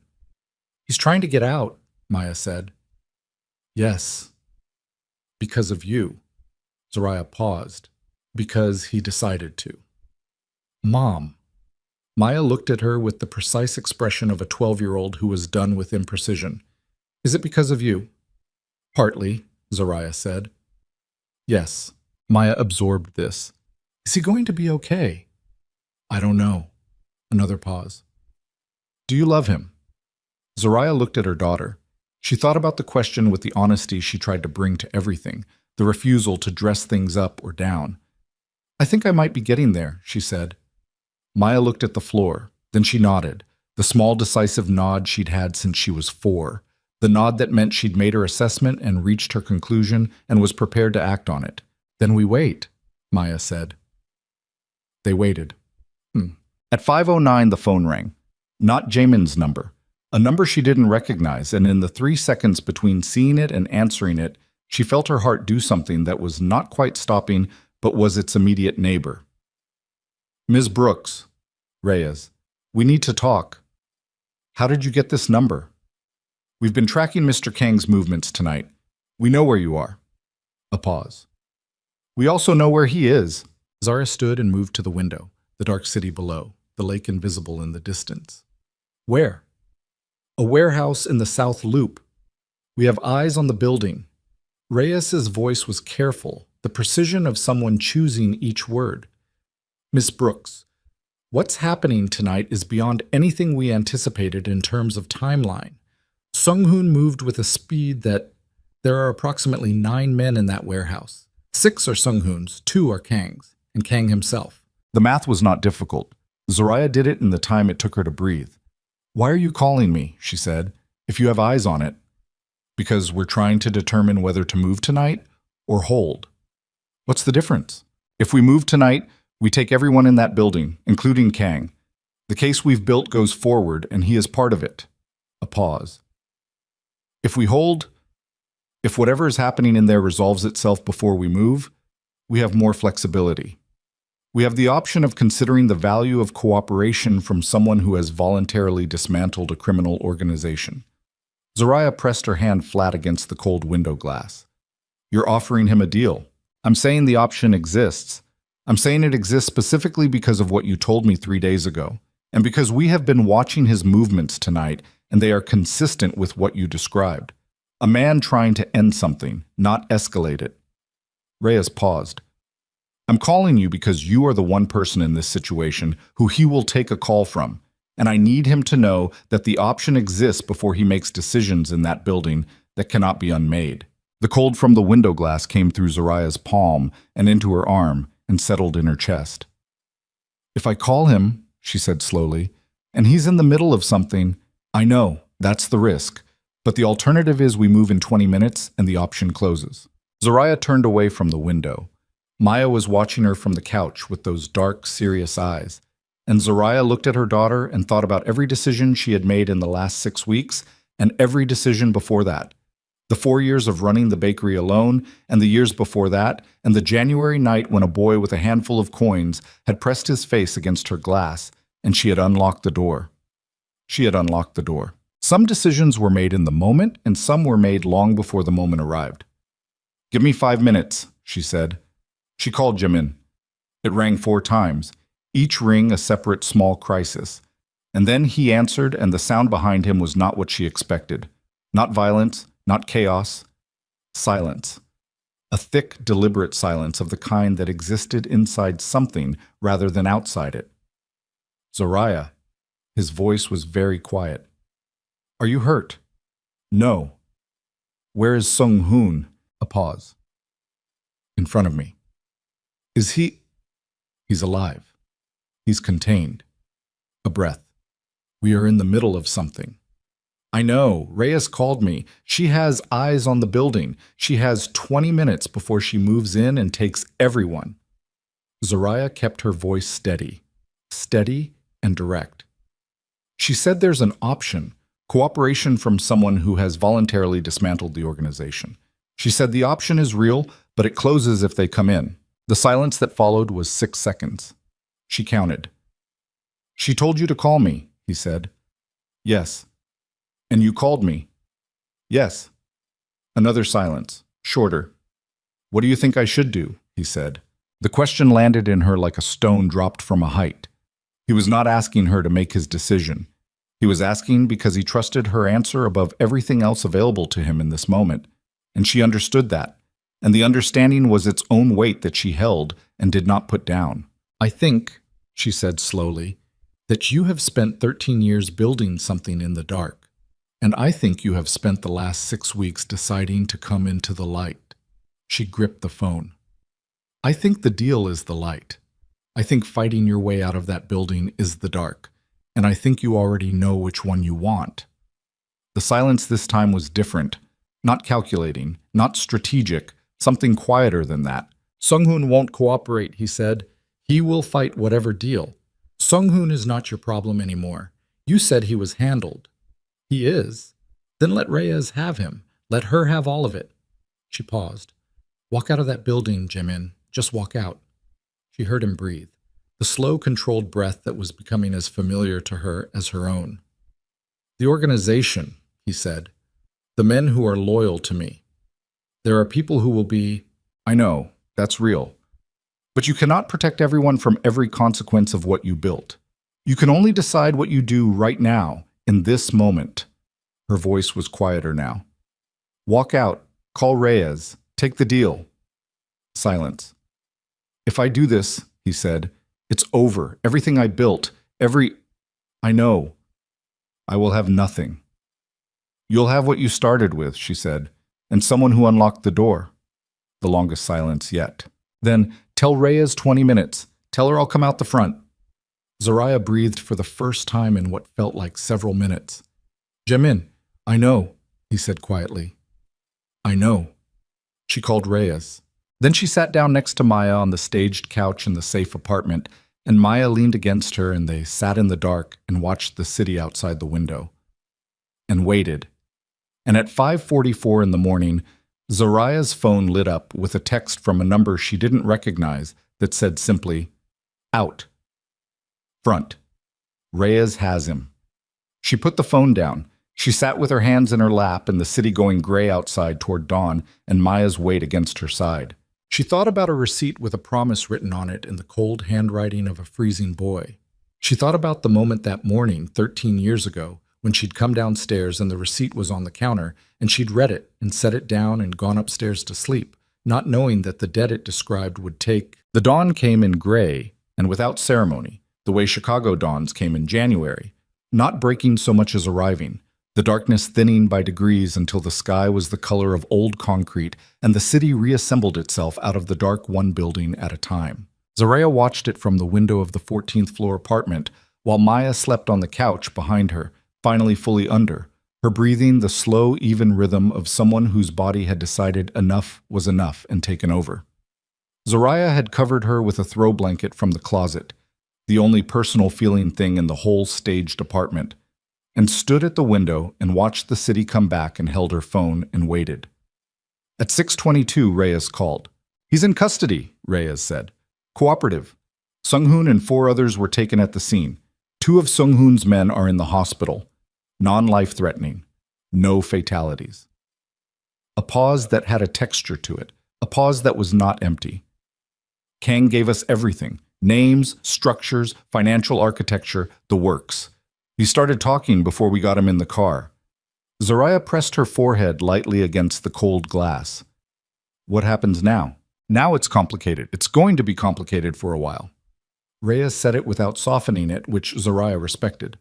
"He's trying to get out," Maya said. "Yes. Because of you." Zariah paused. "Because he decided to." "Mom." Maya looked at her with the precise expression of a 12-year-old who was done with imprecision. "Is it because of you?" "Partly," Zariah said. "Yes." Maya absorbed this. "Is he going to be okay?" "I don't know." Another pause. "Do you love him?" Zariah looked at her daughter. She thought about the question with the honesty she tried to bring to everything, the refusal to dress things up or down. "I think I might be getting there," she said. Maya looked at the floor. Then she nodded, the small decisive nod she'd had since she was 4, the nod that meant she'd made her assessment and reached her conclusion and was prepared to act on it. "Then we wait," Maya said. They waited. At 5:09 the phone rang. Not Jamin's number. A number she didn't recognize, and in the 3 seconds between seeing it and answering it, she felt her heart do something that was not quite stopping, but was its immediate neighbor. "Ms. Brooks." "Reyes. We need to talk." "How did you get this number?" "We've been tracking Mr. Kang's movements tonight. We know where you are." A pause. "We also know where he is." Zara stood and moved to the window, the dark city below, the lake invisible in the distance. "Where?" "A warehouse in the South Loop. We have eyes on the building." Reyes's voice was careful, the precision of someone choosing each word. "Miss Brooks, what's happening tonight is beyond anything we anticipated in terms of timeline. Sung-hoon moved with a speed that there are approximately 9 men in that warehouse. 6 are Sung-hoon's, 2 are Kang's, and Kang himself." The math was not difficult. Zoraya did it in the time it took her to breathe. Why are you calling me? She said. If you have eyes on it. Because we're trying to determine whether to move tonight or hold. What's the difference? If we move tonight, we take everyone in that building, including Kang. The case we've built goes forward, and he is part of it. A pause. If we hold, if whatever is happening in there resolves itself before we move, we have more flexibility. We have the option of considering the value of cooperation from someone who has voluntarily dismantled a criminal organization. Zoraya pressed her hand flat against the cold window glass. You're offering him a deal. I'm saying the option exists. I'm saying it exists specifically because of what you told me 3 days ago, and because we have been watching his movements tonight, and they are consistent with what you described. A man trying to end something, not escalate it. Reyes paused. I'm calling you because you are the one person in this situation who he will take a call from, and I need him to know that the option exists before he makes decisions in that building that cannot be unmade. The cold from the window glass came through Zoraya's palm and into her arm and settled in her chest. If I call him, she said slowly, and he's in the middle of something, I know, that's the risk, but the alternative is we move in 20 minutes and the option closes. Zoraya turned away from the window. Maya was watching her from the couch with those dark, serious eyes, and Zoraya looked at her daughter and thought about every decision she had made in the last 6 weeks and every decision before that. The 4 years of running the bakery alone, and the years before that, and the January night when a boy with a handful of coins had pressed his face against her glass, and she had unlocked the door. She had unlocked the door. Some decisions were made in the moment, and some were made long before the moment arrived. Give me 5 minutes, she said. She called Jimin. It rang 4 times, each ring a separate small crisis. And then he answered, and the sound behind him was not what she expected. Not violence, not chaos. Silence. A thick, deliberate silence of the kind that existed inside something rather than outside it. Zoraya. His voice was very quiet. Are you hurt? No. Where is Sung-hoon? A pause. In front of me. Is he? He's alive. He's contained. A breath. We are in the middle of something. I know. Reyes called me. She has eyes on the building. She has 20 minutes before she moves in and takes everyone. Zoraya kept her voice steady and direct. She said there's an option, cooperation from someone who has voluntarily dismantled the organization. She said the option is real, but it closes if they come in. The silence that followed was 6 seconds. She counted. She told you to call me, he said. Yes. And you called me. Yes. Another silence, shorter. What do you think I should do? He said. The question landed in her like a stone dropped from a height. He was not asking her to make his decision. He was asking because he trusted her answer above everything else available to him in this moment, and she understood that. And the understanding was its own weight that she held and did not put down. I think, she said slowly, that you have spent 13 years building something in the dark, and I think you have spent the last 6 weeks deciding to come into the light. She gripped the phone. I think the deal is the light. I think fighting your way out of that building is the dark, and I think you already know which one you want. The silence this time was different, not calculating, not strategic, something quieter than that. Sung-hoon won't cooperate, he said. He will fight whatever deal. Sung-hoon is not your problem anymore. You said he was handled. He is. Then let Reyes have him. Let her have all of it. She paused. Walk out of that building, Jimin. Just walk out. She heard him breathe, the slow, controlled breath that was becoming as familiar to her as her own. The organization, he said. The men who are loyal to me. There are people who will be, I know, that's real. But you cannot protect everyone from every consequence of what you built. You can only decide what you do right now, in this moment. Her voice was quieter now. Walk out, call Reyes, take the deal. Silence. If I do this, he said, it's over. Everything I built, I know. I will have nothing. You'll have what you started with, she said, and someone who unlocked the door. The longest silence yet. Then, tell Reyes 20 minutes. Tell her I'll come out the front. Zoraya breathed for the first time in what felt like several minutes. Jamin, I know, he said quietly. I know. She called Reyes. Then she sat down next to Maya on the staged couch in the safe apartment, and Maya leaned against her and they sat in the dark and watched the city outside the window. And waited. And at 5:44 in the morning, Zoraya's phone lit up with a text from a number she didn't recognize that said simply, Out. Front. Reyes has him. She put the phone down. She sat with her hands in her lap and the city going gray outside toward dawn and Maya's weight against her side. She thought about a receipt with a promise written on it in the cold handwriting of a freezing boy. She thought about the moment that morning, 13 years ago, when she'd come downstairs and the receipt was on the counter, and she'd read it and set it down and gone upstairs to sleep, not knowing that the debt it described would take. The dawn came in gray and without ceremony, the way Chicago dawns came in January, not breaking so much as arriving, the darkness thinning by degrees until the sky was the color of old concrete and the city reassembled itself out of the dark one building at a time. Zoraya watched it from the window of the 14th floor apartment while Maya slept on the couch behind her, finally fully under, her breathing the slow, even rhythm of someone whose body had decided enough was enough and taken over. Zoraya had covered her with a throw blanket from the closet, the only personal feeling thing in the whole staged apartment, and stood at the window and watched the city come back and held her phone and waited. At 6:22, Reyes called. He's in custody, Reyes said. Cooperative. Sung-hoon and 4 others were taken at the scene. 2 of Sung-hoon's men are in the hospital. Non-life-threatening. No fatalities. A pause that had a texture to it. A pause that was not empty. Kang gave us everything. Names, structures, financial architecture, the works. He started talking before we got him in the car. Zoraya pressed her forehead lightly against the cold glass. What happens now? Now it's complicated. It's going to be complicated for a while. Reyes said it without softening it, which Zoraya respected.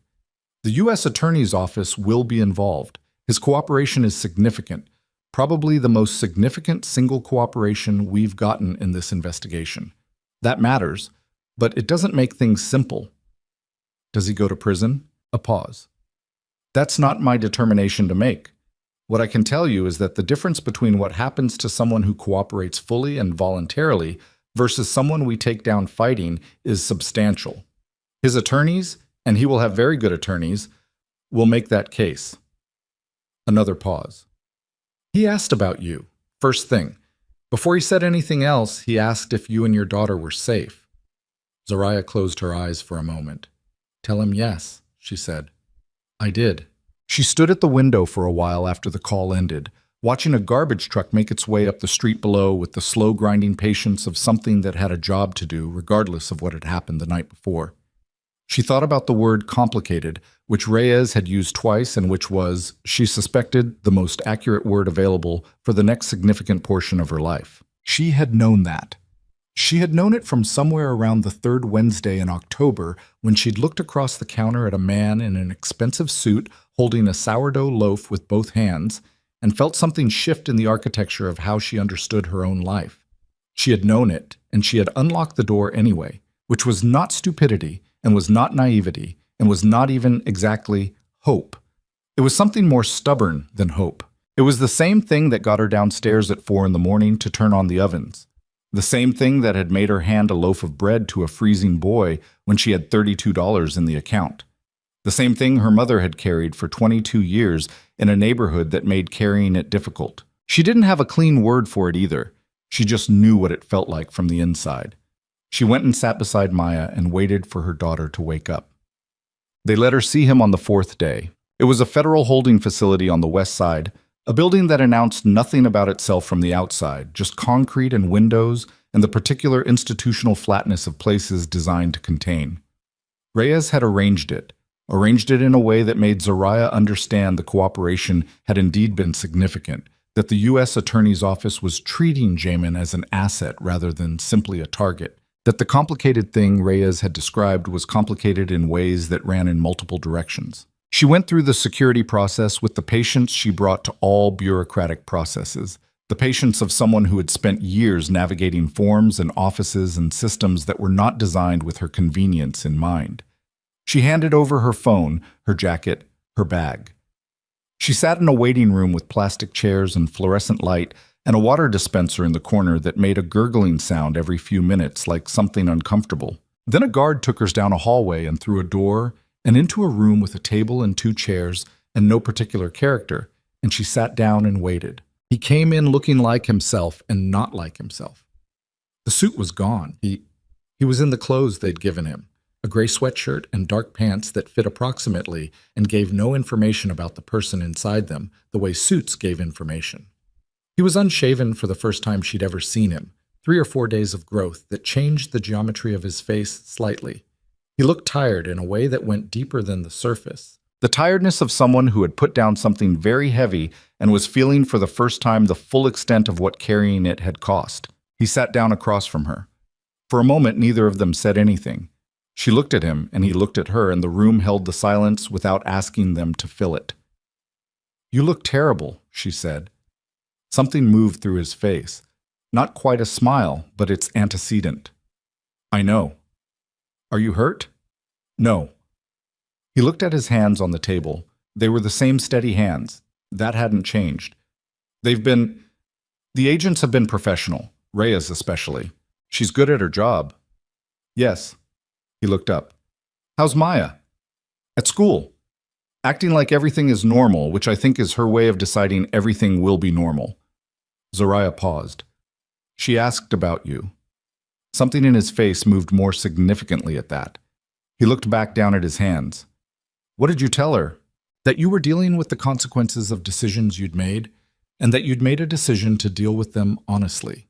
The U.S. Attorney's Office will be involved. His cooperation is significant, probably the most significant single cooperation we've gotten in this investigation. That matters, but it doesn't make things simple. Does he go to prison? A pause. That's not my determination to make. What I can tell you is that the difference between what happens to someone who cooperates fully and voluntarily versus someone we take down fighting is substantial. His attorneys, and he will have very good attorneys, will make that case. Another pause. He asked about you, first thing. Before he said anything else, he asked if you and your daughter were safe. Zoraya closed her eyes for a moment. Tell him yes, she said. I did. She stood at the window for a while after the call ended, watching a garbage truck make its way up the street below with the slow grinding patience of something that had a job to do regardless of what had happened the night before. She thought about the word complicated, which Reyes had used twice and which was, she suspected, the most accurate word available for the next significant portion of her life. She had known that. She had known it from somewhere around the 3rd Wednesday in October when she'd looked across the counter at a man in an expensive suit holding a sourdough loaf with both hands and felt something shift in the architecture of how she understood her own life. She had known it, and she had unlocked the door anyway, which was not stupidity and was not naivety and was not even exactly hope. It was something more stubborn than hope. It was the same thing that got her downstairs at 4 in the morning to turn on the ovens. The same thing that had made her hand a loaf of bread to a freezing boy when she had $32 in the account. The same thing her mother had carried for 22 years in a neighborhood that made carrying it difficult. She didn't have a clean word for it either. She just knew what it felt like from the inside. She went and sat beside Maya and waited for her daughter to wake up. They let her see him on the 4th day. It was a federal holding facility on the west side, a building that announced nothing about itself from the outside, just concrete and windows and the particular institutional flatness of places designed to contain. Reyes had arranged it in a way that made Zoraya understand the cooperation had indeed been significant, that the U.S. Attorney's Office was treating Jamin as an asset rather than simply a target, that the complicated thing Reyes had described was complicated in ways that ran in multiple directions. She went through the security process with the patience she brought to all bureaucratic processes, the patience of someone who had spent years navigating forms and offices and systems that were not designed with her convenience in mind. She handed over her phone, her jacket, her bag. She sat in a waiting room with plastic chairs and fluorescent light and a water dispenser in the corner that made a gurgling sound every few minutes like something uncomfortable. Then a guard took her down a hallway and through a door and into a room with a table and 2 chairs and no particular character, and she sat down and waited. He came in looking like himself and not like himself. The suit was gone. He was in the clothes they'd given him, a gray sweatshirt and dark pants that fit approximately and gave no information about the person inside them, the way suits gave information. He was unshaven for the first time she'd ever seen him, 3 or 4 days of growth that changed the geometry of his face slightly. He looked tired in a way that went deeper than the surface. The tiredness of someone who had put down something very heavy and was feeling for the first time the full extent of what carrying it had cost. He sat down across from her. For a moment, neither of them said anything. She looked at him, and he looked at her, and the room held the silence without asking them to fill it. "You look terrible," she said. Something moved through his face. Not quite a smile, but its antecedent. "I know." "Are you hurt?" "No." He looked at his hands on the table. They were the same steady hands. That hadn't changed. The agents have been professional, Reyes especially. She's good at her job. "Yes." He looked up. "How's Maya?" "At school. Acting like everything is normal, which I think is her way of deciding everything will be normal." Zoraya paused. "She asked about you." Something in his face moved more significantly at that. He looked back down at his hands. "What did you tell her?" "That you were dealing with the consequences of decisions you'd made, and that you'd made a decision to deal with them honestly."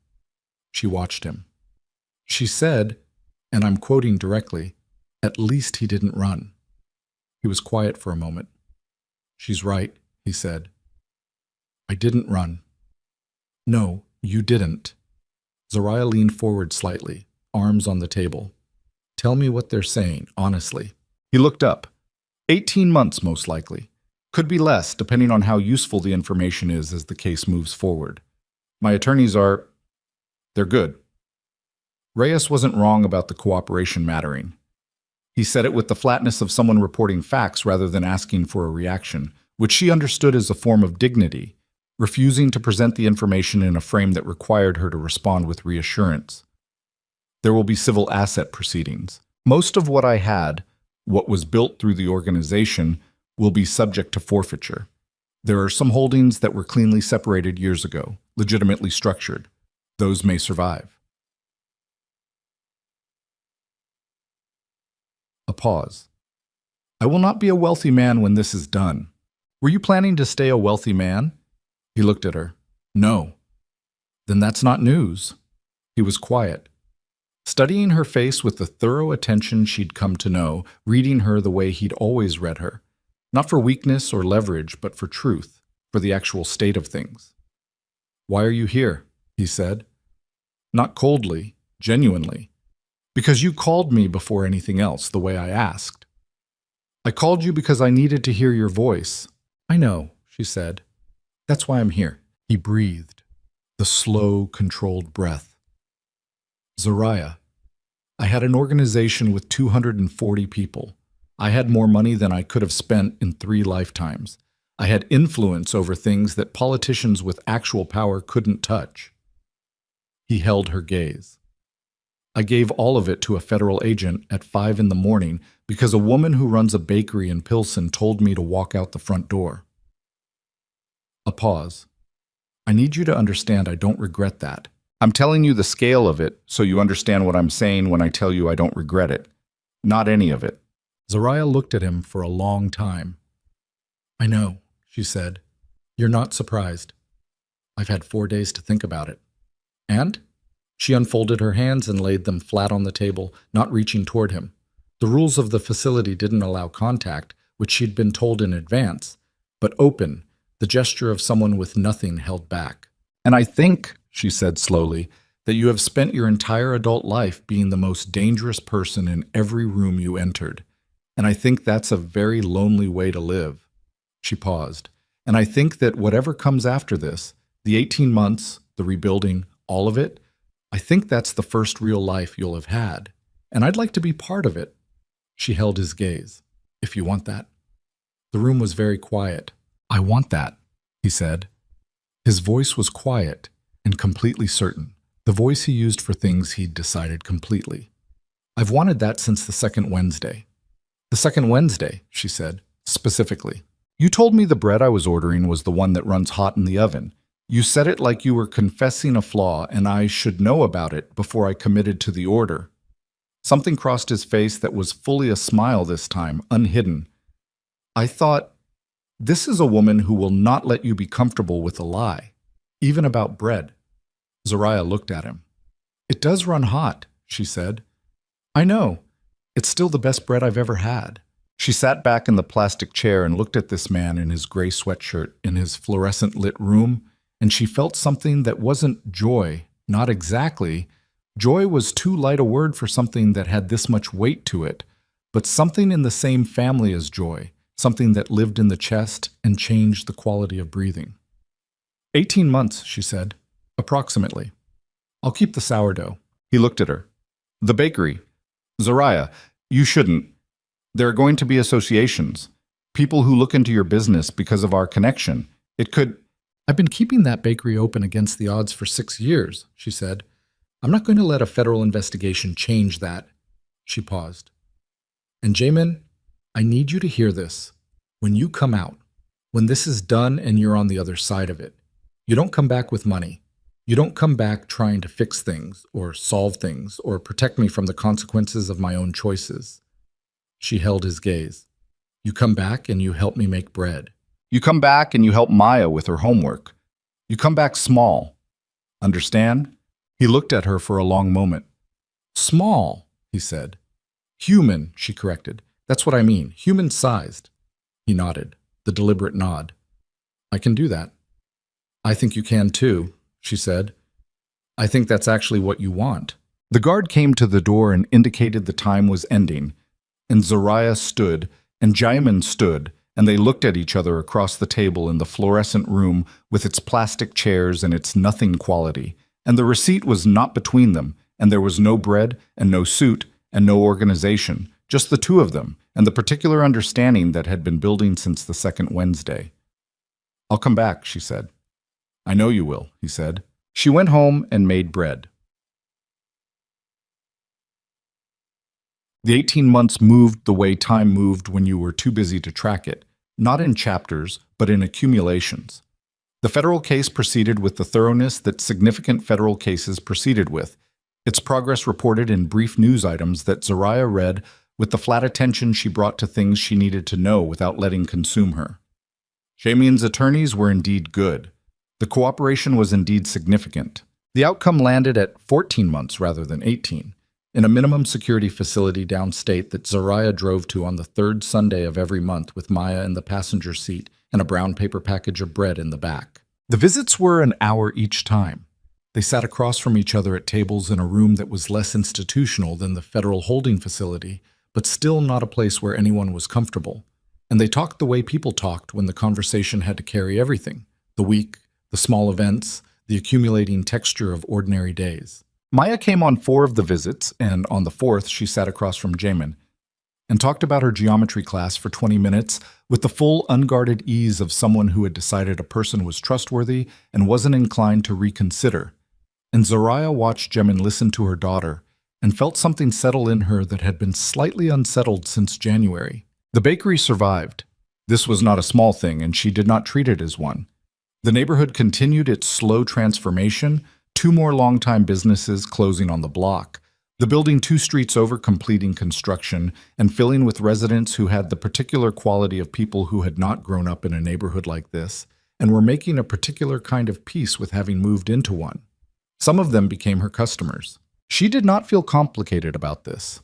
She watched him. She said, and I'm quoting directly, "At least he didn't run." He was quiet for a moment. "She's right," he said. "I didn't run." "No, you didn't." Zoraya leaned forward slightly, arms on the table. "Tell me what they're saying, honestly." He looked up. 18 months, most likely. Could be less, depending on how useful the information is as the case moves forward. My attorneys they're good. Reyes wasn't wrong about the cooperation mattering. He said it with the flatness of someone reporting facts rather than asking for a reaction, which she understood as a form of dignity, refusing to present the information in a frame that required her to respond with reassurance. "There will be civil asset proceedings. Most of what I had, what was built through the organization, will be subject to forfeiture. There are some holdings that were cleanly separated years ago, legitimately structured. Those may survive." A pause. "I will not be a wealthy man when this is done." "Were you planning to stay a wealthy man?" He looked at her. "No." "Then that's not news." He was quiet, studying her face with the thorough attention she'd come to know, reading her the way he'd always read her. Not for weakness or leverage, but for truth, for the actual state of things. "Why are you here?" he said. Not coldly, genuinely. "Because you called me before anything else, the way I asked." "I called you because I needed to hear your voice." "I know," she said. "That's why I'm here." He breathed, the slow, controlled breath. "Zoraya, I had an organization with 240 people. I had more money than I could have spent in 3 lifetimes. I had influence over things that politicians with actual power couldn't touch." He held her gaze. "I gave all of it to a federal agent at 5 in the morning because a woman who runs a bakery in Pilsen told me to walk out the front door." A pause. "I need you to understand I don't regret that. I'm telling you the scale of it so you understand what I'm saying when I tell you I don't regret it. Not any of it." Zoraya looked at him for a long time. "I know," she said. "You're not surprised. I've had 4 days to think about it." "And?" She unfolded her hands and laid them flat on the table, not reaching toward him. The rules of the facility didn't allow contact, which she'd been told in advance, but open, the gesture of someone with nothing held back. "And I think," she said slowly, "that you have spent your entire adult life being the most dangerous person in every room you entered. And I think that's a very lonely way to live." She paused. "And I think that whatever comes after this, the 18 months, the rebuilding, all of it, I think that's the first real life you'll have had. And I'd like to be part of it." She held his gaze. If you want that. The room was very quiet. I want that, he said. His voice was quiet and completely certain, the voice he used for things he'd decided completely. I've wanted that since the second Wednesday. The second Wednesday, she said, specifically. You told me the bread I was ordering was the one that runs hot in the oven. You said it like you were confessing a flaw and I should know about it before I committed to the order. Something crossed his face that was fully a smile this time, unhidden. I thought, this is a woman who will not let you be comfortable with a lie, even about bread. Zariah looked at him. It does run hot, she said. I know. It's still the best bread I've ever had. She sat back in the plastic chair and looked at this man in his gray sweatshirt in his fluorescent lit room, and she felt something that wasn't joy, not exactly. Joy was too light a word for something that had this much weight to it, but something in the same family as joy, something that lived in the chest and changed the quality of breathing. 18 months, she said, approximately. I'll keep the sourdough. He looked at her. The bakery. Zariah, you shouldn't. There are going to be associations. People who look into your business because of our connection. It could... I've been keeping that bakery open against the odds for 6 years, she said. I'm not going to let a federal investigation change that. She paused. And Jamin, I need you to hear this. When you come out, when this is done and you're on the other side of it, you don't come back with money. You don't come back trying to fix things or solve things or protect me from the consequences of my own choices. She held his gaze. You come back and you help me make bread. You come back and you help Maya with her homework. You come back small. Understand? He looked at her for a long moment. Small, he said. Human, she corrected. That's what I mean, human-sized. He nodded, the deliberate nod. I can do that. I think you can too, she said. I think that's actually what you want. The guard came to the door and indicated the time was ending, and Zariah stood, and Jamin stood, and they looked at each other across the table in the fluorescent room with its plastic chairs and its nothing quality, and the receipt was not between them, and there was no bread and no suit and no organization, just the two of them, and the particular understanding that had been building since the second Wednesday. I'll come back, she said. I know you will, he said. She went home and made bread. The 18 months moved the way time moved when you were too busy to track it, not in chapters, but in accumulations. The federal case proceeded with the thoroughness that significant federal cases proceeded with, its progress reported in brief news items that Zariah read with the flat attention she brought to things she needed to know without letting consume her. Jamin's attorneys were indeed good. The cooperation was indeed significant. The outcome landed at 14 months rather than 18. In a minimum security facility downstate that Zariah drove to on the third Sunday of every month with Maya in the passenger seat and a brown paper package of bread in the back. The visits were an hour each time. They sat across from each other at tables in a room that was less institutional than the federal holding facility, but still not a place where anyone was comfortable. And they talked the way people talked when the conversation had to carry everything, the week, the small events, the accumulating texture of ordinary days. Maya came on 4 of the visits, and on the 4th she sat across from Jamin and talked about her geometry class for 20 minutes with the full unguarded ease of someone who had decided a person was trustworthy and wasn't inclined to reconsider. And Zariah watched Jamin listen to her daughter and felt something settle in her that had been slightly unsettled since January. The bakery survived. This was not a small thing, and she did not treat it as one. The neighborhood continued its slow transformation, 2 more longtime businesses closing on the block, the building 2 streets over completing construction and filling with residents who had the particular quality of people who had not grown up in a neighborhood like this and were making a particular kind of peace with having moved into one. Some of them became her customers. She did not feel complicated about this.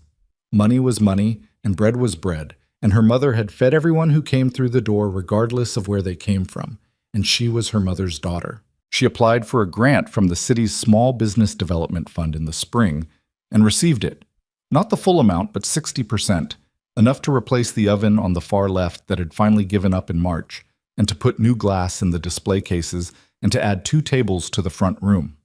Money was money and bread was bread, and her mother had fed everyone who came through the door regardless of where they came from, and she was her mother's daughter. She applied for a grant from the city's Small Business Development Fund in the spring and received it. Not the full amount, but 60%, enough to replace the oven on the far left that had finally given up in March, and to put new glass in the display cases and to add 2 tables to the front room.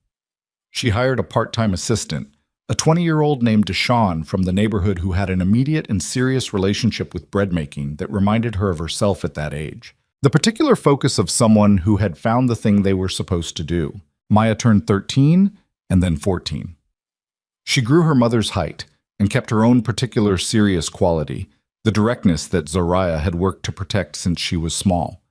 She hired a part-time assistant, a 20-year-old named Deshawn from the neighborhood who had an immediate and serious relationship with bread making that reminded her of herself at that age. The particular focus of someone who had found the thing they were supposed to do. Maya turned 13 and then 14. She grew her mother's height and kept her own particular serious quality, the directness that Zariah had worked to protect since she was small.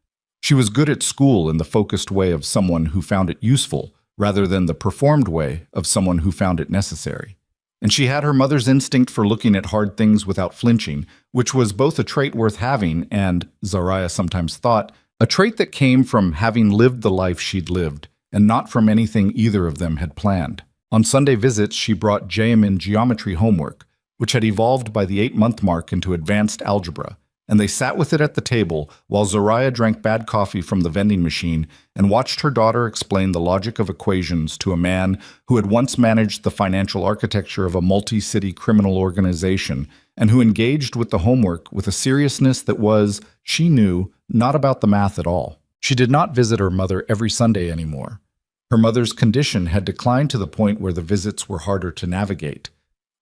She was good at school in the focused way of someone who found it useful, rather than the performed way of someone who found it necessary. And she had her mother's instinct for looking at hard things without flinching, which was both a trait worth having and, Zariah sometimes thought, a trait that came from having lived the life she'd lived, and not from anything either of them had planned. On Sunday visits, she brought Jayamin geometry homework, which had evolved by the 8-month mark into advanced algebra, and they sat with it at the table while Zariah drank bad coffee from the vending machine and watched her daughter explain the logic of equations to a man who had once managed the financial architecture of a multi-city criminal organization and who engaged with the homework with a seriousness that was, she knew, not about the math at all. She did not visit her mother every Sunday anymore. Her mother's condition had declined to the point where the visits were harder to navigate.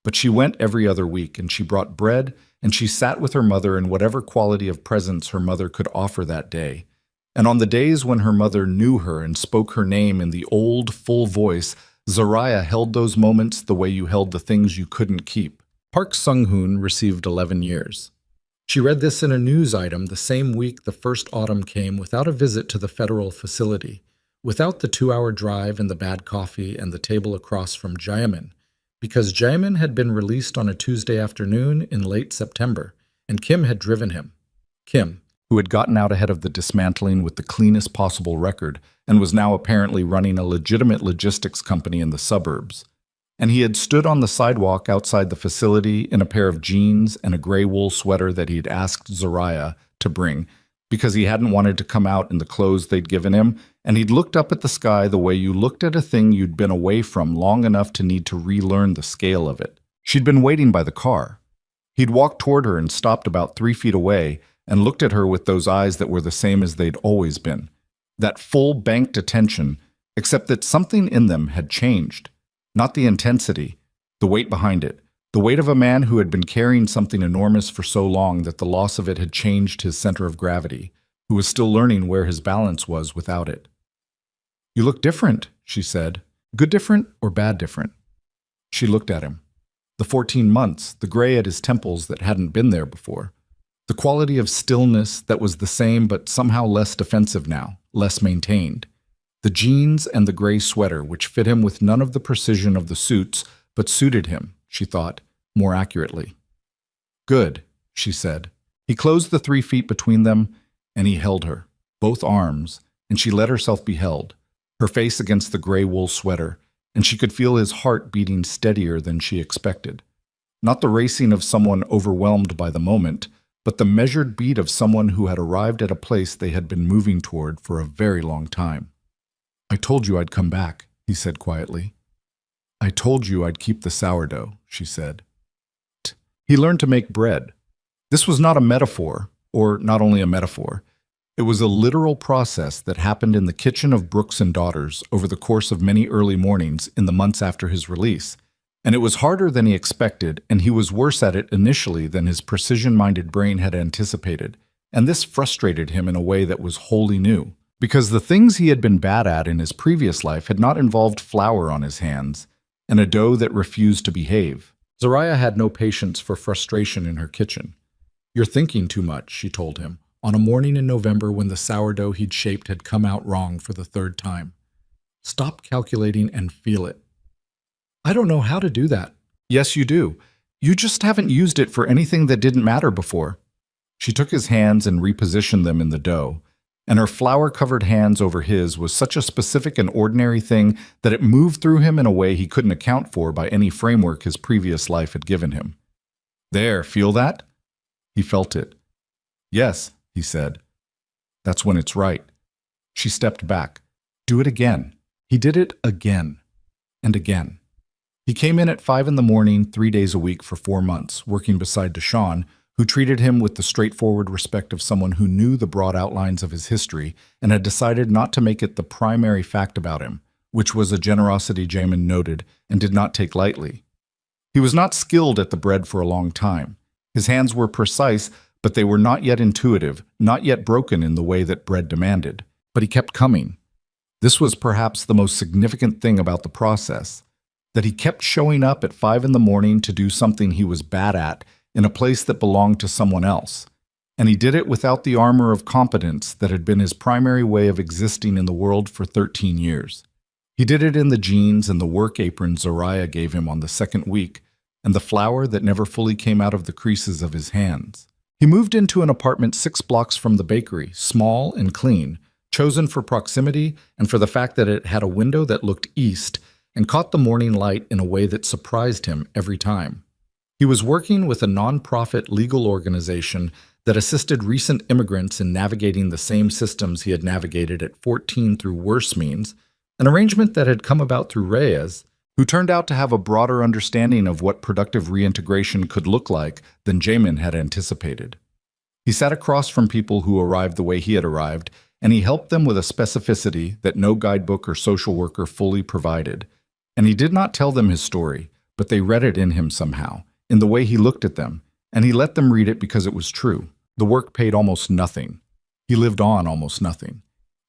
But she went every other week, and she brought bread, and she sat with her mother in whatever quality of presence her mother could offer that day. And on the days when her mother knew her and spoke her name in the old, full voice, Zariah held those moments the way you held the things you couldn't keep. Park Sung-hoon received 11 years. She read this in a news item the same week the first autumn came without a visit to the federal facility, without the 2-hour drive and the bad coffee and the table across from Jayamin, because Jayamin had been released on a Tuesday afternoon in late September, and Kim had driven him. Kim, who had gotten out ahead of the dismantling with the cleanest possible record and was now apparently running a legitimate logistics company in the suburbs. And he had stood on the sidewalk outside the facility in a pair of jeans and a gray wool sweater that he'd asked Zariah to bring, because he hadn't wanted to come out in the clothes they'd given him, and he'd looked up at the sky the way you looked at a thing you'd been away from long enough to need to relearn the scale of it. She'd been waiting by the car. He'd walked toward her and stopped about 3 feet away and looked at her with those eyes that were the same as they'd always been. That full banked attention, except that something in them had changed. Not the intensity, the weight behind it, the weight of a man who had been carrying something enormous for so long that the loss of it had changed his center of gravity, who was still learning where his balance was without it. "You look different," she said. "Good different or bad different?" She looked at him. The 14 months, the gray at his temples that hadn't been there before. The quality of stillness that was the same but somehow less defensive now, less maintained. The jeans and the gray sweater, which fit him with none of the precision of the suits, but suited him, she thought, more accurately. "Good," she said. He closed the 3 feet between them, and he held her, both arms, and she let herself be held, her face against the gray wool sweater, and she could feel his heart beating steadier than she expected. Not the racing of someone overwhelmed by the moment, but the measured beat of someone who had arrived at a place they had been moving toward for a very long time. "I told you I'd come back," he said quietly. "I told you I'd keep the sourdough," she said. He learned to make bread. This was not a metaphor, or not only a metaphor. It was a literal process that happened in the kitchen of Brooks and Daughters over the course of many early mornings in the months after his release. And it was harder than he expected, and he was worse at it initially than his precision-minded brain had anticipated. And this frustrated him in a way that was wholly new, because the things he had been bad at in his previous life had not involved flour on his hands and a dough that refused to behave. Zariah had no patience for frustration in her kitchen. "You're thinking too much," she told him, on a morning in November when the sourdough he'd shaped had come out wrong for the 3rd time. "Stop calculating and feel it." "I don't know how to do that." "Yes, you do. You just haven't used it for anything that didn't matter before." She took his hands and repositioned them in the dough, and her flour-covered hands over his was such a specific and ordinary thing that it moved through him in a way he couldn't account for by any framework his previous life had given him. "There, feel that?" He felt it. "Yes," he said. "That's when it's right." She stepped back. "Do it again." He did it again and again. He came in at 5 in the morning, 3 days a week for 4 months, working beside Deshawn, who treated him with the straightforward respect of someone who knew the broad outlines of his history and had decided not to make it the primary fact about him, which was a generosity Jamin noted and did not take lightly. He was not skilled at the bread for a long time. His hands were precise, but they were not yet intuitive, not yet broken in the way that bread demanded. But he kept coming. This was perhaps the most significant thing about the process, that he kept showing up at 5 in the morning to do something he was bad at in a place that belonged to someone else. And he did it without the armor of competence that had been his primary way of existing in the world for 13 years. He did it in the jeans and the work apron Zariah gave him on the second week, and the flour that never fully came out of the creases of his hands. He moved into an apartment 6 blocks from the bakery, small and clean, chosen for proximity and for the fact that it had a window that looked east and caught the morning light in a way that surprised him every time. He was working with a non-profit legal organization that assisted recent immigrants in navigating the same systems he had navigated at 14 through worse means, an arrangement that had come about through Reyes, who turned out to have a broader understanding of what productive reintegration could look like than Jamin had anticipated. He sat across from people who arrived the way he had arrived, and he helped them with a specificity that no guidebook or social worker fully provided. And he did not tell them his story, but they read it in him somehow, in the way he looked at them, and he let them read it because it was true. The work paid almost nothing. He lived on almost nothing.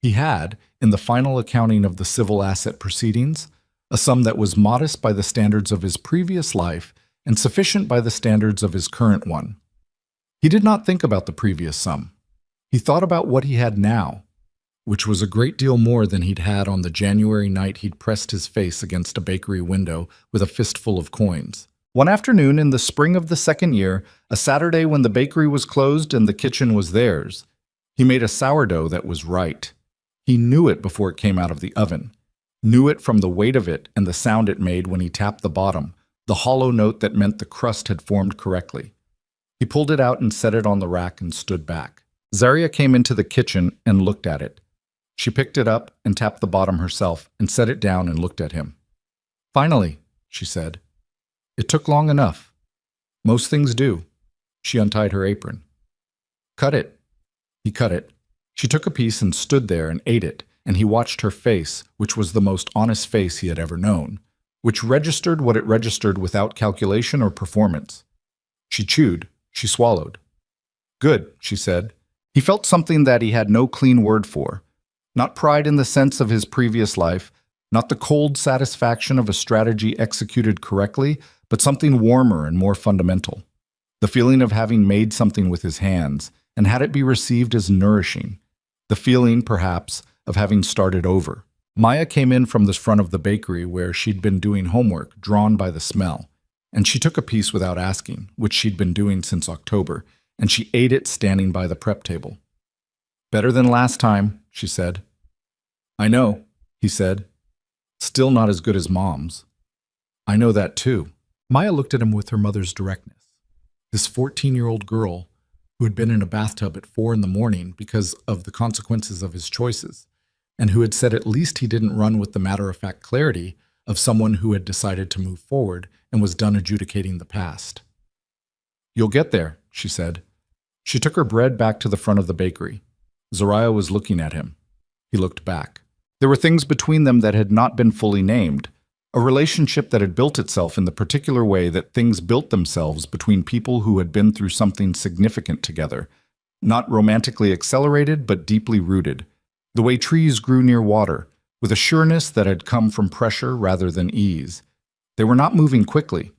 He had, in the final accounting of the civil asset proceedings, a sum that was modest by the standards of his previous life and sufficient by the standards of his current one. He did not think about the previous sum. He thought about what he had now, which was a great deal more than he'd had on the January night he'd pressed his face against a bakery window with a fistful of coins. One afternoon in the spring of the second year, a Saturday when the bakery was closed and the kitchen was theirs, he made a sourdough that was right. He knew it before it came out of the oven, knew it from the weight of it and the sound it made when he tapped the bottom, the hollow note that meant the crust had formed correctly. He pulled it out and set it on the rack and stood back. Zaria came into the kitchen and looked at it. She picked it up and tapped the bottom herself and set it down and looked at him. "Finally," she said. "It took long enough. Most things do." She untied her apron. "Cut it." He cut it. She took a piece and stood there and ate it, and he watched her face, which was the most honest face he had ever known, which registered what it registered without calculation or performance. She chewed. She swallowed. "Good," she said. He felt something that he had no clean word for. Not pride in the sense of his previous life, not the cold satisfaction of a strategy executed correctly, but something warmer and more fundamental. The feeling of having made something with his hands and had it be received as nourishing. The feeling, perhaps, of having started over. Maya came in from the front of the bakery where she'd been doing homework, drawn by the smell, and she took a piece without asking, which she'd been doing since October, and she ate it standing by the prep table. "Better than last time," she said. "I know," he said. "Still not as good as Mom's." "I know that too." Maya looked at him with her mother's directness. This 14-year-old girl who had been in a bathtub at 4 in the morning because of the consequences of his choices, and who had said at least he didn't run with the matter-of-fact clarity of someone who had decided to move forward and was done adjudicating the past. "You'll get there," she said. She took her bread back to the front of the bakery. Zariah was looking at him. He looked back. There were things between them that had not been fully named, a relationship that had built itself in the particular way that things built themselves between people who had been through something significant together, not romantically accelerated but deeply rooted, the way trees grew near water, with a sureness that had come from pressure rather than ease. They were not moving quickly.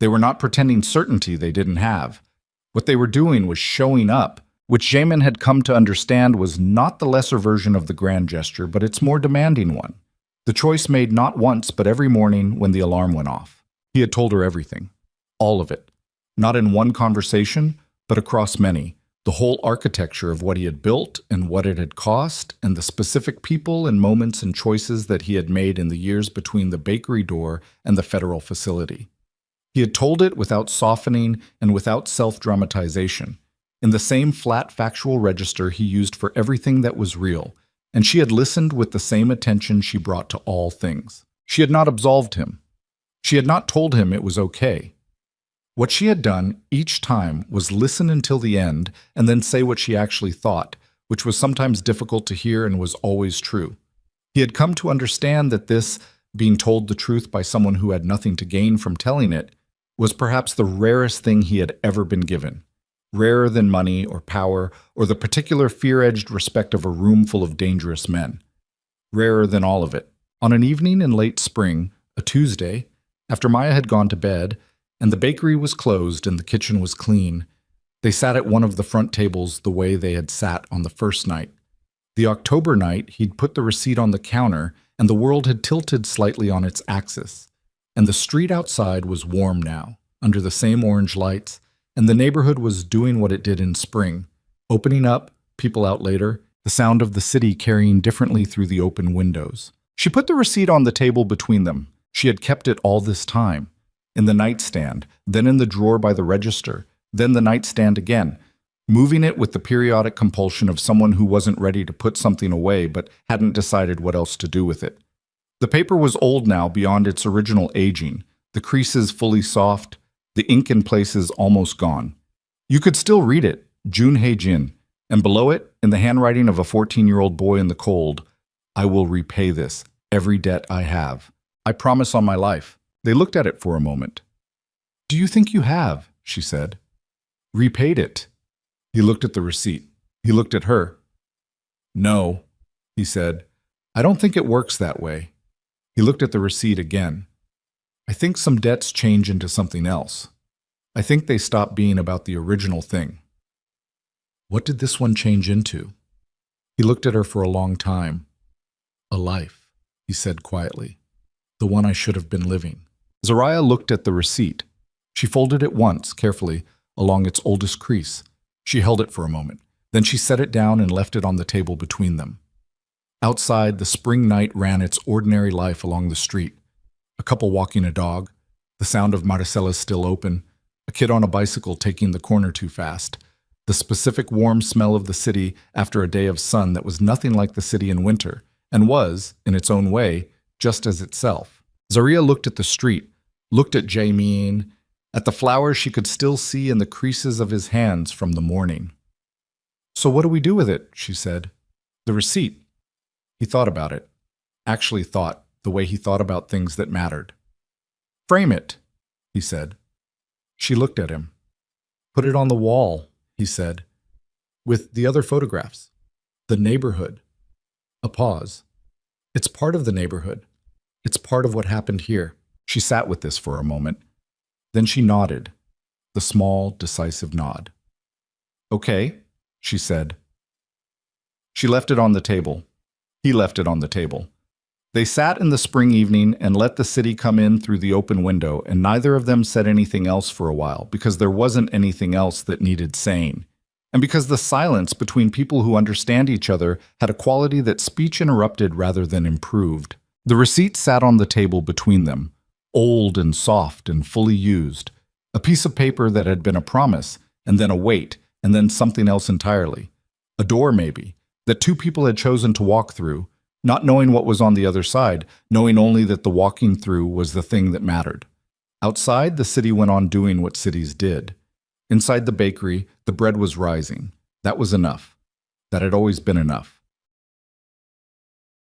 They were not pretending certainty they didn't have. What they were doing was showing up, which Jamin had come to understand was not the lesser version of the grand gesture, but its more demanding one. The choice made not once, but every morning when the alarm went off. He had told her everything. All of it. Not in one conversation, but across many. The whole architecture of what he had built and what it had cost, and the specific people and moments and choices that he had made in the years between the bakery door and the federal facility. He had told it without softening and without self-dramatization, in the same flat factual register he used for everything that was real, and she had listened with the same attention she brought to all things. She had not absolved him. She had not told him it was okay. What she had done each time was listen until the end and then say what she actually thought, which was sometimes difficult to hear and was always true. He had come to understand that this, being told the truth by someone who had nothing to gain from telling it, was perhaps the rarest thing he had ever been given, rarer than money or power or the particular fear-edged respect of a room full of dangerous men, rarer than all of it. On an evening in late spring, a Tuesday, after Maya had gone to bed, and the bakery was closed and the kitchen was clean, they sat at one of the front tables the way they had sat on the first night. The October night, he'd put the receipt on the counter, and the world had tilted slightly on its axis. And the street outside was warm now, under the same orange lights, and the neighborhood was doing what it did in spring, opening up, people out later, the sound of the city carrying differently through the open windows. She put the receipt on the table between them. She had kept it all this time, in the nightstand, then in the drawer by the register, then the nightstand again, moving it with the periodic compulsion of someone who wasn't ready to put something away but hadn't decided what else to do with it. The paper was old now beyond its original aging, the creases fully soft, the ink in places almost gone. You could still read it, Jun Hei Jin, and below it, in the handwriting of a 14-year-old boy in the cold, I will repay this, every debt I have. I promise on my life. They looked at it for a moment. Do you think you have? She said. Repaid it. He looked at the receipt. He looked at her. No, he said. I don't think it works that way. He looked at the receipt again. I think some debts change into something else. I think they stop being about the original thing. What did this one change into? He looked at her for a long time. A life, he said quietly. The one I should have been living. Zariah looked at the receipt. She folded it once, carefully, along its oldest crease. She held it for a moment. Then she set it down and left it on the table between them. Outside, the spring night ran its ordinary life along the street. A couple walking a dog, the sound of Maricela's still open, a kid on a bicycle taking the corner too fast, the specific warm smell of the city after a day of sun that was nothing like the city in winter, and was, in its own way, just as itself. Zaria looked at the street, looked at Jamin, at the flowers she could still see in the creases of his hands from the morning. So what do we do with it? She said. The receipt. He thought about it. Actually thought, the way he thought about things that mattered. Frame it, he said. She looked at him. Put it on the wall, he said, with the other photographs. The neighborhood. A pause. It's part of the neighborhood. It's part of what happened here. She sat with this for a moment. Then she nodded, the small, decisive nod. Okay, she said. She left it on the table. He left it on the table. They sat in the spring evening and let the city come in through the open window, and neither of them said anything else for a while, because there wasn't anything else that needed saying, and because the silence between people who understand each other had a quality that speech interrupted rather than improved. The receipt sat on the table between them, old and soft and fully used, a piece of paper that had been a promise, and then a wait, and then something else entirely. A door, maybe, that two people had chosen to walk through, not knowing what was on the other side, knowing only that the walking through was the thing that mattered. Outside, the city went on doing what cities did. Inside the bakery, the bread was rising. That was enough. That had always been enough.